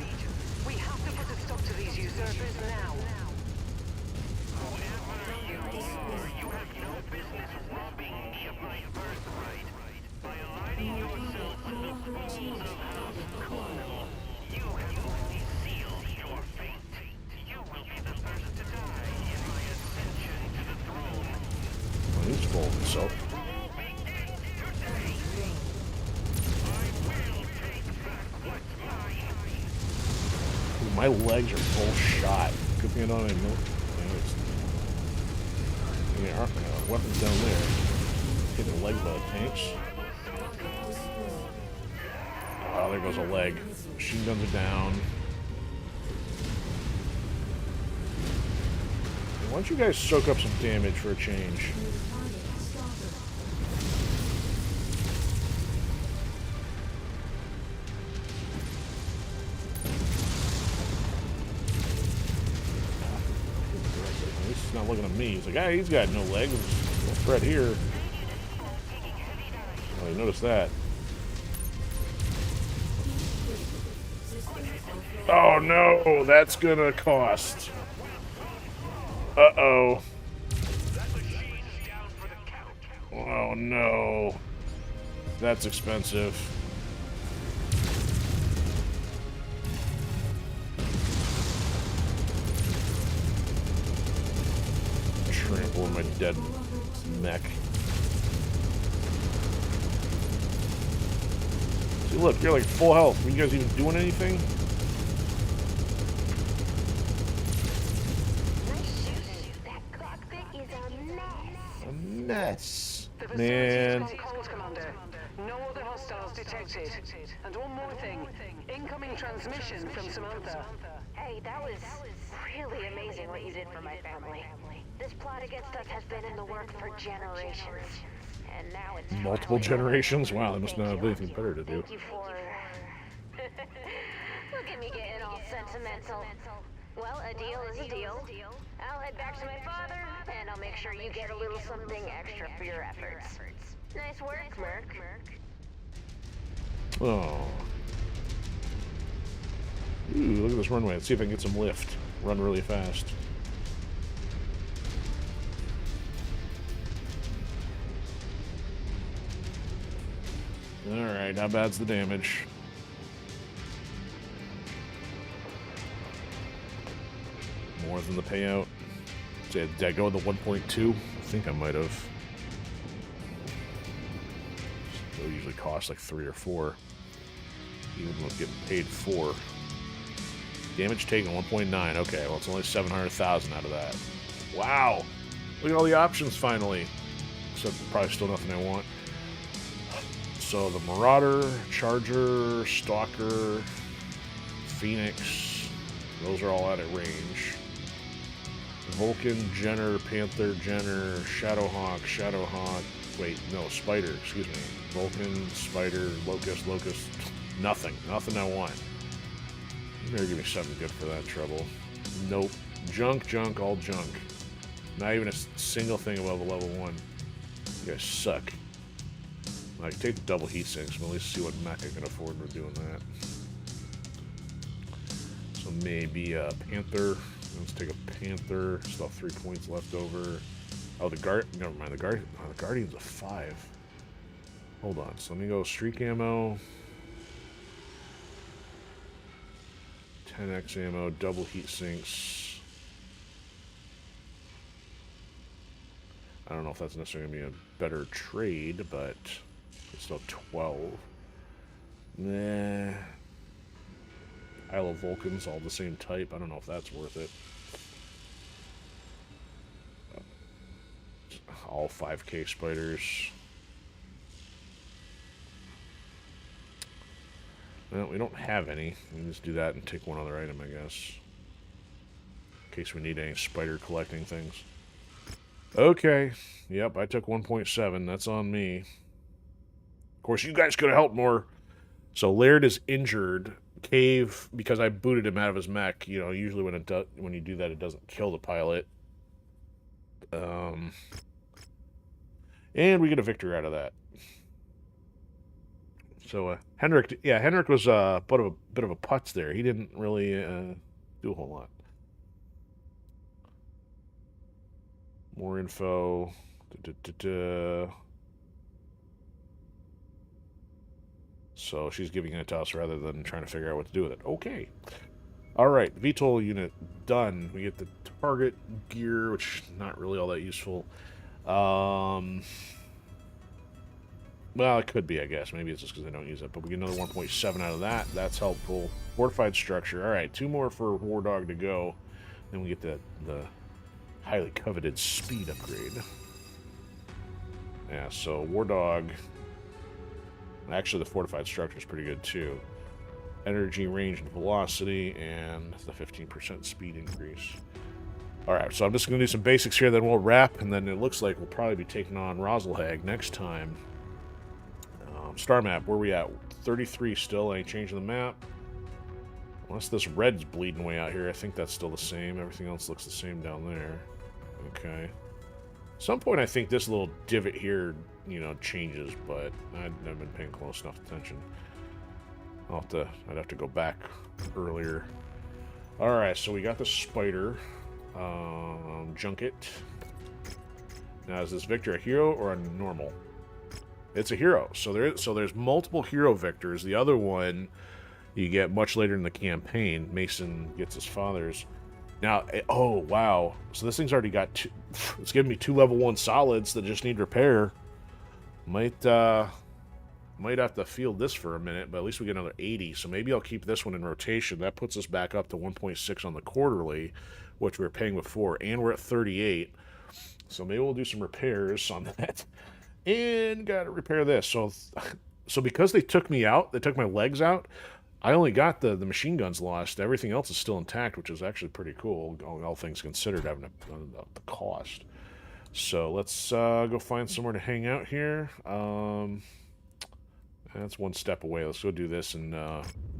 S2: We have to put a stop to these usurpers now.
S3: You have no business robbing me of my birthright. By aligning yourself with the fools of House. You have only sealed your fate. You will be the first to die in my ascension to the throne.
S1: Well, he's full of himself. Ooh, my legs are full shot. Good thing I don't have no. Yeah, weapons down there. Hitting the legs by the tanks. Oh, there goes a leg. Machine guns are down. Why don't you guys soak up some damage for a change? He's not looking at me. He's like, ah, he's got no legs. No threat here. Oh, you noticed that. Oh no, that's gonna cost. Uh-oh. Oh no. That's expensive. Trample on my dead mech. See, look, you're like full health. Are you guys even doing anything? A mess. Man.
S2: No other hostiles detected. And one more thing. Incoming transmission from Samantha.
S5: Hey, that was really amazing what you did for my family. This plot against us has been in the works for generations. And now it's
S1: Multiple generations? Wow, they must not have anything better to do.
S5: Thank you for... Look at me getting all sentimental. Well, a deal is a deal. I'll head back to my father, and I'll make sure you get a little something extra for your efforts. Nice work, Merc.
S1: Oh. Ooh, look at this runway. Let's see if I can get some lift. Run really fast. Alright, how bad's the damage? More than the payout. Did I go with the 1.2? I think I might have. They'll usually cost like 3 or 4. Even with getting paid 4. Damage taken 1.9. Okay, well it's only 700,000 out of that. Wow! Look at all the options finally. Except probably still nothing I want. So the Marauder, Charger, Stalker, Phoenix, those are all out of range. Vulcan, Jenner, Panther, Jenner, Shadowhawk, wait, no, Spider, excuse me. Vulcan, Spider, Locust, nothing I want. You better give me something good for that trouble. Nope. Junk, all junk. Not even a single thing above a level 1. You guys suck. I can take the double heat sinks, but at least see what mech I can afford for doing that. So maybe a Panther. Let's take a Panther. Still have 3 points left over. Oh, never mind. The Guardian's a 5. Hold on. So let me go streak ammo. 10x ammo, double heat sinks. I don't know if that's necessarily going to be a better trade, but it's still 12. Nah. Isle of Vulcans, all the same type. I don't know if that's worth it. All 5k spiders. Well, we don't have any. We can just do that and take one other item, I guess. In case we need any spider collecting things. Okay. Yep, I took 1.7. That's on me. Of course, you guys could have helped more. So Laird is injured. Cave, because I booted him out of his mech. You know, usually when you do that, it doesn't kill the pilot. And we get a victory out of that. So Henrik was a bit of a putz there. He didn't really do a whole lot. More info. So she's giving it to us rather than trying to figure out what to do with it. Okay. Alright, VTOL unit done. We get the target gear, which is not really all that useful. Well, it could be, I guess. Maybe it's just because I don't use it. But we get another 1.7 out of that. That's helpful. Fortified structure. Alright, 2 more for War Dog to go. Then we get the highly coveted speed upgrade. Yeah, so War Dog... Actually, the fortified structure is pretty good, too. energy, range, and velocity, and the 15% speed increase. Alright, so I'm just going to do some basics here, then we'll wrap, and then it looks like we'll probably be taking on Rosalhag next time. Star map, where we at? 33 still, ain't changing the map. Unless this red's bleeding way out here, I think that's still the same. Everything else looks the same down there. Okay. At some point, I think this little divot here, you know, changes, but I've never been paying close enough attention. I'd have to go back earlier. Alright, so we got the spider. Junket. Now, is this Victor a hero or a normal? It's a hero. So there's multiple hero Victors. The other one you get much later in the campaign. Mason gets his father's. Now, oh wow. So this thing's already got two. It's giving me 2 level 1 solids that just need repair. Might have to field this for a minute, but at least we get another 80. So maybe I'll keep this one in rotation. That puts us back up to 1.6 on the quarterly, which we were paying before, and we're at 38. So maybe we'll do some repairs on that. And gotta repair this. So because they took me out, they took my legs out, I only got the machine guns lost. Everything else is still intact, which is actually pretty cool, all things considered, having the cost. So let's go find somewhere to hang out here. That's one step away. Let's go do this and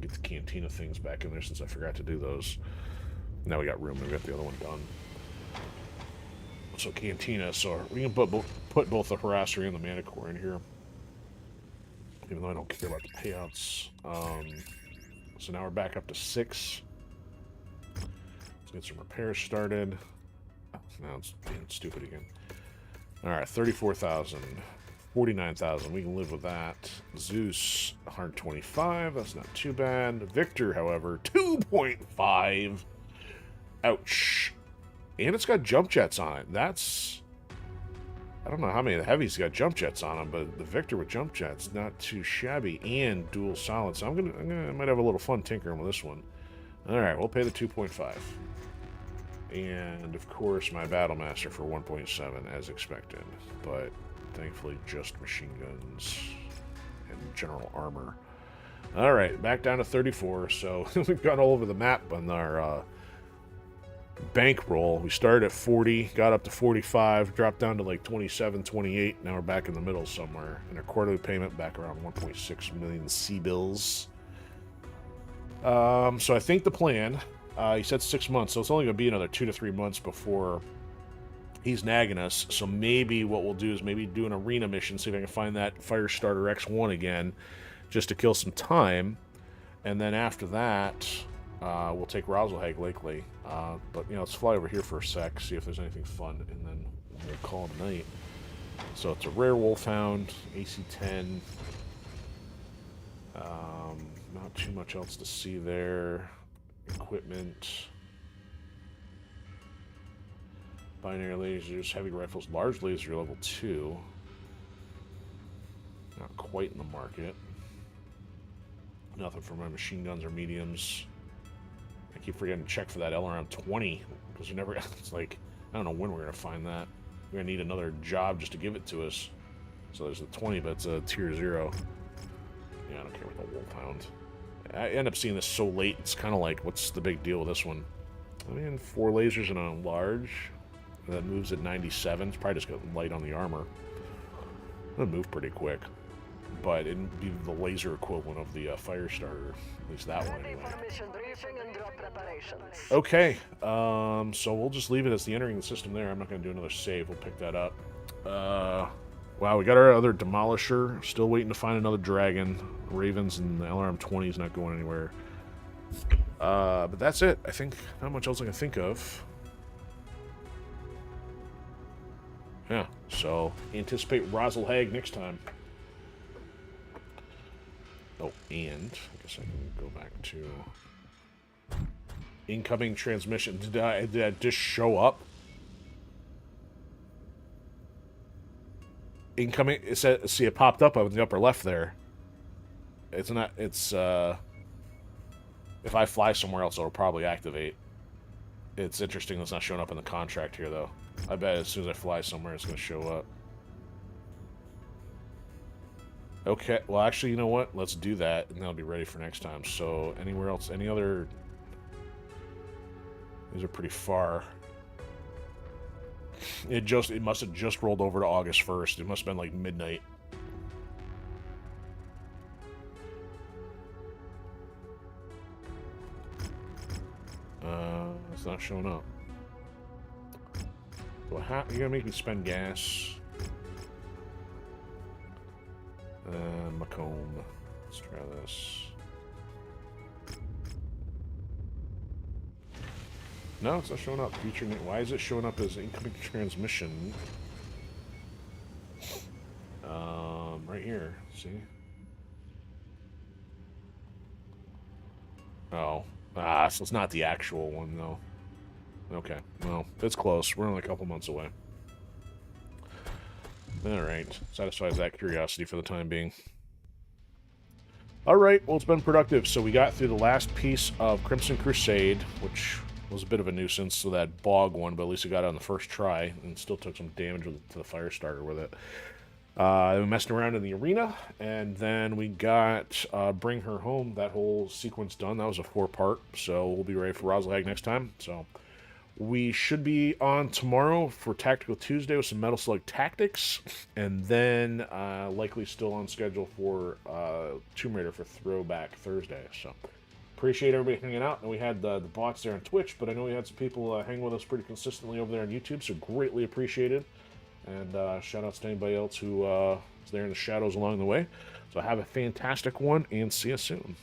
S1: get the cantina things back in there since I forgot to do those. Now we got room. We got the other one done. So cantina. So we can put both the harassery and the manicore in here. Even though I don't care about the payouts. So now we're back up to 6. Let's get some repairs started. Now it's being stupid again. Alright, 34,000. 49,000. We can live with that. Zeus, 125. That's not too bad. Victor, however, 2.5. Ouch. And it's got jump jets on it. That's... I don't know how many of the heavies got jump jets on them, but the Victor with jump jets, not too shabby, and dual solid. So I might have a little fun tinkering with this one. Alright, we'll pay the 2.5. And, of course, my Battlemaster for 1.7, as expected. But, thankfully, just machine guns and general armor. Alright, back down to 34. So, we've gone all over the map on our bankroll. We started at 40, got up to 45, dropped down to like 27, 28. Now we're back in the middle somewhere. And our quarterly payment back around 1.6 million C-bills. So I think the plan, he said 6 months, so it's only going to be another 2 to 3 months before he's nagging us. So maybe what we'll do is maybe do an arena mission, see if I can find that Firestarter X1 again, just to kill some time. And then after that, we'll take Rosalhag Lakely. But, you know, let's fly over here for a sec, see if there's anything fun, and then we'll call it a night. So it's a rare Wolfhound, AC-10. Not too much else to see there. Equipment. Binary lasers, heavy rifles, large laser level 2. Not quite in the market. Nothing for my machine guns or mediums. I keep forgetting to check for that LRM 20 because you never. It's like I don't know when we're gonna find that. We're gonna need another job just to give it to us. So there's the 20, but it's a tier 0. Yeah, I don't care about the Wolfhound. I end up seeing this so late. It's kind of like, what's the big deal with this one? I mean, 4 lasers and a large that moves at 97. It's probably just got light on the armor. It'll move pretty quick. But it'd be the laser equivalent of the Firestarter. At least that one, anyway. Okay, so we'll just leave it as the entering the system there. I'm not going to do another save. We'll pick that up. Wow, we got our other Demolisher. Still waiting to find another Dragon. Ravens and the LRM-20 is not going anywhere. But that's it. I think not much else I can think of. Yeah, so anticipate Rosalhag next time. Oh, and I guess I can go back to incoming transmission. Did I just show up? Incoming. It said, see, it popped up in the upper left there. It's not. It's if I fly somewhere else, it'll probably activate. It's interesting. It's not showing up in the contract here, though. I bet as soon as I fly somewhere, it's going to show up. Okay, well, actually, you know what? Let's do that, and that'll be ready for next time. So, anywhere else? Any other... These are pretty far. It must have just rolled over to August 1st. It must have been like midnight. It's not showing up. Well, you're gonna make me spend gas. Macomb. Let's try this. No, it's not showing up. Featuring it. Why is it showing up as incoming transmission? Right here. See? Oh. So it's not the actual one, though. Okay. Well, it's close. We're only a couple months away. Alright. Satisfies that curiosity for the time being. Alright, well, it's been productive. So we got through the last piece of Crimson Crusade, which was a bit of a nuisance, so that bog one, but at least it got it on the first try, and still took some damage to the Firestarter with it. We messed around in the arena, and then we got Bring Her Home, that whole sequence done. That was a 4-part, so we'll be ready for Rosalhag next time. So we should be on tomorrow for Tactical Tuesday with some Metal Slug Tactics, and then likely still on schedule for Tomb Raider for Throwback Thursday. So appreciate everybody hanging out. And we had the bots there on Twitch, but I know we had some people hang with us pretty consistently over there on YouTube, so greatly appreciated. And shout outs to anybody else who is there in the shadows along the way. So have a fantastic one, and see you soon.